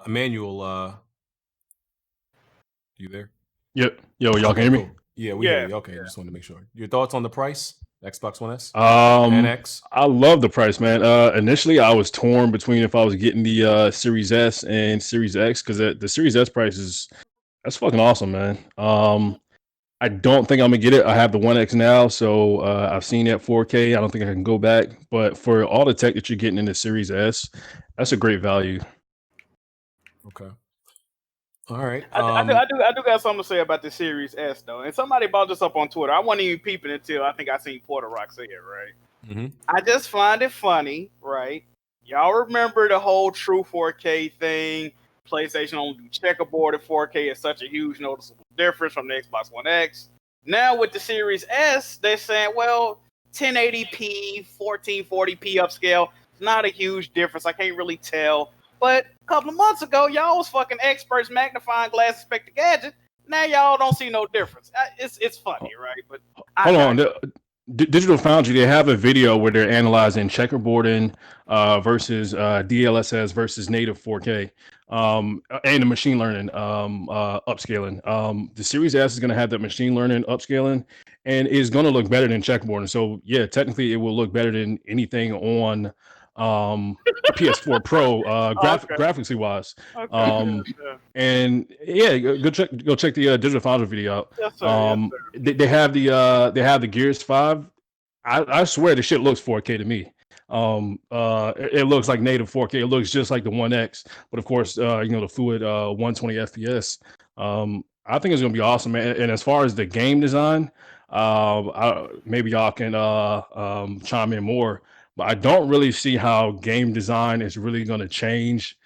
Emmanuel, you there? Yep. Yo, y'all can hear me? Yeah, we hear you. Okay, just wanted to make sure. Your thoughts on the price? Xbox One S and X? I love the price, man. Initially, I was torn between if I was getting the Series S and Series X, because the Series S price that's fucking awesome, man. I don't think I'm gonna get it. I have the One X now, so I've seen it 4K. I don't think I can go back. But for all the tech that you're getting in the Series S, that's a great value. Okay. All right. I do got something to say about the Series S though, and somebody brought this up on Twitter. I wasn't even peeping until I think I seen Porter Rock say it. Right. Mm-hmm. I just find it funny, right? Y'all remember the whole True 4K thing PlayStation only do checkerboard at 4K is such a huge noticeable difference from the Xbox One X. Now with the Series S, they're saying, well, 1080p, 1440p upscale, it's not a huge difference. I can't really tell. But a couple of months ago, y'all was fucking experts, magnifying glass, Inspector Gadget. Now y'all don't see no difference. It's funny, right? But hold on. Digital Foundry, they have a video where they're analyzing checkerboarding versus DLSS versus native 4K and the machine learning upscaling. The Series S is going to have that machine learning upscaling and is going to look better than checkerboarding. So yeah, technically it will look better than anything on PS4 Pro graphically wise. And yeah, go check the Digital Foundry video out. Yes, sir. They have the Gears 5. I swear the shit looks 4K to me. It looks like native 4K. It looks just like the One X, but of course, the fluid 120 FPS. I think it's gonna be awesome, man. And as far as the game design, maybe y'all can chime in more. But I don't really see how game design is really gonna change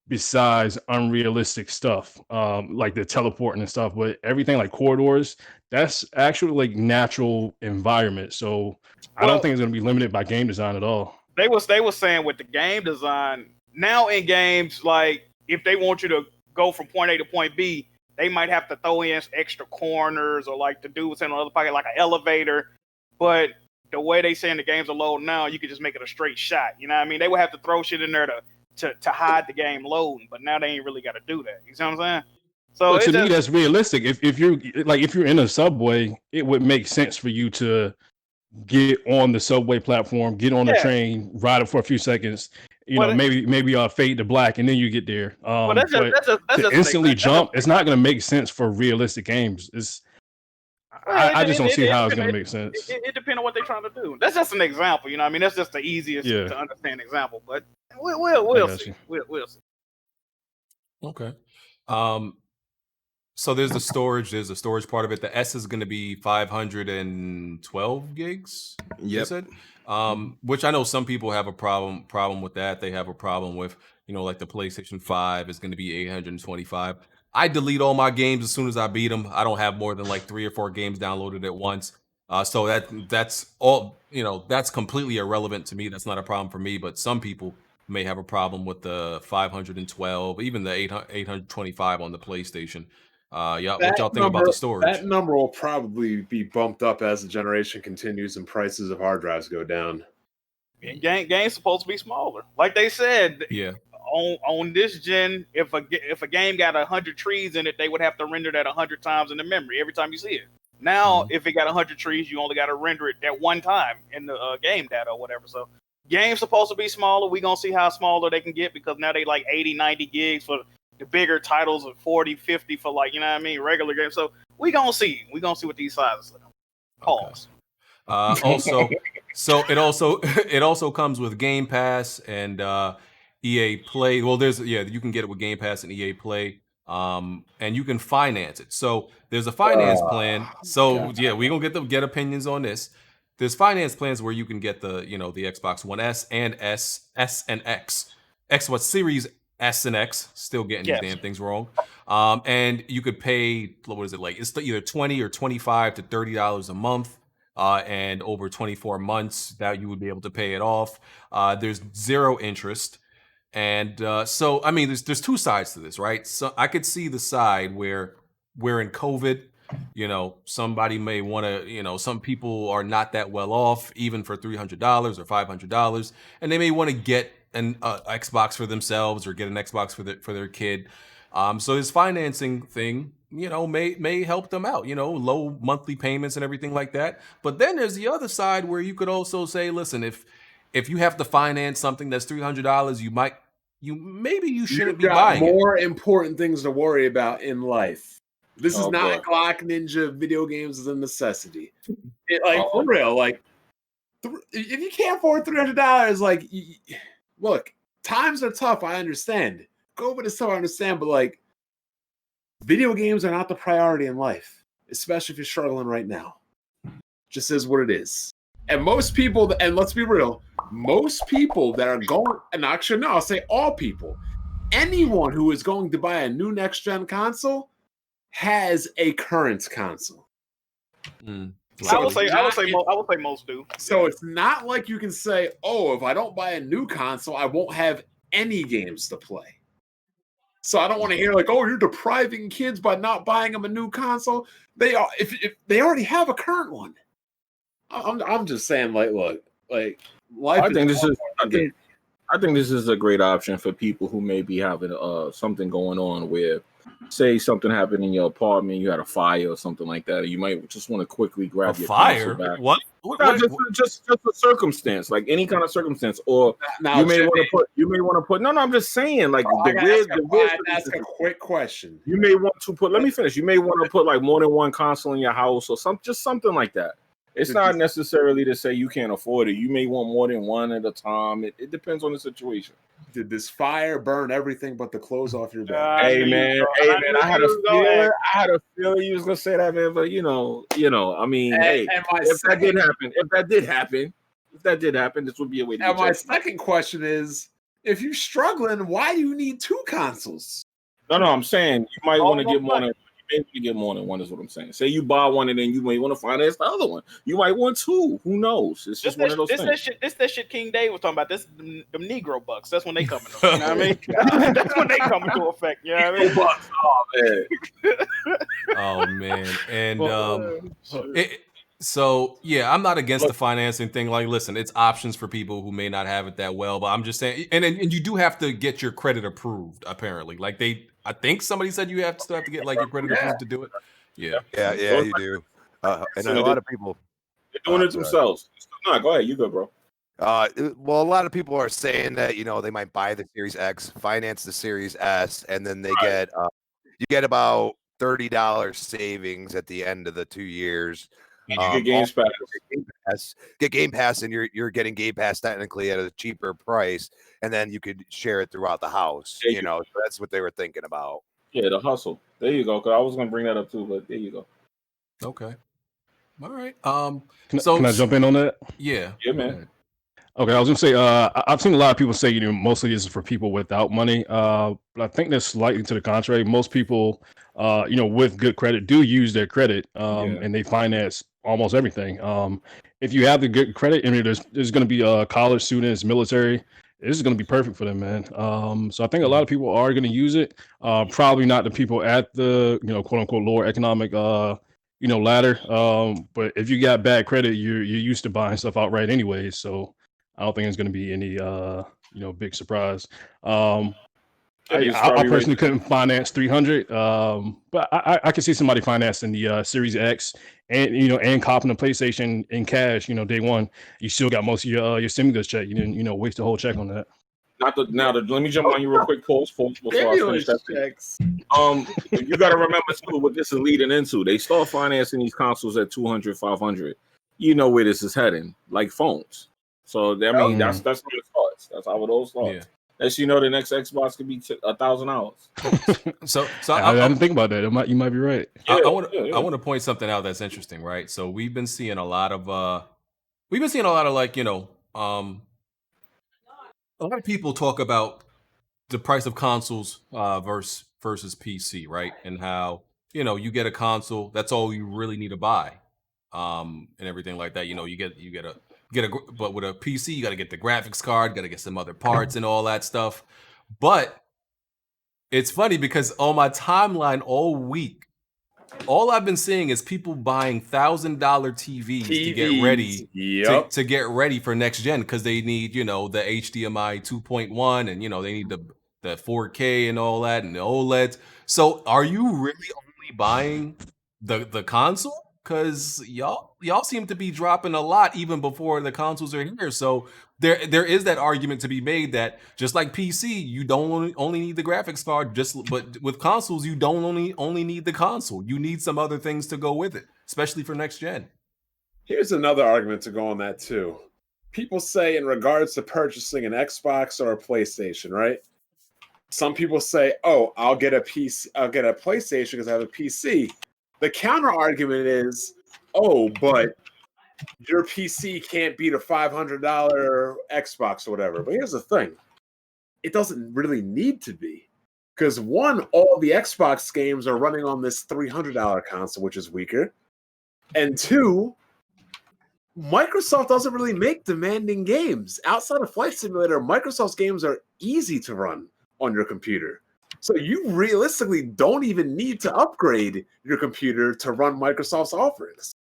besides unrealistic stuff, like the teleporting and stuff. But everything like corridors, that's actually like natural environment. So I don't think it's going to be limited by game design at all. They was saying with the game design now in games, like if they want you to go from point A to point B, they might have to throw in extra corners or like to do what's in another pocket, like an elevator. But the way they say in the games are loading now, you could just make it a straight shot. You know what I mean? They would have to throw shit in there to hide the game loading, but now they ain't really got to do that. You see what I'm saying? So to me, that's realistic. If you're in a subway, it would make sense for you to get on the subway platform, get on the train, ride it for a few seconds. Maybe fade to black, and then you get there. But to instantly jump, it's not going to make sense for realistic games. I just don't see how it's going to make sense. It depends on what they're trying to do. That's just an example, you know what I mean? That's just the easiest to understand example, but we'll see. We'll see. Okay. So there's the storage part of it. The S is going to be 512 gigs. Yep. Which I know some people have a problem with that. They have a problem with, like the PlayStation 5 is going to be 825. I delete all my games as soon as I beat them. I don't have more than like 3 or 4 games downloaded at once. So that's all, that's completely irrelevant to me. That's not a problem for me, but some people may have a problem with the 512, even the 825 on the PlayStation. What y'all think about the storage? That number will probably be bumped up as the generation continues and prices of hard drives go down. Game's supposed to be smaller, like they said. Yeah. On this gen, if a game got 100 trees in it, they would have to render that 100 times in the memory every time you see it. Now, if it got 100 trees, you only got to render it that one time in the game data or whatever. So, game's supposed to be smaller. We're going to see how smaller they can get because now they like 80, 90 gigs for the bigger titles of 40, 50 for like, regular games. So, we're going to see. We're going to see what these sizes look like. Pause. So it also comes with Game Pass and EA Play. Well, you can get it with Game Pass and EA Play. And you can finance it. So there's a finance plan. So we're gonna get opinions on this. There's finance plans where you can get the the Xbox One S and S and X. Xbox Series S and X, still getting these damn things wrong. And you could pay, what is it like? It's either $20 or $25 to $30 a month. And over 24 months that you would be able to pay it off. There's 0 interest. And so, I mean, there's 2 sides to this, right? So I could see the side where in COVID, somebody may want to, some people are not that well off, even for $300 or $500, and they may want to get an Xbox for themselves or get an Xbox for their kid. So this financing thing, may help them out, low monthly payments and everything like that. But then there's the other side where you could also say, listen, if you have to finance something that's $300, maybe you shouldn't be buying it. More important things to worry about in life. This is not Glock Ninja. Video games is a necessity. For real, if you can't afford $300, look, times are tough. I understand. COVID is tough. I understand, but video games are not the priority in life, especially if you're struggling right now. Just is what it is. And most people, and let's be real, most people that are going, and actually no, I'll say all people, anyone who is going to buy a new next gen console has a current console. I would say most do. So it's not like you can say, "Oh, if I don't buy a new console, I won't have any games to play." So I don't want to hear like, "Oh, you're depriving kids by not buying them a new console." They are if they already have a current one. I'm just saying, like, look, like life. I think this is a great option for people who may be having something going on where, say, something happened in your apartment, you had a fire or something like that. You might just want to quickly grab your console back. What? Just a circumstance, like any kind of circumstance, or Now, you may want to put. No, I'm just saying, like ask a quick question. You may want to put. Let me finish. You may want to put like more than one console in your house or something like that. It's not necessarily to say you can't afford it. You may want more than one at a time. It depends on the situation. Did this fire burn everything but the clothes off your bed? Hey man, I had a feeling you was gonna say that, man. But you know, I mean, if that did happen, this would be a way to. And my second question is, if you're struggling, why do you need two consoles? No, I'm saying you might want to get more than. You get more than one is what I'm saying. Say you buy one and then you may want to finance the other one. You might want two. Who knows? It's just one of those things. That shit King Dave was talking about. This them Negro bucks. That's when they come into effect. You know what I mean? That's when they come into effect. You know what I mean? Bucks. Oh man. And so yeah, I'm not against the financing thing. Like, listen, it's options for people who may not have it that well, but I'm just saying, and you do have to get your credit approved, apparently. Like I think somebody said you still have to get like your credit approved to do it. Yeah, you do. And a lot of people they're doing it themselves. No, go ahead, you go, bro. Well, a lot of people are saying that they might buy the Series X, finance the Series S, and then they get you get about $30 savings at the end of the 2 years. You get Game Pass. Get Game Pass, and you're getting Game Pass technically at a cheaper price, and then you could share it throughout the house. So that's what they were thinking about. Yeah, the hustle. There you go. Because I was gonna bring that up too, but there you go. Okay. All right. Can I jump in on that? Yeah, man. Okay, I was gonna say, I've seen a lot of people say, mostly this is for people without money. But I think that's slightly to the contrary. Most people, with good credit do use their credit, and they finance almost everything. If you have the good credit, there's gonna be college students, military. This is gonna be perfect for them, man. So I think a lot of people are gonna use it. Probably not the people at the, quote unquote lower economic ladder. But if you got bad credit, you're used to buying stuff outright anyways. So I don't think it's going to be any, big surprise. I personally couldn't finance 300, but I could see somebody financing the Series X and copping a PlayStation in cash. Day one, you still got most of your stimulus check. You didn't waste the whole check on that. Let me jump on you real quick, post before I finish that checks. You got to remember too what this is leading into. They start financing these consoles at 200, 500. You know where this is heading, like phones. So that's where it starts. That's how it all starts. Yeah. As you know, the next Xbox could be $1,000. So I didn't think about that. You might be right. Yeah, I want to point something out that's interesting, right? So we've been seeing a lot of like a lot of people talk about the price of consoles versus PC, right? And how you get a console, that's all you really need to buy, and everything like that. You get a but with a PC, you got to get the graphics card, got to get some other parts and all that stuff. But it's funny because on my timeline all week, all I've been seeing is people buying $1,000 TVs to get ready to get ready for next gen because they need, the HDMI 2.1 and they need the 4K and all that and the OLEDs. So are you really only buying the console? Because y'all seem to be dropping a lot even before the consoles are here. So there is that argument to be made that just like PC, you don't only need the graphics card. But with consoles, you don't only need the console. You need some other things to go with it, especially for next gen. Here's another argument to go on that too. People say in regards to purchasing an Xbox or a PlayStation, right? Some people say, "Oh, I'll get a PlayStation because I have a PC." The counter argument is, "Oh, but your PC can't beat a $500 Xbox or whatever." But here's the thing. it doesn't really need to be. Because one, all the Xbox games are running on this $300 console, which is weaker. And two, Microsoft doesn't really make demanding games. Outside of Flight Simulator, Microsoft's games are easy to run on your computer. So you realistically don't even need to upgrade your computer to run Microsoft's offerings.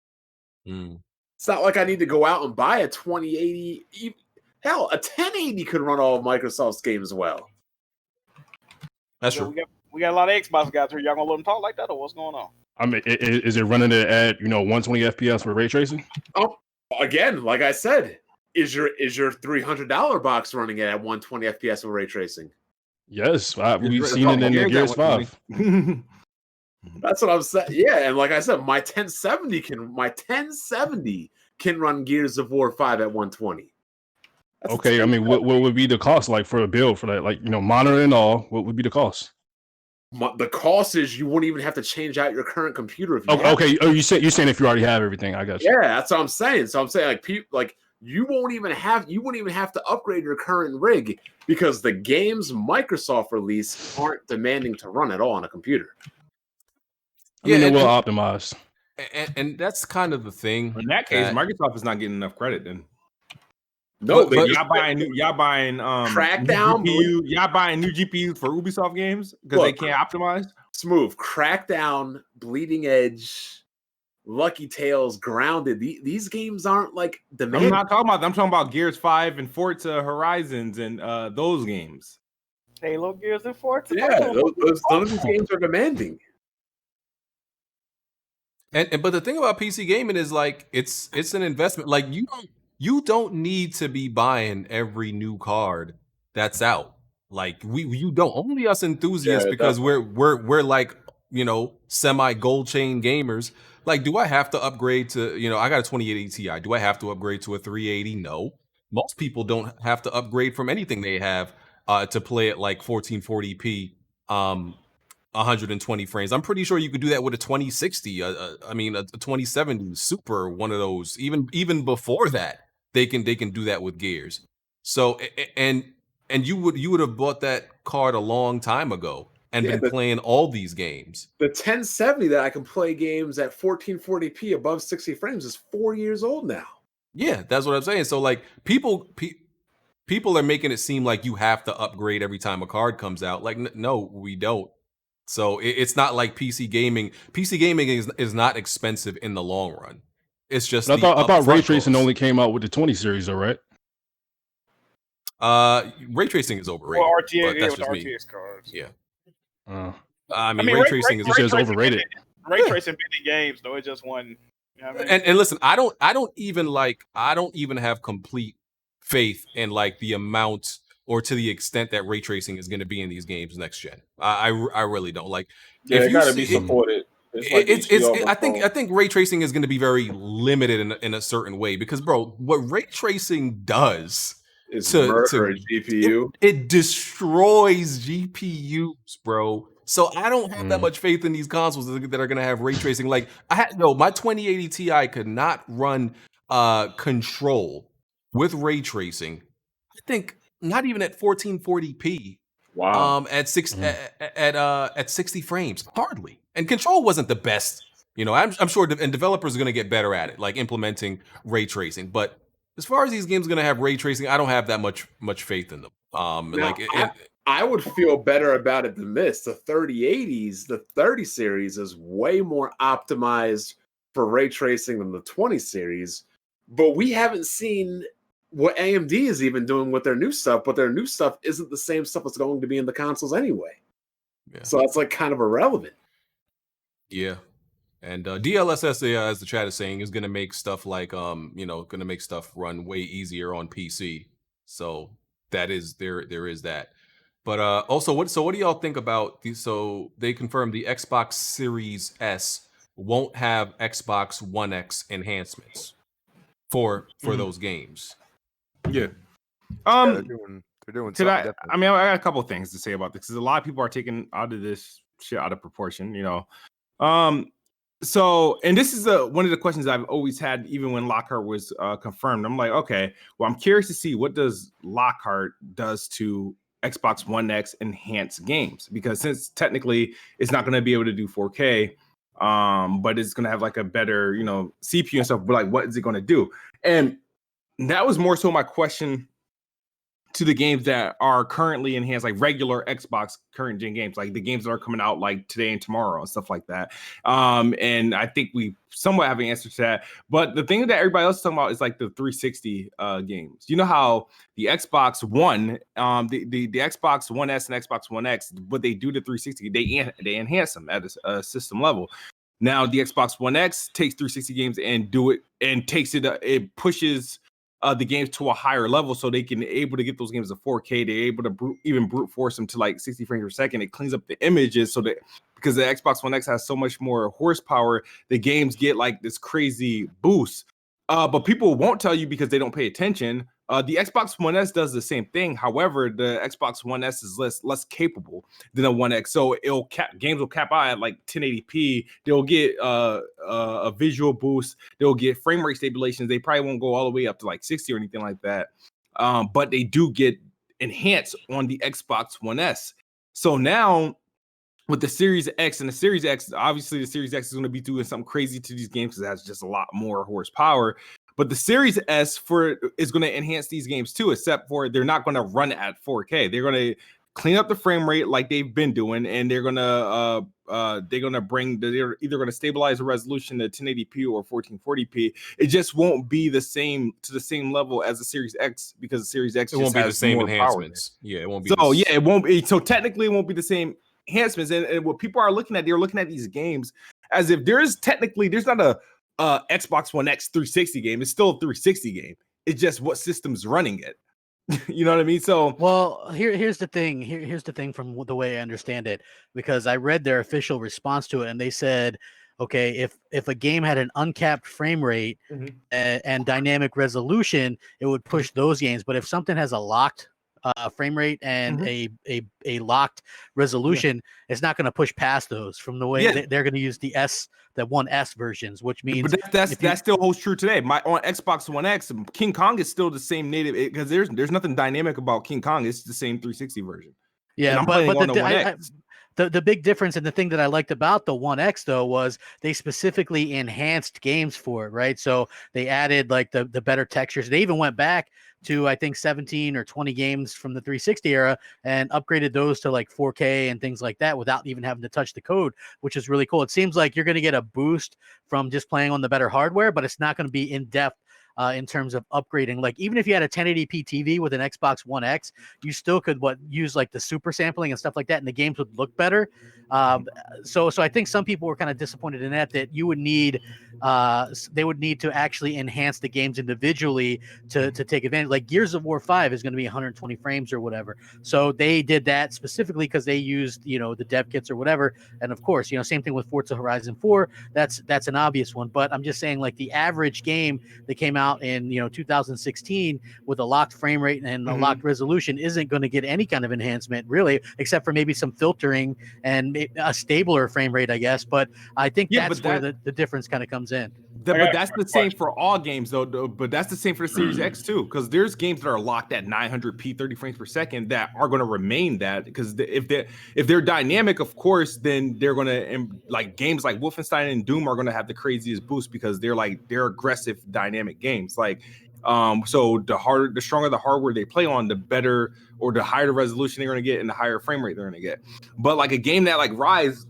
It's not like I need to go out and buy a 2080. Hell, a 1080 could run all of Microsoft's games well. That's true. We got a lot of Xbox guys here. Y'all gonna let them talk like that, or what's going on? I mean, is it running it at 120 FPS for ray tracing? Oh, again, like I said, is your $300 box running it at 120 FPS with ray tracing? Yes, we've seen it in the Gears 5. That's what I'm saying. Yeah, and like I said, my 1070 can run Gears of War 5 at 120. That's okay, I mean, what would be the cost like for a build for that? Like, monitor and all, what would be the cost? The cost is you wouldn't even have to change out your current computer. If you okay. Oh, you're saying if you already have everything. I got you. Yeah, that's what I'm saying. So I'm saying you wouldn't even have to upgrade your current rig because the games Microsoft release aren't demanding to run at all on a computer. I mean, they're well optimized. And that's kind of the thing. In that case, Microsoft is not getting enough credit then. No, but y'all buying Crackdown. Y'all buying new GPUs for Ubisoft games because they can't optimize. Smooth, Crackdown, Bleeding Edge, Lucky Tales, Grounded. These games aren't like demanding. I'm not talking about. I'm talking about Gears 5 and Forza Horizons and those games. Halo, Gears, and Forza. Yeah, none of these games are demanding. But the thing about PC gaming is like it's an investment. Like you don't need to be buying every new card that's out. Like you don't. Only us enthusiasts, because we're like, semi gold chain gamers. Like, do I have to upgrade to, I got a 2080 Ti. Do I have to upgrade to a 380? No. Most people don't have to upgrade from anything they have to play at like 1440p 120 frames. I'm pretty sure you could do that with a 2060. A 2070 Super, one of those. Even before that, they can do that with Gears. So and you would have bought that card a long time ago and been playing all these games. The 1070 that I can play games at 1440p above 60 frames is 4 years old now. Yeah, that's what I'm saying. So like people are making it seem like you have to upgrade every time a card comes out. Like, no, we don't. So it's not like PC gaming. PC gaming is not expensive in the long run. It's just I thought ray tracing only came out with the 20 series, though, right? Ray tracing is overrated. Well, RTA, that's just RTX cards. Yeah. I mean, ray tracing is just overrated. Ray tracing been in games, though. It just wasn't. And listen, I don't even have complete faith in like the amount or to the extent that ray tracing is going to be in these games next gen. I really don't. Like, if it gotta be supported. I think ray tracing is going to be very limited in a certain way because, bro, what ray tracing does is murder a GPU. It destroys GPUs, bro. So I don't have that much faith in these consoles that are going to have ray tracing. Like my 2080 Ti could not run Control with ray tracing. I think not even at 1440p. Wow. At 60 frames, hardly. And Control wasn't the best. I'm sure and developers are going to get better at it, like implementing ray tracing. But as far as these games are going to have ray tracing, I don't have that much faith in them. I would feel better about it than this. The 3080s, the 30 series is way more optimized for ray tracing than the 20 series. But we haven't seen what AMD is even doing with their new stuff, but their new stuff isn't the same stuff that's going to be in the consoles anyway. Yeah. So that's like kind of irrelevant. Yeah. And DLSS, as the chat is saying, is going to make stuff like, going to make stuff run way easier on PC. So there is that. But also, what do y'all think about these? So they confirmed the Xbox Series S won't have Xbox One X enhancements for those games. Yeah. They're doing something. I got a couple of things to say about this because a lot of people are taking out of this shit out of proportion, So, and this is one of the questions I've always had, even when Lockhart was confirmed. I'm like, okay, well, I'm curious to see what does Lockhart does to Xbox One X enhanced games, because since technically it's not going to be able to do 4K, but it's going to have like a better, you know, CPU and stuff. But like, what is it going to do? And that was more so my question to the games that are currently enhanced, like regular Xbox current gen games, like the games that are coming out like today and tomorrow and stuff like that. And I think we somewhat have an answer to that. But the thing that everybody else is talking about is like the 360 games. You know how the Xbox One, the Xbox One S and Xbox One X, what they do to 360, they enhance them at a system level. Now the Xbox One X takes 360 games and do it and takes it, it pushes the games to a higher level, so they can able to get those games to 4K. They're able to even brute force them to like 60 frames per second. It cleans up the images so that, because the Xbox One X has so much more horsepower, the games get like this crazy boost. But people won't tell you because they don't pay attention. The Xbox One S does the same thing. However, the Xbox One S is less capable than the One X. So games will cap out at like 1080p. They'll get a visual boost. They'll get frame rate stabilizations. They probably won't go all the way up to like 60 or anything like that. But they do get enhanced on the Xbox One S. So now with the Series X and the Series X, obviously the Series X is going to be doing something crazy to these games because it has just a lot more horsepower. But the Series S is going to enhance these games too, except for they're not going to run at 4K. They're going to clean up the frame rate like they've been doing, and they're going to they're either going to stabilize the resolution to 1080p or 1440p. It just won't be the same level as the Series X, because the Series X won't be the same enhancements. Yeah, it won't be. So yeah, it won't be. So technically, it won't be the same enhancements. And what people are looking at, they're looking at these games as if there's not a Xbox One X 360 game. It's still a 360 game. It's just what system's running it. You know what I mean? So, well, here's the thing. Here's the thing from the way I understand it, because I read their official response to it, and they said, okay, if a game had an uncapped frame rate and dynamic resolution, it would push those games. But if something has a locked frame rate and a locked resolution, it's not going to push past those. From the way they're going to use the One S versions, which means that still holds true today. On Xbox One X, King Kong is still the same native, because there's nothing dynamic about King Kong. It's the same 360 version. Yeah, but the big difference, and the thing that I liked about the One X though, was they specifically enhanced games for it, right? So they added like the better textures. They even went back to, I think, 17 or 20 games from the 360 era and upgraded those to like 4K and things like that without even having to touch the code, which is really cool. It seems like you're going to get a boost from just playing on the better hardware, but it's not going to be in depth in terms of upgrading. Like, even if you had a 1080p TV with an Xbox One X, you still could use like the super sampling and stuff like that, and the games would look better. So I think some people were kind of disappointed in that you would need they would need to actually enhance the games individually to take advantage. Like Gears of War 5 is going to be 120 frames or whatever. So they did that specifically because they used, the dev kits or whatever. And of course, same thing with Forza Horizon 4. That's an obvious one. But I'm just saying, like, the average game that came out in 2016 with a locked frame rate and a locked resolution isn't going to get any kind of enhancement really, except for maybe some filtering and a stabler frame rate, I guess. But I think that's where the difference kind of comes in. But that's the same for all games, though. But that's the same for the Series X too, because there's games that are locked at 900p 30 frames per second that are going to remain that, because if they're dynamic, of course, then they're going to, like, games like Wolfenstein and Doom are going to have the craziest boost because they're aggressive dynamic games. Like, so the stronger the hardware they play on, the better, or the higher the resolution they're going to get and the higher frame rate they're going to get. But like a game that like Rise,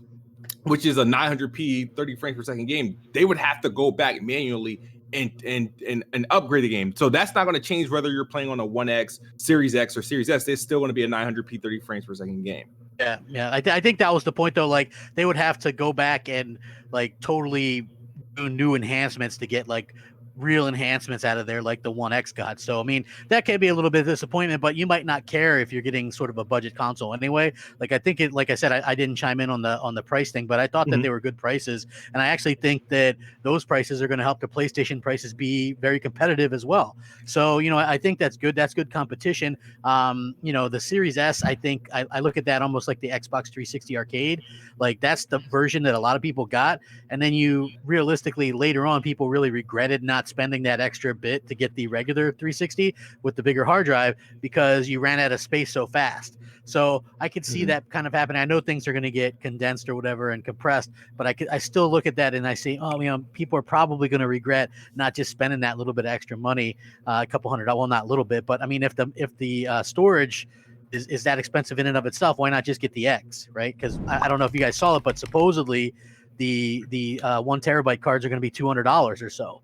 which is a 900p 30 frames per second game, they would have to go back manually and upgrade the game. So that's not going to change whether you're playing on a 1X, Series X, or Series S. It's still going to be a 900p 30 frames per second game. Yeah. I think that was the point, though. Like, they would have to go back and like totally do new enhancements to get like real enhancements out of there, like the One X got. So I mean, that can be a little bit of disappointment, but you might not care if you're getting sort of a budget console anyway. Like, I think like I said, I didn't chime in on the price thing, but I thought that they were good prices, and I actually think that those prices are going to help the PlayStation prices be very competitive as well. So I think that's good. That's good competition. The Series S, I think I look at that almost like the Xbox 360 arcade. Like, that's the version that a lot of people got, and then you realistically later on, people really regretted not spending that extra bit to get the regular 360 with the bigger hard drive because you ran out of space so fast. So I could see that kind of happening. I know things are going to get condensed or whatever and compressed, but I still look at that and I say, oh, people are probably going to regret not just spending that little bit of extra money, a couple $100. Well, not a little bit, but I mean, if the storage is that expensive in and of itself, why not just get the X, right? Because I don't know if you guys saw it, but supposedly the 1 terabyte cards are going to be $200 or so.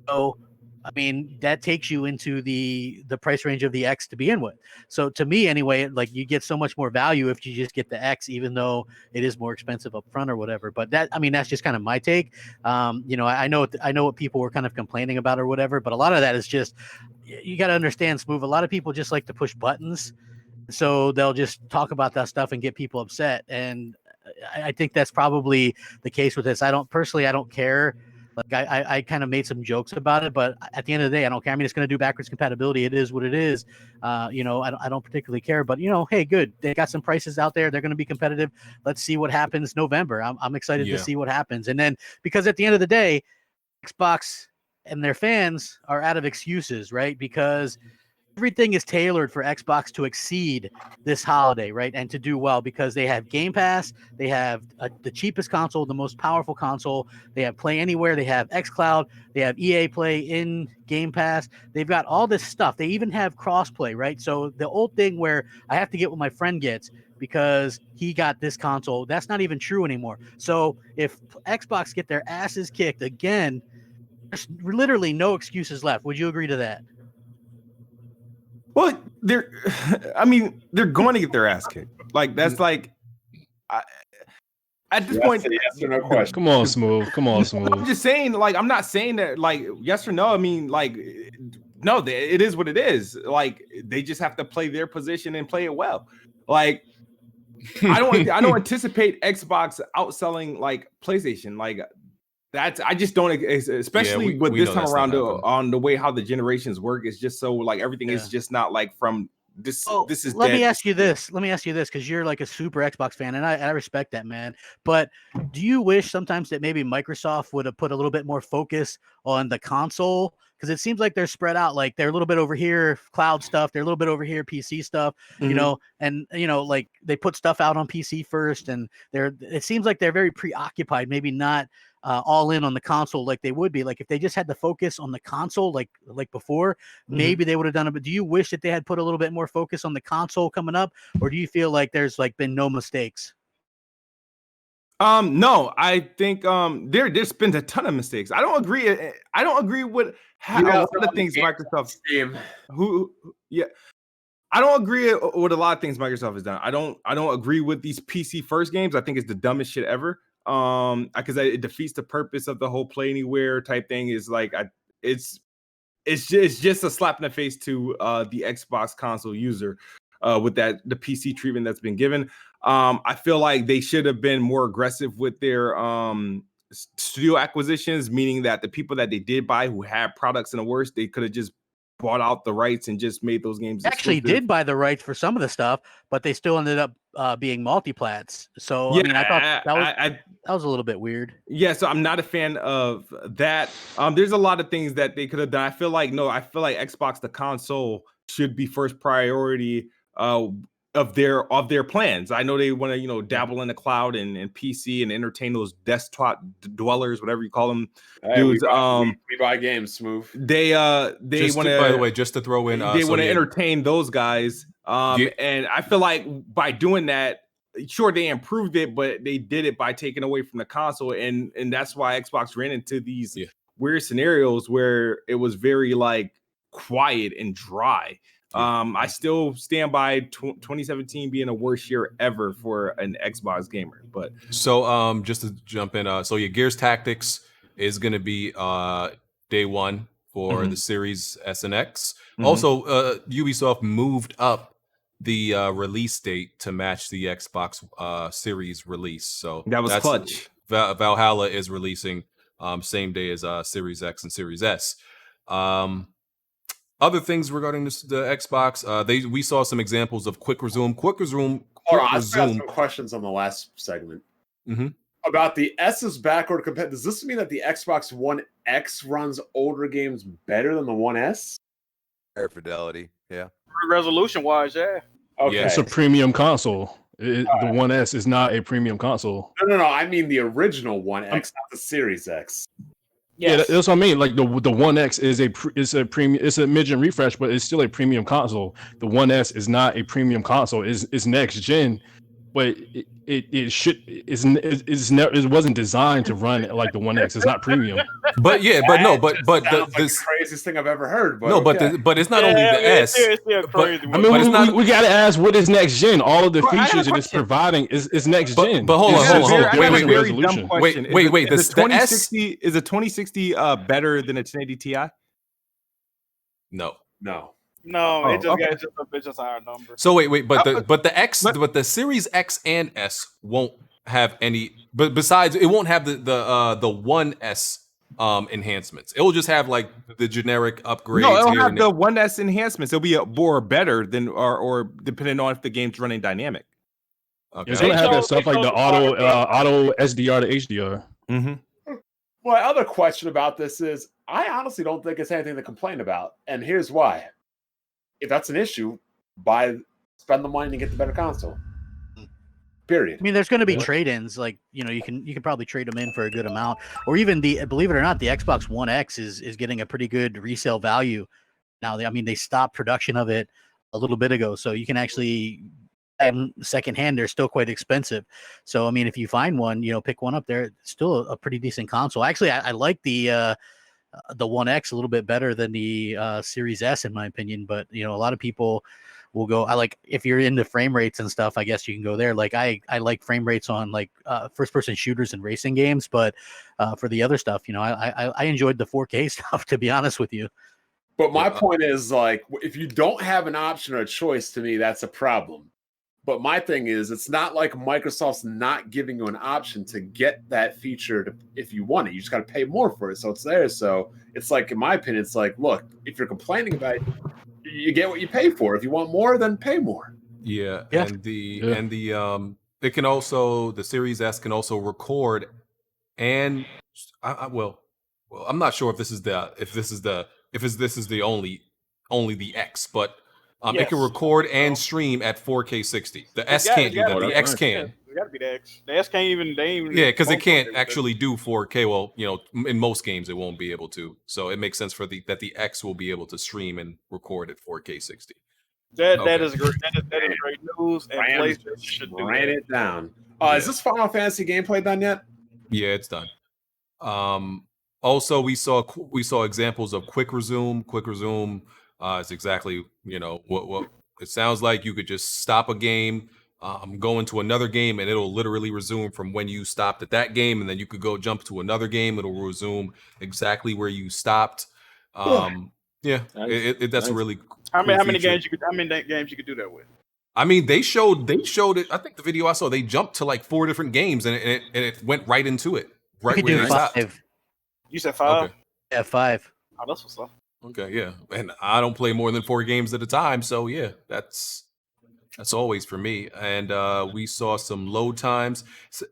So, I mean, that takes you into the price range of the X to begin with. So to me, anyway, like you get so much more value if you just get the X, even though it is more expensive up front or whatever. But that's just kind of my take. I know what people were kind of complaining about or whatever, but a lot of that is just, you got to understand, Smoove. A lot of people just like to push buttons. So they'll just talk about that stuff and get people upset. And I think that's probably the case with this. I don't care. Like I kind of made some jokes about it, but at the end of the day, I don't care. I mean, it's going to do backwards compatibility. It is what it is. I don't particularly care, but hey, good. They got some prices out there. They're going to be competitive. Let's see what happens November. I'm excited to see what happens. And then, because at the end of the day, Xbox and their fans are out of excuses, right? Because everything is tailored for Xbox to exceed this holiday, right? And to do well because they have Game Pass, they have the cheapest console, the most powerful console, they have Play Anywhere, they have xCloud, they have EA Play in Game Pass, they've got all this stuff. They even have crossplay, right? So the old thing where I have to get what my friend gets because he got this console, that's not even true anymore. So if Xbox get their asses kicked again, there's literally no excuses left. Would you agree to that? Well, they're going to get their ass kicked. Like that's like, at this point, yes or no question. Come on, Smoove. I'm just saying, like, I'm not saying that, like, yes or no. I mean, like, no, it is what it is. Like, they just have to play their position and play it well. Like, I don't anticipate Xbox outselling like PlayStation. Like, I just don't, especially with this time around on the way how the generations work. It's just so like everything is just not like from this. This is. Let me ask you this, because you're like a super Xbox fan, and I respect that, man. But do you wish sometimes that maybe Microsoft would have put a little bit more focus on the console? Because it seems like they're spread out. Like they're a little bit over here, cloud stuff. They're a little bit over here, PC stuff. And like they put stuff out on PC first, and it seems like they're very preoccupied. Maybe not all in on the console like they would be. Like if they just had the focus on the console like before, maybe they would have done it. But do you wish that they had put a little bit more focus on the console coming up, or do you feel like there's like been no mistakes? No, I think there's been a ton of mistakes. I don't agree with how a lot of things Microsoft I don't agree with a lot of things Microsoft has done. I don't agree with these PC first games. I think it's the dumbest shit ever. Because it defeats the purpose of the whole Play Anywhere type thing. Is like it's just a slap in the face to the Xbox console user with the PC treatment that's been given. I feel like they should have been more aggressive with their studio acquisitions, meaning that the people that they did buy who had products in the worst, they could have just bought out the rights and just made those games. Actually did buy the rights for some of the stuff, but they still ended up being multi-plats. So yeah, I mean, I thought that was a little bit weird. Yeah, so I'm not a fan of that. There's a lot of things that they could have done. I feel like Xbox, the console, should be first priority of their plans. I know they want to dabble in the cloud and PC and entertain those desktop dwellers, whatever you call them, dudes. We buy games, Smoove. They want to, by the way, just to throw in, they want to entertain those guys. And I feel like by doing that, sure, they improved it, but they did it by taking away from the console, and that's why Xbox ran into these weird scenarios where it was very like quiet and dry. I still stand by 2017 being the worst year ever for an Xbox gamer. But so just to jump in, so Gears Tactics is going to be day one for the Series S and X. Also, Ubisoft moved up the release date to match the Xbox Series release. So that's clutch. Valhalla is releasing same day as Series X and Series S. Other things regarding the Xbox, we saw some examples of quick resume. Hold on, I got some questions on the last segment. about the S's backward compatibility. Does this mean that the Xbox One X runs older games better than the One S? Higher fidelity, yeah. Resolution wise, yeah. Okay. It's a premium console. The One S is not a premium console. No. I mean the original One X, not the Series X. Yes. Yeah, that's what I mean. Like the One X is a premium. It's a mid-gen refresh, but it's still a premium console. The One S is not a premium console. It's next gen, but it wasn't designed to run like the One X. It's not premium. But yeah, but no, but this craziest thing I've ever heard. But no, but it's not only the S. It's crazy. I mean, we got to ask what is next gen. All of the features it is providing is next gen. But hold on. Wait. The 2060 is a 2060 better than a 1080 Ti? No. It's just our number. So wait, but the Series X and S won't have any. But besides, it won't have the One S enhancements. It will just have like the generic upgrades. No, it'll have the One S enhancements. It'll be more better than or depending on if the game's running dynamic. Okay. It's gonna have that stuff like the auto SDR to HDR. Mm-hmm. Well, my other question about this is, I honestly don't think it's anything to complain about, and here's why. If that's an issue, spend the money to get the better console. Period. I mean, there's going to be trade-ins. Like, you can probably trade them in for a good amount, or even believe it or not, the Xbox One X is getting a pretty good resale value now. They stopped production of it a little bit ago, so you can actually secondhand. They're still quite expensive. So I mean, if you find one, pick one up there. It's still a pretty decent console. Actually, I like the One X a little bit better than the Series S in my opinion. But a lot of people will go. If you're into frame rates and stuff, I guess you can go there. Like I like frame rates on like first person shooters and racing games, but for the other stuff, I enjoyed the 4K stuff, to be honest with you. But my point is, like, if you don't have an option or a choice, to me, that's a problem. But my thing is, it's not like Microsoft's not giving you an option to get that feature if you want it. You just got to pay more for it. So it's there. So it's like, in my opinion, it's like, look, if you're complaining about it, you get what you pay for. If you want more, then pay more. Yeah. And it can also, the Series S can also record and I'm not sure if this is the only the X, but it can record and stream at 4K 60. The S can't do that. The X can. It got to be the X. The S can't even. Yeah, because it can't actually do 4K. Well, in most games it won't be able to. So it makes sense that the X will be able to stream and record at 4K 60. That is great. That is great news. And PlayStation should ran it down. Is this Final Fantasy gameplay done yet? Yeah, it's done. Also, we saw examples of quick resume. Quick resume. It's exactly, what it sounds like. You could just stop a game, go into another game, and it'll literally resume from when you stopped at that game, and then you could go jump to another game. It'll resume exactly where you stopped. That's a really cool How many games you could do that with? I mean, they showed it. I think the video I saw, they jumped to like 4 different games, and it went right into it. Right where they stopped. You said 5? Okay. Yeah, 5. Oh, that's what's up. Okay, yeah, and I don't play more than 4 games at a time, so yeah, that's always for me. And we saw some load times.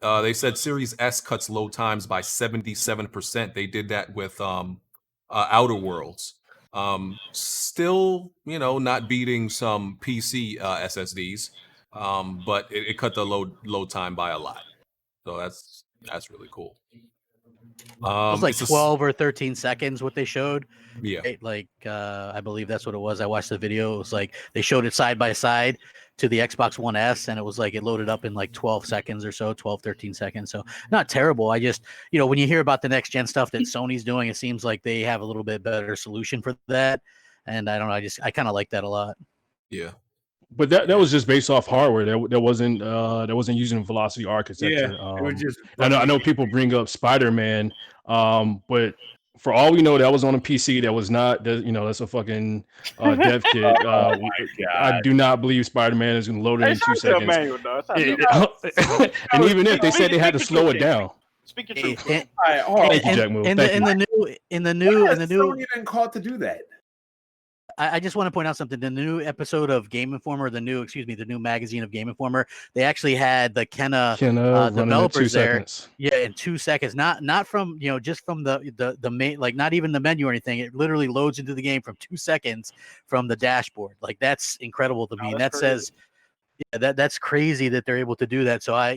They said Series S cuts load times by 77%. They did that with Outer Worlds. Still, not beating some PC SSDs, but it cut the load time by a lot. So that's really cool. It was like 12 or 13 seconds what they showed. Yeah. Right? Like I believe that's what it was. I watched the video. It was like they showed it side by side to the Xbox One S, and it was like it loaded up in like 12 seconds or so, 12, 13 seconds. So not terrible. I just, when you hear about the next gen stuff that Sony's doing, it seems like they have a little bit better solution for that. And I don't know, I kind of like that a lot. Yeah. But that was just based off hardware. That wasn't using velocity architecture. Yeah, it was just. I know people bring up Spider-Man, but for all we know, that was on a PC. That was not. That's a fucking dev kit. I do not believe Spider-Man is going to load it in 2 seconds. And even if they said they had to slow it down. Speak your truth. Thank you, Jack Move. In the new, Sony didn't call it to do that. I just want to point out something. The new episode of Game Informer, the new magazine of Game Informer, they actually had the Kenna developers there. Yeah, in 2 seconds. Not from just from the main, like not even the menu or anything. It literally loads into the game from 2 seconds from the dashboard. Like that's incredible to me. And that crazy. Says. Yeah, that's crazy that they're able to do that. So I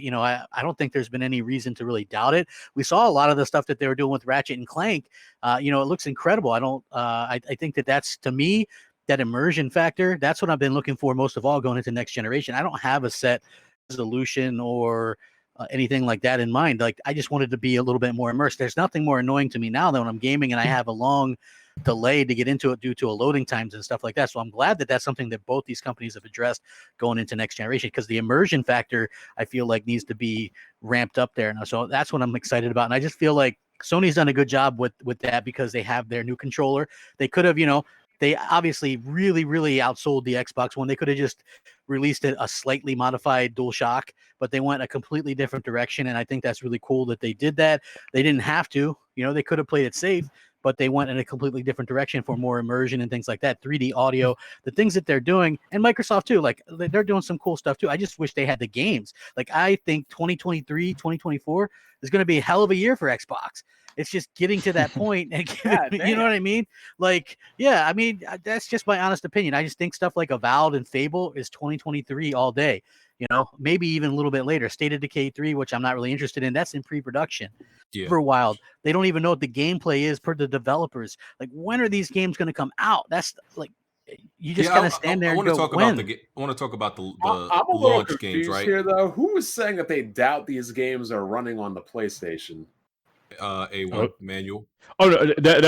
don't think there's been any reason to really doubt it. We saw a lot of the stuff that they were doing with Ratchet and Clank. It looks incredible. I think that's, to me, that immersion factor. That's what I've been looking for most of all going into next generation. I don't have a set resolution or anything like that in mind. Like I just wanted to be a little bit more immersed. There's nothing more annoying to me now than when I'm gaming and I have a long delay to get into it due to loading times and stuff like that. So I'm glad that that's something that both these companies have addressed going into next generation, because the immersion factor I feel like needs to be ramped up there now. So that's what I'm excited about. And I just feel like Sony's done a good job with that, because they have their new controller. They could have, they obviously really, really outsold the Xbox One. They could have just released a slightly modified DualShock, but they went a completely different direction. And I think that's really cool that they did that. They didn't have to, they could have played it safe, but they went in a completely different direction for more immersion and things like that. 3D audio, the things that they're doing, and Microsoft too, like they're doing some cool stuff too. I just wish they had the games. Like I think 2023, 2024 is going to be a hell of a year for Xbox. It's just getting to that point and you know what I mean? Like, yeah, I mean, that's just my honest opinion. I just think stuff like Avowed and Fable is 2023 all day, maybe even a little bit later. State of Decay 3, which I'm not really interested in, that's in pre-production. Yeah. Everwild, they don't even know what the gameplay is per the developers. Like, when are these games going to come out? That's like, you just gotta stand there. I want to talk about the I'm a launch little games, right? Here, though, who was saying that they doubt these games are running on the PlayStation? A1 manual. Oh, no, that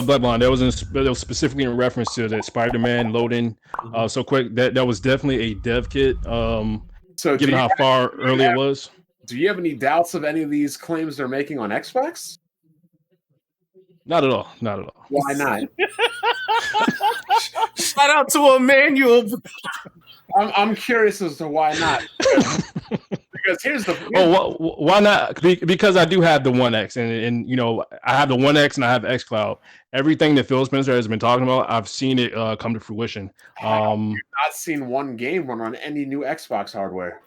Black Blonde, that was specifically in reference to that Spider-Man loading so quick. That was definitely a dev kit. So given how far early it was. Do you have any doubts of any of these claims they're making on Xbox? Not at all. Not at all. Why not? Shout out to a manual. I'm curious as to why not. Because here's why not? Because I do have the One X, and I have the One X and I have xCloud. Everything that Phil Spencer has been talking about, I've seen it come to fruition. You've not seen one game run on any new Xbox hardware.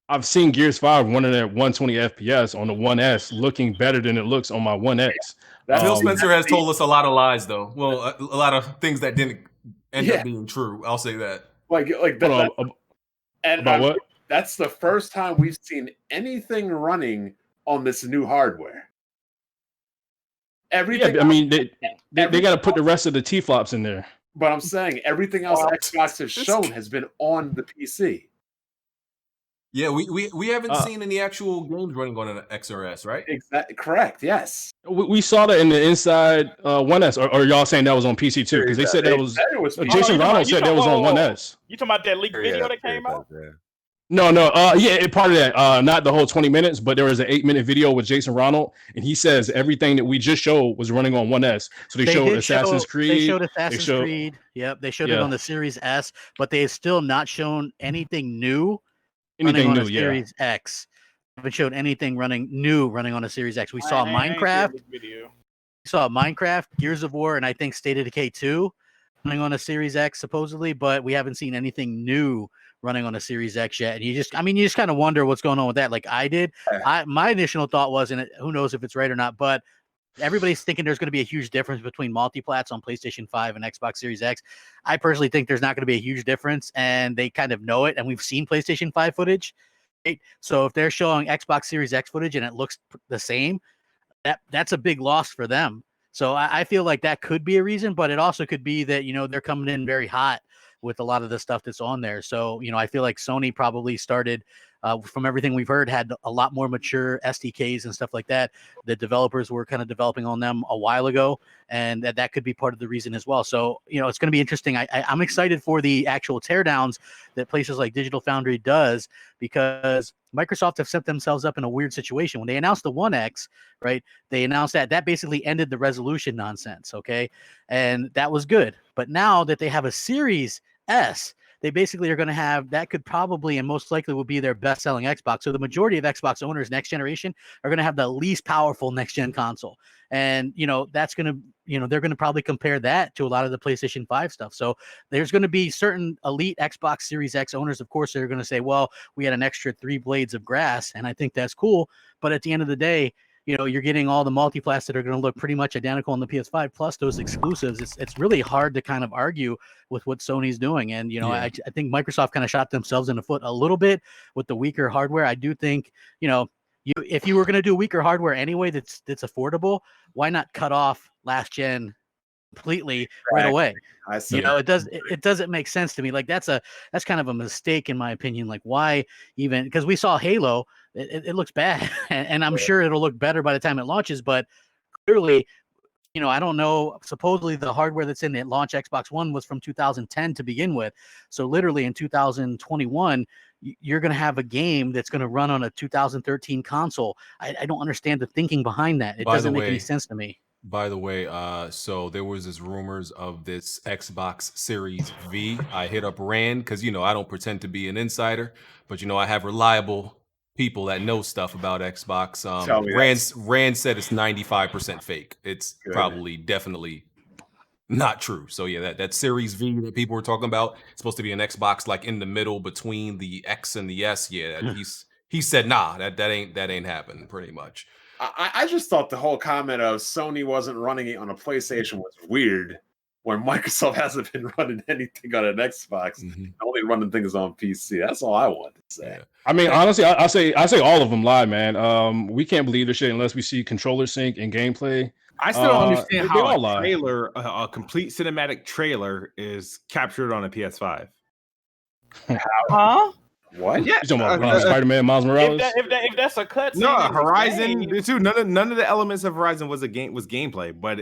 I've seen Gears 5 running at 120 FPS on the One S, looking better than it looks on my One X. Phil Spencer has told us a lot of lies, though. Well, a lot of things that didn't end up being true. I'll say that. About what? That's the first time we've seen anything running on this new hardware. Everything. Yeah, I mean, they got to put the rest of the T-flops in there. But I'm saying everything else Xbox has shown has been on the PC. Yeah, we haven't seen any actual games running on an XRS, right? Exactly. Correct. Yes. We saw that in the Inside One S. Or y'all saying that was on PC too? Because they said that was. Jason Ronald said that was on One S. You talking about that leaked video that came out? No. Part of that. Not the whole 20 minutes, but there was an 8-minute video with Jason Ronald, and he says everything that we just showed was running on One S. So they showed Assassin's Creed. They showed Assassin's Creed. Yep, they showed it on the Series S, but they have still not shown anything new. Anything new, Series X. Haven't showed anything running on a Series X. We saw Minecraft. We saw Minecraft, Gears of War, and I think State of Decay 2 running on a Series X supposedly, but we haven't seen anything new running on a Series X yet. And you just kind of wonder what's going on with that. Like I did. My initial thought was, and who knows if it's right or not, but everybody's thinking there's going to be a huge difference between multiplats on PlayStation 5 and Xbox Series X. I personally think there's not going to be a huge difference, and they kind of know it, and we've seen PlayStation 5 footage. Right? So if they're showing Xbox Series X footage and it looks the same, that's a big loss for them. So I feel like that could be a reason, but it also could be that, they're coming in very hot with a lot of the stuff that's on there. So, I feel like Sony probably started, from everything we've heard, had a lot more mature SDKs and stuff like that. The developers were kind of developing on them a while ago, and that could be part of the reason as well. So, it's going to be interesting. I'm excited for the actual teardowns that places like Digital Foundry does, because Microsoft have set themselves up in a weird situation. When they announced the One X, right, they announced that basically ended the resolution nonsense, okay? And that was good. But now that they have a Series S, they basically are going to have, that could probably and most likely will be their best-selling Xbox. So the majority of Xbox owners next generation are going to have the least powerful next-gen console. And, that's going to they're going to probably compare that to a lot of the PlayStation 5 stuff. So there's going to be certain elite Xbox Series X owners, of course, they're going to say, well, we had an extra 3 blades of grass, and I think that's cool. But at the end of the day, you're getting all the multiplats that are going to look pretty much identical on the PS5 plus those exclusives. It's really hard to kind of argue with what Sony's doing. And, I think Microsoft kind of shot themselves in the foot a little bit with the weaker hardware. I do think, if you were going to do weaker hardware anyway, that's affordable, why not cut off last gen completely right away? I see. It doesn't make sense to me. Like that's kind of a mistake in my opinion. Like why even, because we saw Halo, it looks bad and I'm sure it'll look better by the time it launches, but clearly, I don't know, supposedly the hardware that's in the launch Xbox One was from 2010 to begin with. So literally in 2021, you're going to have a game that's going to run on a 2013 console. I don't understand the thinking behind that. It doesn't make any sense to me. By the way, so there was this rumors of this Xbox Series V. I hit up Rand because, I don't pretend to be an insider, but, I have reliable people that know stuff about Xbox. Rand said it's 95% fake. It's probably definitely not true. So yeah, that Series V that people were talking about, it's supposed to be an Xbox like in the middle between the X and the S. Yeah, he said nah, that ain't happening pretty much. I just thought the whole comment of Sony wasn't running it on a PlayStation was weird, when Microsoft hasn't been running anything on an Xbox, only running things on PC. That's all I wanted to say. Yeah. I mean, honestly, I say all of them lie, man. We can't believe this shit unless we see controller sync and gameplay. I still don't understand how a trailer, a complete cinematic trailer, is captured on a PS5. Huh? What? Yeah, you talking about Spider-Man, Miles Morales? If that's a cutscene, no, Horizon. Too. None of the elements of Horizon was gameplay. But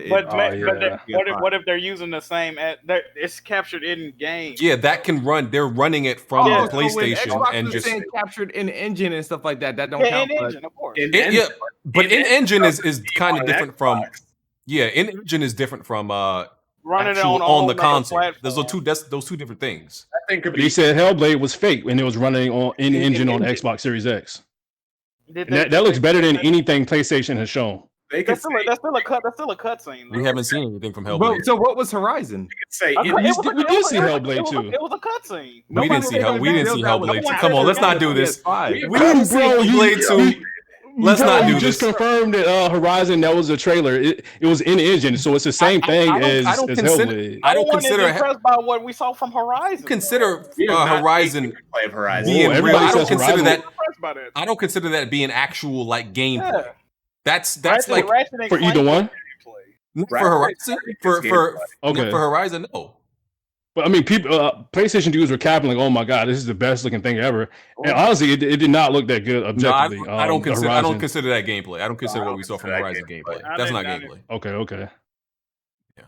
what if they're using the same? It's captured in game. Yeah, that can run. They're running it from the PlayStation so and just captured in engine and stuff like that. That don't count. In engine, of course. But in engine is kind of different from. Yeah, in engine is different from running it on the console. Those two different things. He said Hellblade was fake when it was running in engine on Xbox Series X. That looks better than anything PlayStation has shown. That's still a cutscene. We haven't seen anything from Hellblade. So what was Horizon? We did see Hellblade too. It was a cutscene. We didn't see Hellblade 2. Come on, let's not do this. We didn't see Hellblade 2. Let's not do this. You just confirmed that Horizon, that was a trailer. It was in engine, so it's the same thing as Hellblade. I don't consider impressed by what we saw from Horizon. Consider Horizon being real. I don't consider that being actual like gameplay. Yeah. That's like for either one. For Horizon, for Horizon, no. But I mean, people, PlayStation dudes were capping like, "Oh my god, this is the best looking thing ever." And honestly, it did not look that good objectively. No, I don't consider that gameplay. I don't consider what we saw from Horizon gameplay. That's not gameplay. Okay. Yeah.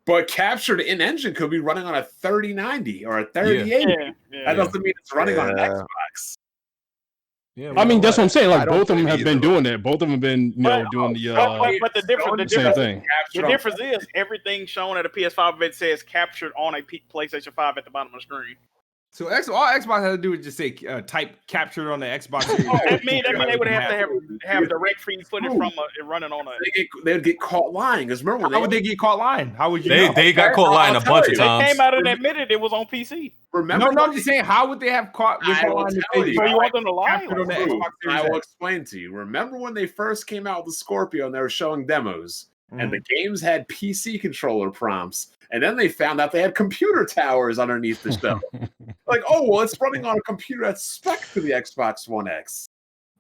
But captured in engine could be running on a 3090 or a 3080. That doesn't mean it's running on an Xbox. Yeah, I mean, that's what I'm saying. Like, both of them have been doing that. Both of them have been, doing the but the same thing. The difference is everything shown at a PS5 it says captured on a PlayStation 5 at the bottom of the screen. So all Xbox had to do is just say type captured on the Xbox. That mean they would have to have direct feed footage from it running on a. They'd get caught lying. Because remember, how would they get caught lying? How would you? They got caught lying a bunch of times. They came out and admitted it was on PC. Remember? No, I'm just saying, how would they have caught? I will tell you. So you want them to lie? I will explain to you. Remember when they first came out with the Scorpio and they were showing demos, and the games had PC controller prompts, and then they found out they had computer towers underneath the stuff. Like, oh well, it's running on a computer that's spec to the Xbox One X.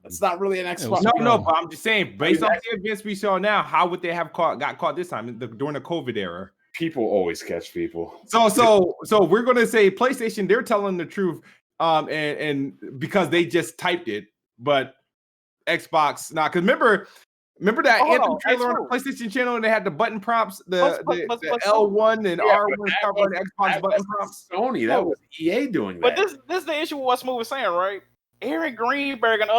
That's not really an Xbox. No, but I'm just saying, based on the events we saw now, how would they have got caught this time during the COVID era? People always catch people. So we're gonna say PlayStation, they're telling the truth, and because they just typed it, but Xbox not. Because remember that Anthem trailer on the PlayStation channel, and they had the button prompts, the L1 and R1 covering Xbox button prompts. Sony, that was EA doing that. But this is the issue with what Smooth was saying, right? Aaron Greenberg and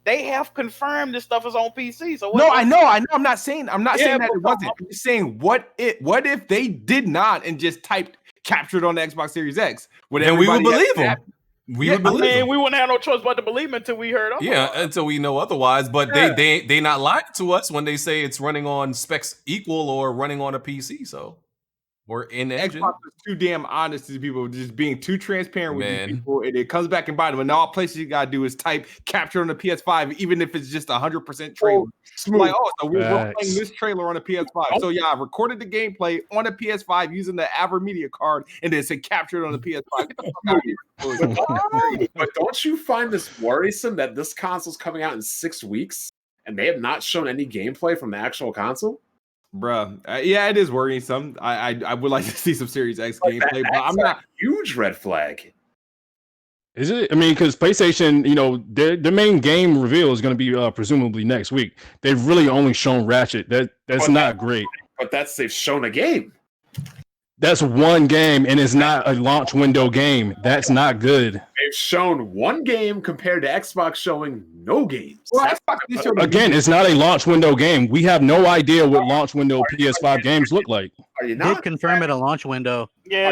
they have confirmed this stuff is on PC. So I know. I'm not saying that it wasn't. I'm just saying what if they did not and just typed captured on the Xbox Series X? Then we would believe them. we would believe them. we wouldn't have no choice but to believe them until we heard otherwise. Yeah, until we know otherwise. But they not lying to us when they say it's running on specs equal or running on a PC. So we're in engine. Xbox is too damn honest to people, just being too transparent with these people, and it comes back and bite them. And all places you gotta do is type capture on the PS5, even if it's just 100% trailer. Like, so we're playing this trailer on a PS5. So yeah, I recorded the gameplay on a PS5 using the AverMedia card, and then said captured on the PS5. Get the fuck out of here. But don't you find this worrisome that this console's coming out in 6 weeks and they have not shown any gameplay from the actual console? Bruh, yeah, it is worrisome. I would like to see some Series X gameplay, but I'm not a huge red flag. Is it? I mean, because PlayStation, their main game reveal is going to be presumably next week. They've really only shown Ratchet. That's not great. But they've shown a game. That's one game, and it's not a launch window game. That's not good. They've shown one game compared to Xbox showing no games. Well, Again, it's not a launch window game. We have no idea what launch window PS5 games look like. Are you not? They've confirmed it a launch window. Yeah.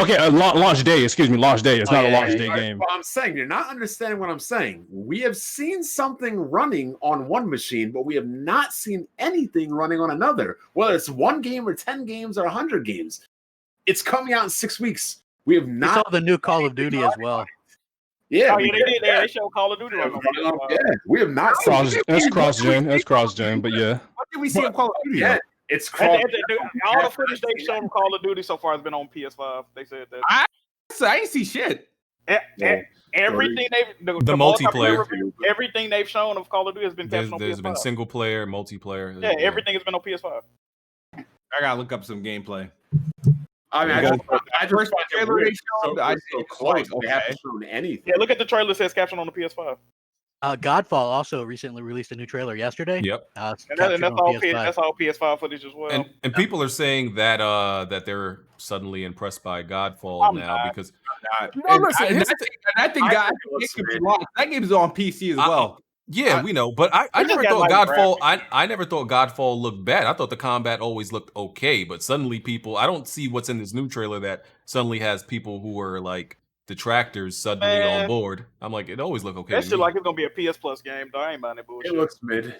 Okay, launch day. Excuse me, launch day. It's not a launch day game. Well, I'm saying you're not understanding what I'm saying. We have seen something running on one machine, but we have not seen anything running on another. Whether it's one game or 10 games or 100 games, it's coming out in 6 weeks. We have not. We saw the new Call of Duty as well. Yeah, they did. They showed Call of Duty. We have not. That's cross-gen, but yeah. What did we see on Call of Duty? Yeah, it's cross. All the footage they've shown of Call of Duty so far has been on PS5. They said that. I ain't see shit. Everything the multiplayer, everything they've shown of Call of Duty has been captured on PS5. There's been single player, multiplayer. Yeah, everything has been on PS5. I gotta look up some gameplay. I mean, I just first trailer they showed, I so close. They haven't shown anything. Yeah, look at the trailer. It says caption on the PS5. Godfall also recently released a new trailer yesterday. Yep. And that's all PS5 footage as well. And people are saying that that they're suddenly impressed by Godfall because that game is on PC as well. Yeah, we know, but I never thought Godfall. I never thought Godfall looked bad. I thought the combat always looked okay, but suddenly I don't see what's in this new trailer that suddenly has people who are like detractors suddenly on board. I'm like, it always looked okay. That shit like it's gonna be a PS Plus game, though. I ain't buying that bullshit. It looks mid.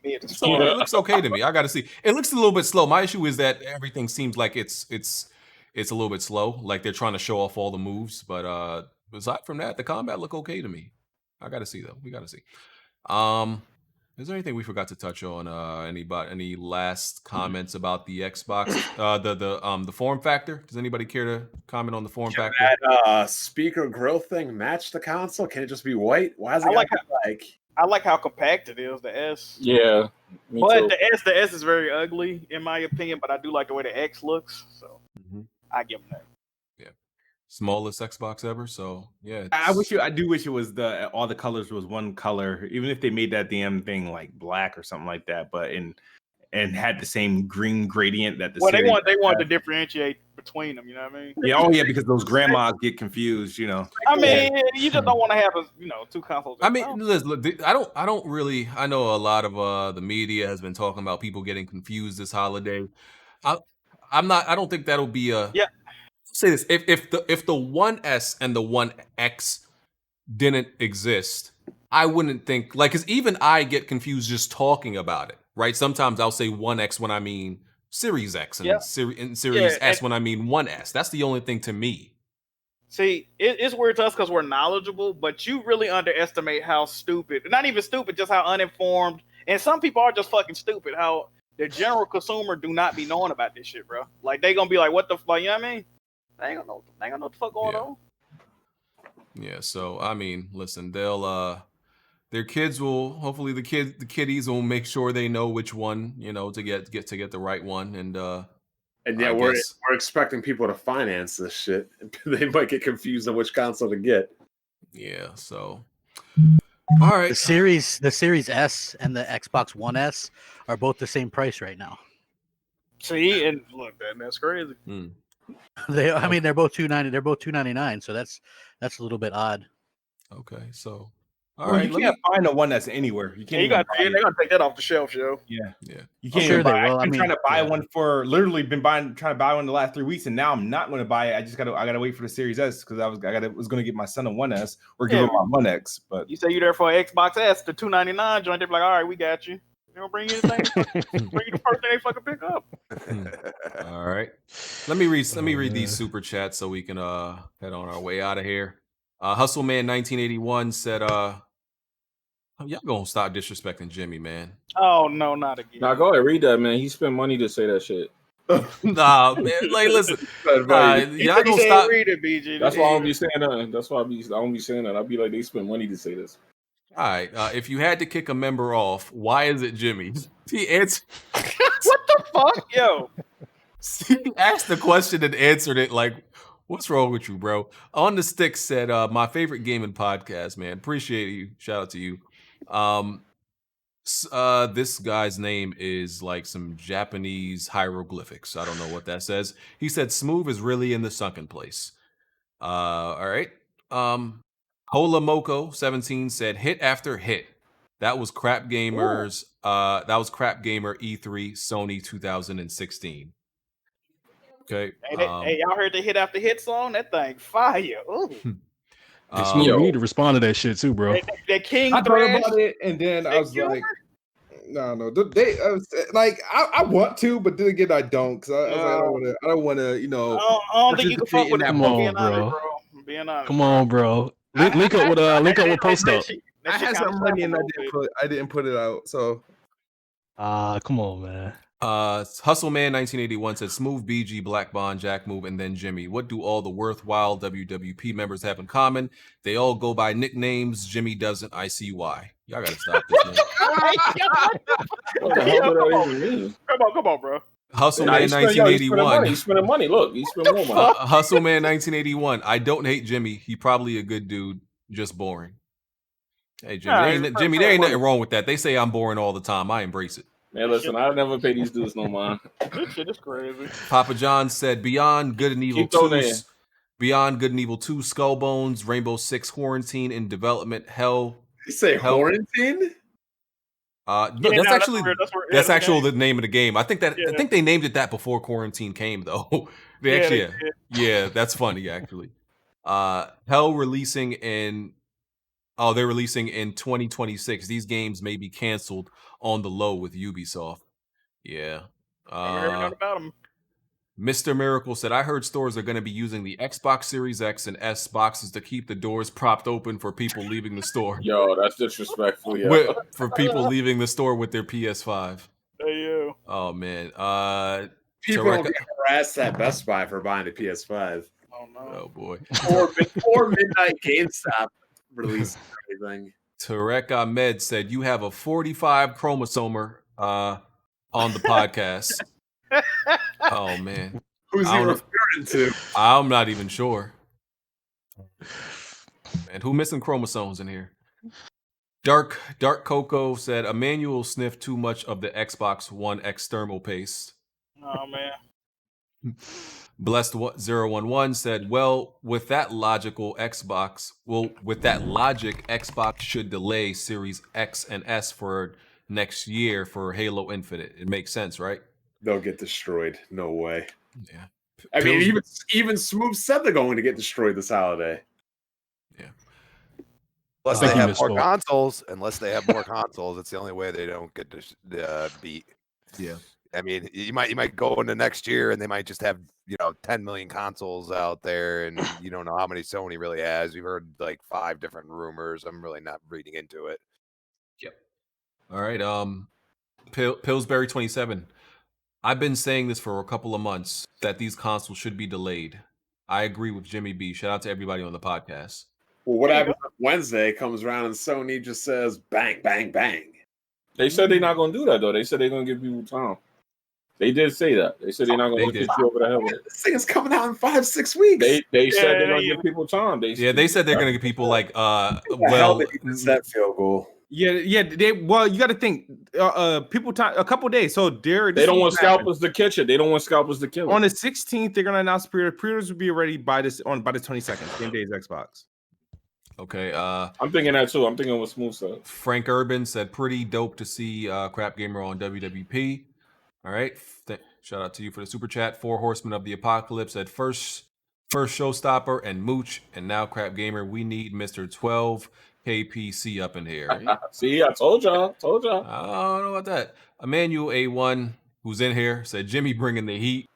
It looks okay to me. I got to see. It looks a little bit slow. My issue is that everything seems like it's a little bit slow. Like they're trying to show off all the moves, but aside from that, the combat look okay to me. I got to see though. We got to see. Is there anything we forgot to touch on? Any last comments about the Xbox? The form factor. Does anybody care to comment on the form factor? That speaker grill thing match the console? Can it just be white? Why is it I like how compact it is. The S. Yeah. But the S is very ugly in my opinion. But I do like the way the X looks. So I give them that. Smallest Xbox ever, so yeah. I do wish it was all the colors was one color, even if they made that damn thing like black or something like that, but and had the same green gradient that they want to differentiate between them, you know what I mean? Yeah, because those grandmas get confused, I mean, you just don't want to have two consoles. I mean, listen, I don't really. I know a lot of the media has been talking about people getting confused this holiday. I don't think that'll be a say this, if the 1S and the 1X didn't exist, I wouldn't think because even I get confused just talking about it, right? Sometimes I'll say 1X when I mean Series X and Series S when I mean 1S. That's the only thing to me. See, it's weird to us because we're knowledgeable, but you really underestimate how stupid, not even stupid, just how uninformed, and some people are just fucking stupid, how the general consumer do not be knowing about this shit, bro. Like, they gonna be like, what the fuck, you know what I mean? They ain't gonna know what the fuck going on. Yeah, so I mean, listen, they'll their kids will hopefully the kiddies will make sure they know which one, to get the right one, and yeah, we're expecting people to finance this shit. They might get confused on which console to get. Yeah, so all right. The Series S and the Xbox One S are both the same price right now. See, and look, that's crazy. They're both $290. They're both $299. So that's a little bit odd. Okay, so All right, you can't find the One S anywhere. You can't. They're gonna take that off the shelf, yo. Yeah. You can't. Sure even buy they it. will. I've been trying to buy one for literally trying to buy one the last 3 weeks, and now I'm not going to buy it. I gotta wait for the Series S because I was going to get my son a 1S or give him my 1X. But you say you there for an Xbox S, the $299 joint. They're like, all right, we got you. They don't bring you anything. Bring you the first thing they fucking pick up. All right. Let me read these super chats so we can head on our way out of here. Hustleman 1981 said, y'all gonna stop disrespecting Jimmy, man. Oh no, not again. Now go ahead, read that, man. He spent money to say that shit. Nah, man. Like, listen. Y'all gonna stop. Read it, BG. That's why I don't be saying that. That's why I don't be saying that. I'll be like, they spent money to say this. All right. If you had to kick a member off, why is it Jimmy? He answered. What the fuck, yo? He asked the question and answered it like, what's wrong with you, bro? On the Stick said, my favorite gaming podcast, man. Appreciate you. Shout out to you. This guy's name is like some Japanese hieroglyphics. I don't know what that says. He said, Smoove is really in the sunken place. All right. Holamoko 17 said, hit after hit. That was CrapGamer's. That was CrapGamer E3 Sony 2016. Okay. Hey, y'all heard the hit after hit song? That thing fire. Ooh. You need to respond to that shit too, bro. That King I thought Thrash. about it, and then I was like, no. They like I want to, but then again I don't because I don't want to. You know, I don't think you can fuck with that. Come on, bro. Being honest. Come on, bro. Link up with Post Up. I had some money and I didn't put it out. So, come on, man. Hustleman 1981 said, Smoove, BG, Black Bond, Jack Move, and then Jimmy. What do all the worthwhile WWP members have in common? They all go by nicknames. Jimmy doesn't. I see why. Y'all gotta stop this, man. What the hell did that even mean? Come on, bro. Hustleman 1981. He's spending money. Look, he's spending more money. Hustleman 1981. I don't hate Jimmy. He probably a good dude, just boring. Hey, Jimmy, there ain't nothing wrong with that. They say I'm boring all the time. I embrace it. Man, listen, I never pay these dudes no mind. This shit is crazy. Papa John said, Beyond Good and Evil 2, Beyond Good and Evil 2, Skullbones, Rainbow Six Quarantine in development, Hell. You say Quarantine? No, that's actually the name of the game. I think they named it that before Quarantine came, though. Yeah, that's funny actually. Hell releasing in they're releasing in 2026. These games may be canceled on the low with Ubisoft. Yeah. I heard nothing about them. Mr. Miracle said, I heard stores are going to be using the Xbox Series X and S boxes to keep the doors propped open for people leaving the store. Yo, that's disrespectful. Yeah. For people leaving the store with their PS5. Hey, you. Oh, man. People don't get harassed at Best Buy for buying a PS5. Oh, no. Oh, boy. Or midnight GameStop release everything. Tarek Ahmed said, you have a 45 chromosomer on the podcast. Oh, man. Who's he referring to? I'm not even sure. And who missing chromosomes in here? Dark Coco said, Emmanuel sniffed too much of the Xbox One X thermal paste. Oh, man. Blessed 011 said, well, with that logic, Xbox should delay Series X and S for next year for Halo Infinite. It makes sense, right? They'll get destroyed. No way. Yeah. I mean, even Smoove said they're going to get destroyed this holiday. Yeah. Unless they have more consoles. Unless they have more consoles, it's the only way they don't get beat. Yeah. I mean, you might go into next year and they might just have 10 million consoles out there, and you don't know how many Sony really has. We've heard like 5 different rumors. I'm really not reading into it. Yep. All right. Pillsbury 27. I've been saying this for a couple of months that these consoles should be delayed. I agree with Jimmy B. Shout out to everybody on the podcast. Well, what happens if Wednesday comes around and Sony just says bang, bang, bang? They said they're not going to do that, though. They said they're going to give people time. They did say that. They said they're not going to get you over the hell with it. This thing is coming out in 5-6 weeks. They said they're going to give people time. They said they're going to give people like that field goal. Yeah. You got to think. People time a couple days. So they don't want scalpers to catch it. They don't want scalpers to kill it. On the 16th, they're going to announce pre-orders will be ready by the 22nd. Same day as Xbox. Okay. I'm thinking that too. I'm thinking what Smooth said. Frank Urban said, pretty dope to see CrapGamer on WWP. All right. Shout out to you for the super chat. 4 Horsemen of the Apocalypse said, first Showstopper and Mooch, and now CrapGamer. We need Mr. 12 KPC up in here. See, I told y'all. I don't know about that. Emmanuel A1, who's in here, said, Jimmy bringing the heat.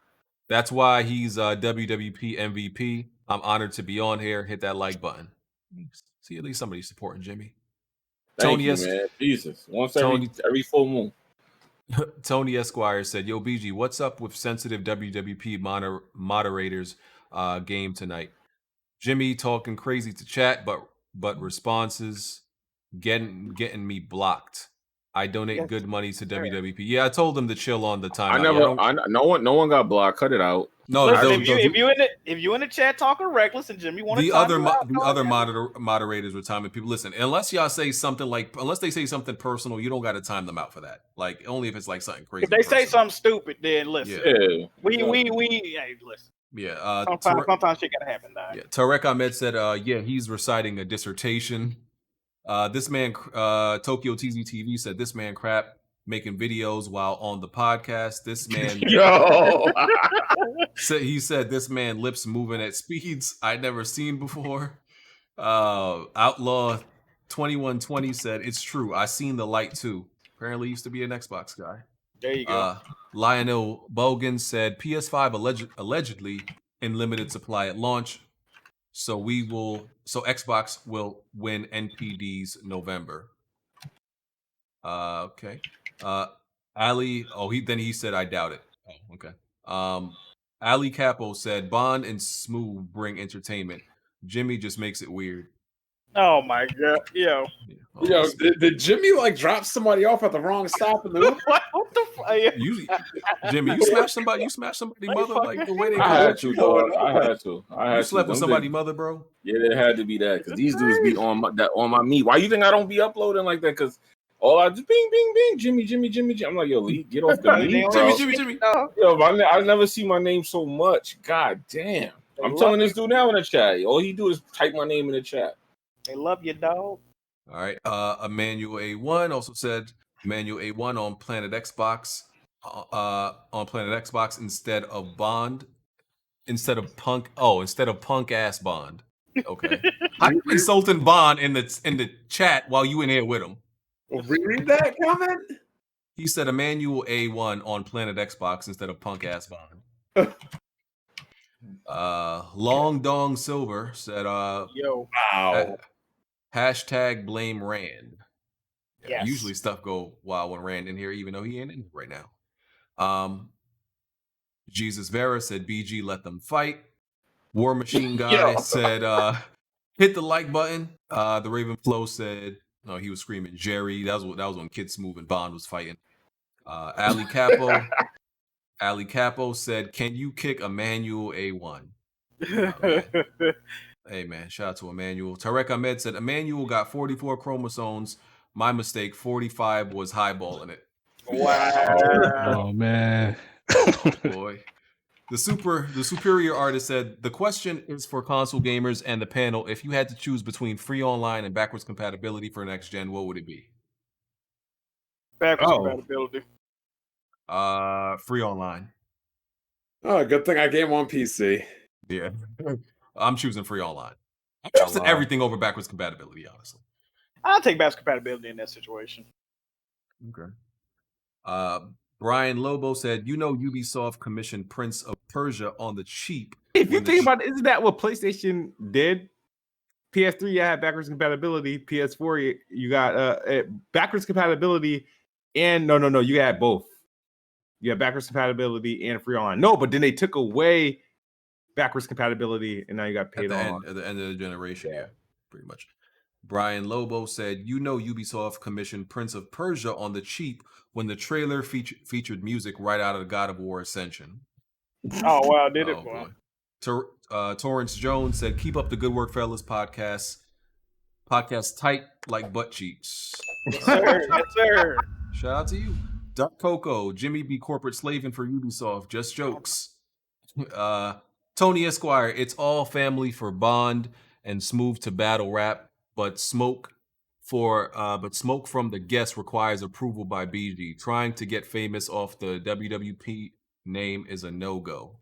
That's why he's WWP MVP. I'm honored to be on here. Hit that like button. See, at least somebody supporting Jimmy. Thank you, man. Jesus. Once every full moon. Tony Esquire said, yo, BG, what's up with sensitive WWP moderators game tonight? Jimmy talking crazy to chat, but responses getting me blocked. I donate good money to WWP. Yeah, I told him to chill on the timeout. No one got blocked. Cut it out. No, listen, if you in the chat talking reckless and Jimmy want to the other moderators were timing people. Listen, unless y'all say something unless they say something personal, you don't got to time them out for that. Like only if it's like something crazy. If they say something stupid, then listen. Yeah. We hey, listen. Yeah. Sometimes shit gotta happen. Yeah. Tarek Ahmed said, yeah, he's reciting a dissertation. This man, Tokyo TZTV said, this man crap making videos while on the podcast. This man, he said this man lips moving at speeds I'd never seen before. Outlaw 2120 said, it's true. I seen the light too. Apparently used to be an Xbox guy. There you go. Lionel Bogan said PS5 allegedly in limited supply at launch. So Xbox will win NPD's November. Okay. Ali, he said, I doubt it. Oh, okay. Ali Capo said, Bond and Smooth bring entertainment. Jimmy just makes it weird. Oh my god, yo. Yo, did Jimmy like drop somebody off at the wrong stop in the Uber? What the fuck? Jimmy, you smashed somebody mother like the way they I had to, dog. I had to. You slept with somebody's mother, bro? Yeah, it had to be that because these dudes be on my meat. Why you think I don't be uploading like that? Because all I just bing, bing, bing, Jimmy. I'm like, yo, Lee, get off the meat, bro. Jimmy. Yo, I never see my name so much. God damn. I'm telling this dude now in the chat. All he do is type my name in the chat. They love you, dog. All right. Emmanuel A1 also said Emmanuel A1 on Planet Xbox. Instead of Bond. Instead of punk ass Bond. Okay. How you insulting Bond in the chat while you in here with him? Reread that comment. He said Emmanuel A1 on Planet Xbox instead of punk ass Bond. Long Dong Silver said yo, wow. Hashtag blame Rand. Yes. Usually stuff go wild when Rand in here, even though he ain't in here right now. Jesus Vera said BG let them fight. War Machine Guy said hit the like button. The Raven Flow said no, he was screaming Jerry. That was when Kidsmoove and Bond was fighting. Ali Capo said, can you kick Emmanuel A1? Oh, hey man, shout out to Emmanuel. Tarek Ahmed said Emmanuel got 44 chromosomes. My mistake, 45 was highballing it. Wow. Oh man. Boy. The superior artist said, the question is for console gamers and the panel. If you had to choose between free online and backwards compatibility for next gen, what would it be? Backwards compatibility. Free online. Oh, good thing I game on PC. Yeah. I'm choosing free online. I'm choosing everything over backwards compatibility, honestly. I'll take backwards compatibility in that situation. Okay. Brian Lobo said, Ubisoft commissioned Prince of Persia on the cheap. If you think about it, isn't that what PlayStation did? PS3, you had backwards compatibility. PS4, you got backwards compatibility, and no, you had both. You had backwards compatibility and free online. No, but then they took away backwards compatibility, and now you got paid on at the end of the generation. Yeah, pretty much. Brian Lobo said, Ubisoft commissioned Prince of Persia on the cheap when the trailer featured music right out of the God of War Ascension. Oh, wow, did it, boy. Torrance Jones said, keep up the good work, fellas. Podcast tight like butt cheeks. Yes, sir. Yes, sir. Shout out to you. Dark Coco, Jimmy be corporate slaving for Ubisoft. Just jokes. Tony Esquire, it's all family for Bond and Smooth to battle rap. but smoke from the guest requires approval by BG. Trying to get famous off the WWP name is a no-go.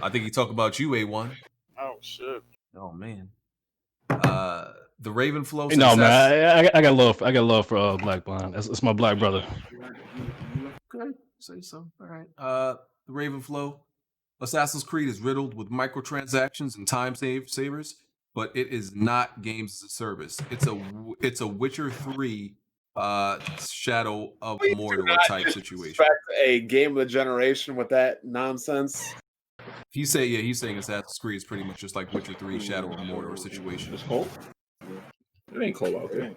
I think he talked about you, A1. Oh shit. Oh man. The Ravenflow says, No, man, I got love for Black Blind. That's my black brother. Okay, say so. All right. The Ravenflow. Assassin's Creed is riddled with microtransactions and time savers, but it is not games as a service. It's a Witcher 3 Shadow of Mordor type situation. Expect a game of the generation with that nonsense. He's saying Assassin's Creed is pretty much just like Witcher 3 Shadow of Mordor situation. It's cold. It ain't cold out there.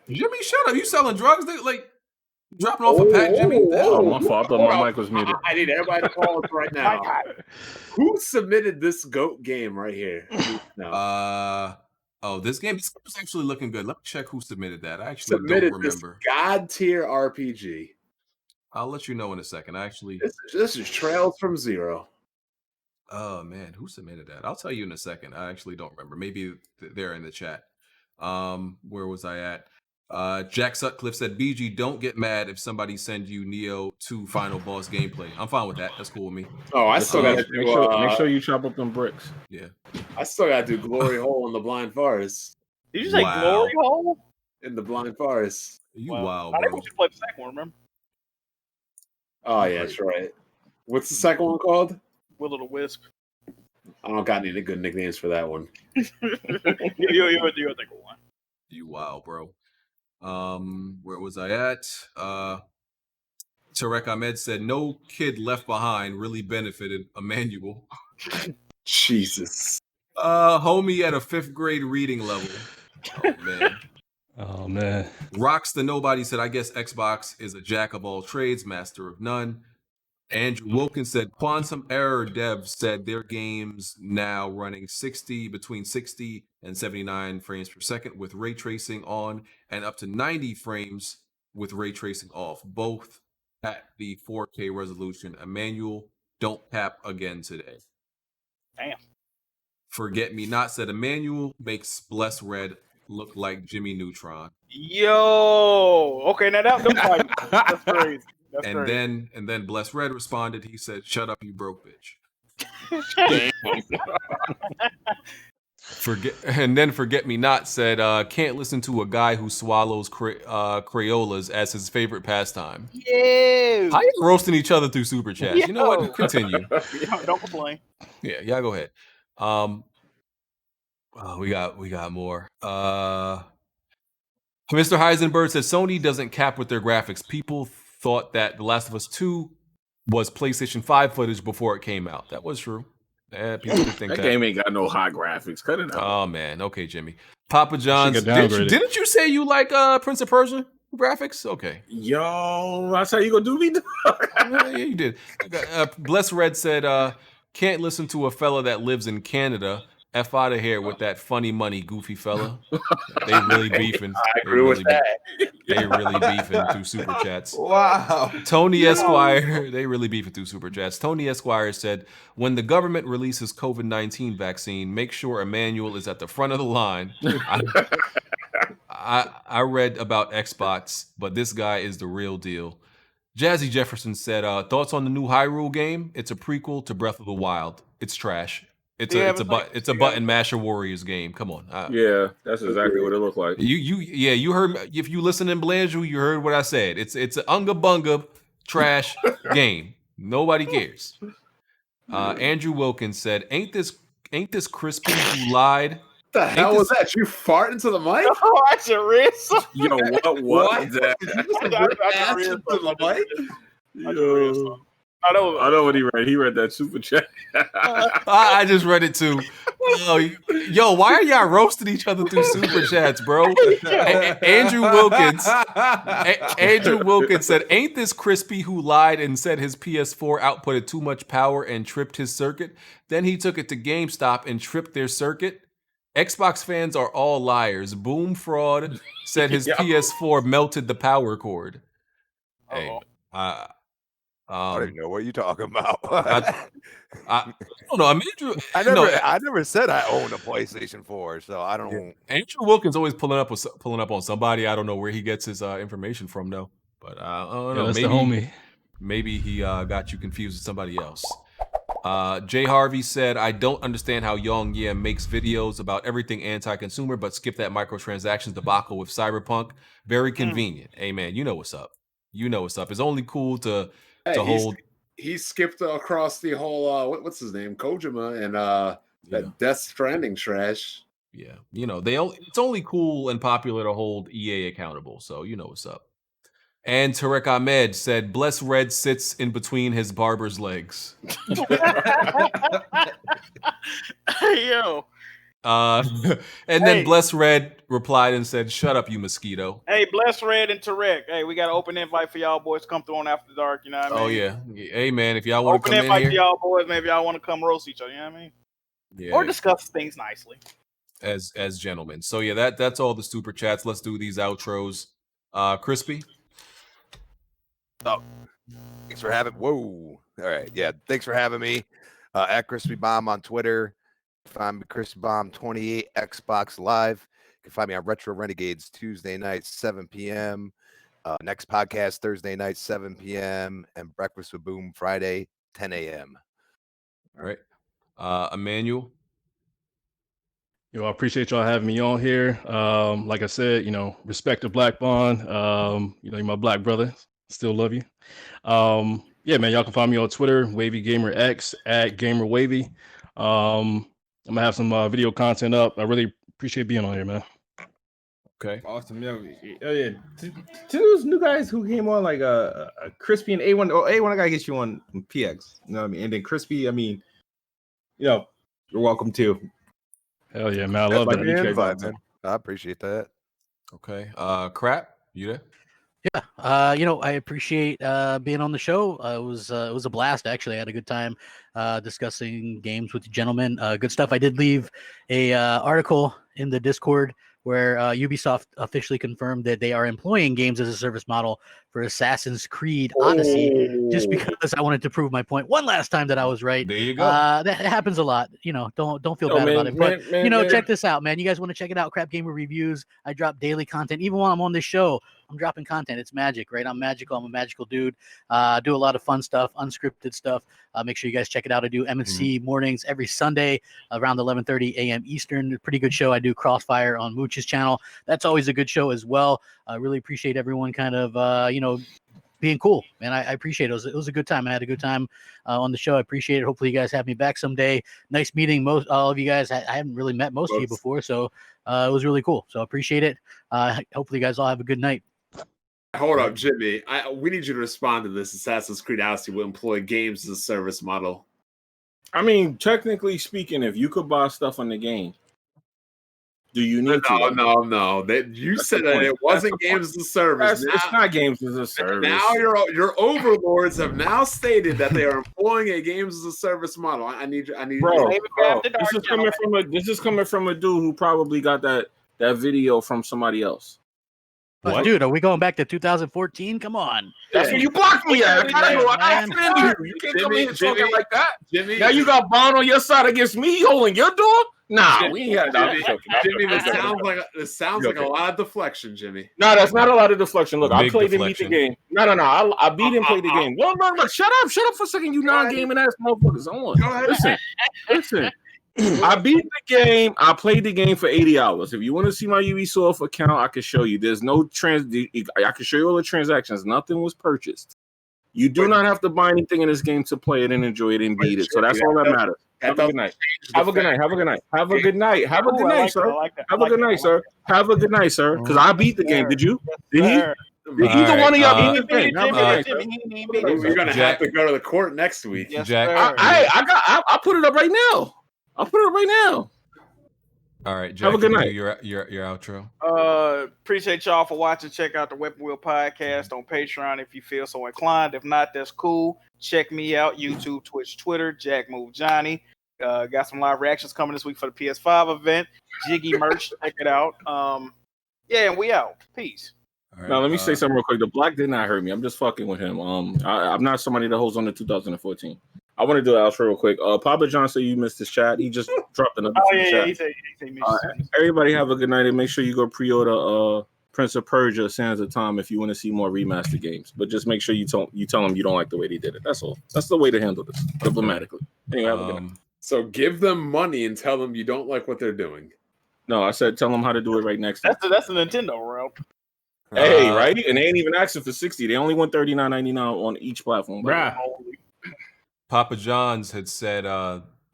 Jimmy, shut up! You selling drugs? Like dropping off a pack, Jimmy? Oh, my fault. I thought my mic was muted. I need everybody to call us right now. Who submitted this GOAT game right here? No. This game is actually looking good. Let me check who submitted that. I actually Submitted don't remember. This God tier RPG. I'll let you know in a second. This is Trails from Zero. Oh man, who submitted that? I'll tell you in a second. I actually don't remember. Maybe they're in the chat. Where was I at? Jack Sutcliffe said, BG, don't get mad if somebody sends you Neo 2 final boss gameplay. I'm fine with that. That's cool with me. Oh, I still got to make sure you chop up them bricks. Yeah. I still got to do Glory Hole in the Blind Forest. Did you say Glory Hole? In the Blind Forest. Wow, I think we should play the second one, remember? Oh, yeah, that's right. What's the second one called? Will-o'-the-Wisp. I don't got any good nicknames for that one. you think of one. You wow, bro. Where was I at? Tarek Ahmed said, no kid left behind really benefited Emmanuel. Jesus. Homie at a 5th grade reading level. Oh man. Oh man. Rocks the Nobody said, I guess Xbox is a jack of all trades, master of none. Andrew Wilkins said, Quantum Error Dev said their games now running between 60 and 79 frames per second with ray tracing on and up to 90 frames with ray tracing off, both at the 4K resolution. Emmanuel, don't cap again today. Damn. Forget Me Not said, Emmanuel makes Bless Red look like Jimmy Neutron. Yo, okay, now that's crazy. That's and then Bless Red responded. He said, "Shut up, you broke bitch." Forget Me Not said, "Can't listen to a guy who swallows Crayolas as his favorite pastime." Yeah. How you roasting each other through super chats? You know what? Continue. Don't complain. Yeah, y'all go ahead. We got more. Mr. Heisenberg says Sony doesn't cap with their graphics. People thought that The Last of Us 2 was PlayStation 5 footage before it came out. That was true. Yeah, people did think that game ain't got no high graphics. Cut it out. Oh man. Okay, Jimmy. Papa John's. Didn't you say you like Prince of Persia graphics? Okay. Yo, that's how you gonna do me? Yeah, you did. Bless Red said, can't listen to a fella that lives in Canada. F out of here with that funny money, goofy fella. They really beefing. I agree with that. They really beefing through super chats. Wow. Tony Esquire, they really beefing through super chats. Tony Esquire said, when the government releases COVID-19 vaccine, make sure Emmanuel is at the front of the line. I read about Xbox, but this guy is the real deal. Jazzy Jefferson said, thoughts on the new Hyrule game? It's a prequel to Breath of the Wild. It's trash. It's a button masher Warriors game. Come on. Yeah, that's exactly what it looked like. You heard, if you listen in Blanjou, you heard what I said. It's an unga bunga trash game. Nobody cares. Andrew Wilkins said, "Ain't this crispy who lied?" The hell was that? You fart into the mic? Oh, that's your wrist. Yo, what? Did you just ass into the mic? Yo. I know what he read. He read that super chat. I just read it too. Yo, why are y'all roasting each other through super chats, bro? Andrew Wilkins said, "Ain't this crispy who lied and said his PS4 outputted too much power and tripped his circuit? Then he took it to GameStop and tripped their circuit. Xbox fans are all liars. Boom Fraud said his PS4 melted the power cord." Hey, I don't even know what you're talking about. I don't know. I mean, Andrew, I never said I own a PlayStation 4, so I don't. Yeah. Andrew Wilkins always pulling up on somebody. I don't know where he gets his information from, though. But I don't know. That's the homie. Maybe he got you confused with somebody else. Jay Harvey said, I don't understand how Young Yeah makes videos about everything anti-consumer, but skip that microtransactions debacle with Cyberpunk. Very convenient. Hey, man, you know what's up. It's only cool to hold. He skipped across the whole what's his name, Kojima, and that Death Stranding trash. Yeah, it's only cool and popular to hold EA accountable, so you know what's up. And Tarek Ahmed said, Bless Red sits in between his barber's legs. Yo. And then Bless Red replied and said, Shut up, you mosquito. Hey, Bless Red and Tarek. Hey, we got an open invite for y'all boys. Come through on After Dark, you know what I mean? Oh, yeah. Hey, man, if y'all want to come in here. Open invite for y'all boys. Maybe y'all want to come roast each other, you know what I mean? Yeah. Or discuss things nicely. As gentlemen. So, yeah, that's all the super chats. Let's do these outros. Crispy? Oh, thanks for having. Whoa! All right, yeah. Thanks for having me. At Crispy Bomb on Twitter. Find me Crispy Bomb 28 Xbox Live. You can find me on Retro Renegades Tuesday night 7 p.m. Next podcast Thursday night 7 p.m. and Breakfast with Boom Friday 10 a.m. All right, Emmanuel. Yo, I appreciate y'all having me on here. Like I said, respect to Black Bond. You're my black brother. Still love you. Yeah, man, y'all can find me on Twitter, Wavey Gamer X at Gamer Wavey. I'm gonna have some video content up. I really appreciate being on here, man. Okay. Awesome. Yeah. To those new guys who came on, like Crispy and A1. Oh, A1, I gotta get you on PX. You know what I mean? And then Crispy, I mean, you're welcome too. Hell yeah, man. I love that. Invite, man. I appreciate that. Okay. Crap, you there? Yeah, I appreciate being on the show. It was a blast. Actually, I had a good time discussing games with the gentlemen. Good stuff. I did leave a article in the Discord where Ubisoft officially confirmed that they are employing games as a service model for Assassin's Creed Odyssey, just because I wanted to prove my point one last time that I was right. There you go. That happens a lot. Don't feel bad about it. But check this out, man. You guys want to check it out? CrapGamer reviews. I drop daily content, even while I'm on this show. I'm dropping content. It's magic, right? I'm magical. I'm a magical dude. Do a lot of fun stuff, unscripted stuff. Make sure you guys check it out. I do M&C mornings every Sunday around 11:30 a.m. Eastern. Pretty good show. I do Crossfire on Mooch's channel. That's always a good show as well. I really appreciate everyone kind of, being cool, man. I appreciate it. It was a good time. I had a good time on the show. I appreciate it. Hopefully you guys have me back someday. Nice meeting all of you guys. I haven't really met most of you before, so it was really cool. So I appreciate it. Hopefully you guys all have a good night. Hold up, Jimmy. We need you to respond to this. Assassin's Creed Odyssey will employ games as a service model. I mean, technically speaking, if you could buy stuff on the game, do you need to? No. You said that it wasn't games as a service. It's not games as a service. Now your overlords have now stated that they are employing a games as a service model. I need bro. This is coming from a dude who probably got that video from somebody else. What? Dude, are we going back to 2014? Come on. That's when you blocked me at. You can't come in here talking like that. Jimmy, now you got Bond on your side against me holding your door? Nah, we ain't had Jimmy, this sounds like a lot of deflection, Jimmy. No, that's not a lot of deflection. Look, I played and beat the game. No. I beat and played the game. No. Shut up for a second, you non-gaming ass motherfuckers. Listen. I beat the game. I played the game for 80 hours. If you want to see my Ubisoft account, I can show you. There's no I can show you all the transactions. Nothing was purchased. You do not have to buy anything in this game to play it and enjoy it and beat it. So that's all that matters. Have a good night. Have a good night. Have a good night. Have a good night. Have a good night, sir. Have a good night, sir. Have a good night, sir. Because I beat the game. Did you? Did he? Did either one of y'all beat the game? You're gonna have to go to the court next week. Jack, I put it up right now. I'll put it up right now. All right, Jack. Have a good night. Your outro. Appreciate y'all for watching. Check out the Weapon Wheel podcast on Patreon if you feel so inclined. If not, that's cool. Check me out. YouTube, Twitch, Twitter. Jackmoove Johnny. Got some live reactions coming this week for the PS5 event. Jiggy merch. Check it out. And we out. Peace. All right. Now let me say something real quick. The Black did not hurt me. I'm just fucking with him. I'm not somebody that holds on to 2014. I want to do an outro real quick. Papa John said you missed his chat. He just dropped another chat. He said Everybody have a good night and make sure you go pre-order Prince of Persia: Sands of Time if you want to see more remastered games. But just make sure you tell them you don't like the way they did it. That's all. That's the way to handle this diplomatically. Anyway, have a good night. So give them money and tell them you don't like what they're doing. No, I said tell them how to do it right next time. That's the Nintendo route. Hey, right? And they ain't even asking for 60. They only want $39.99 on each platform. Bruh. Papa John's had said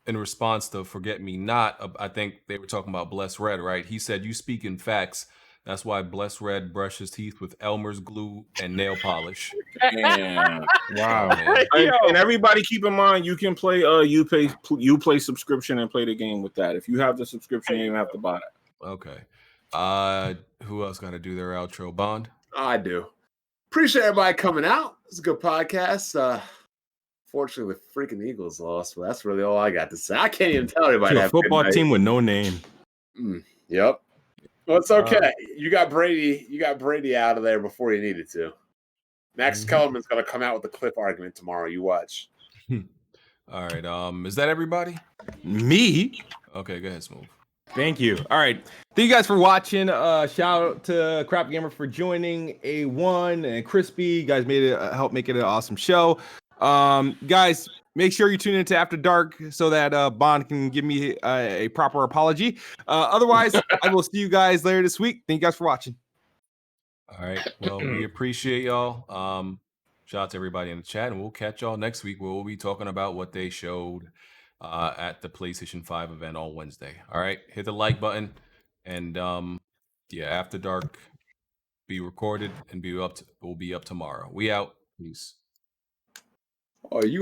in response to Forget Me Not, I think they were talking about Bless Red, right? He said, you speak in facts. That's why Bless Red brushes teeth with Elmer's glue and nail polish. Damn. Wow. And everybody keep in mind, you can play you play subscription and play the game with that. If you have the subscription, you don't have to buy it. Okay. Who else got to do their outro? Bond? I do. Appreciate everybody coming out. It's a good podcast. Fortunately, the freaking Eagles lost, but that's really all I got to say. I can't even tell everybody. To a football team with no name. Yep. Well, it's okay. You got Brady. You got Brady out of there before you needed to. Max Kellerman's gonna come out with a clip argument tomorrow. You watch. All right. Is that everybody? Me? Okay, go ahead, Smooth. Thank you. All right. Thank you guys for watching. Shout out to CrapGamer for joining A1 and Crispy. You guys made it help make it an awesome show. Guys, make sure you tune into After Dark so that Bond can give me a proper apology. Otherwise, I will see you guys later this week. Thank you guys for watching. All right. Well, we appreciate y'all. Shout out to everybody in the chat, and we'll catch y'all next week where we'll be talking about what they showed at the PlayStation 5 event on Wednesday. All right. Hit the like button, and After Dark be recorded and will be up tomorrow. We out. Peace. Oh, you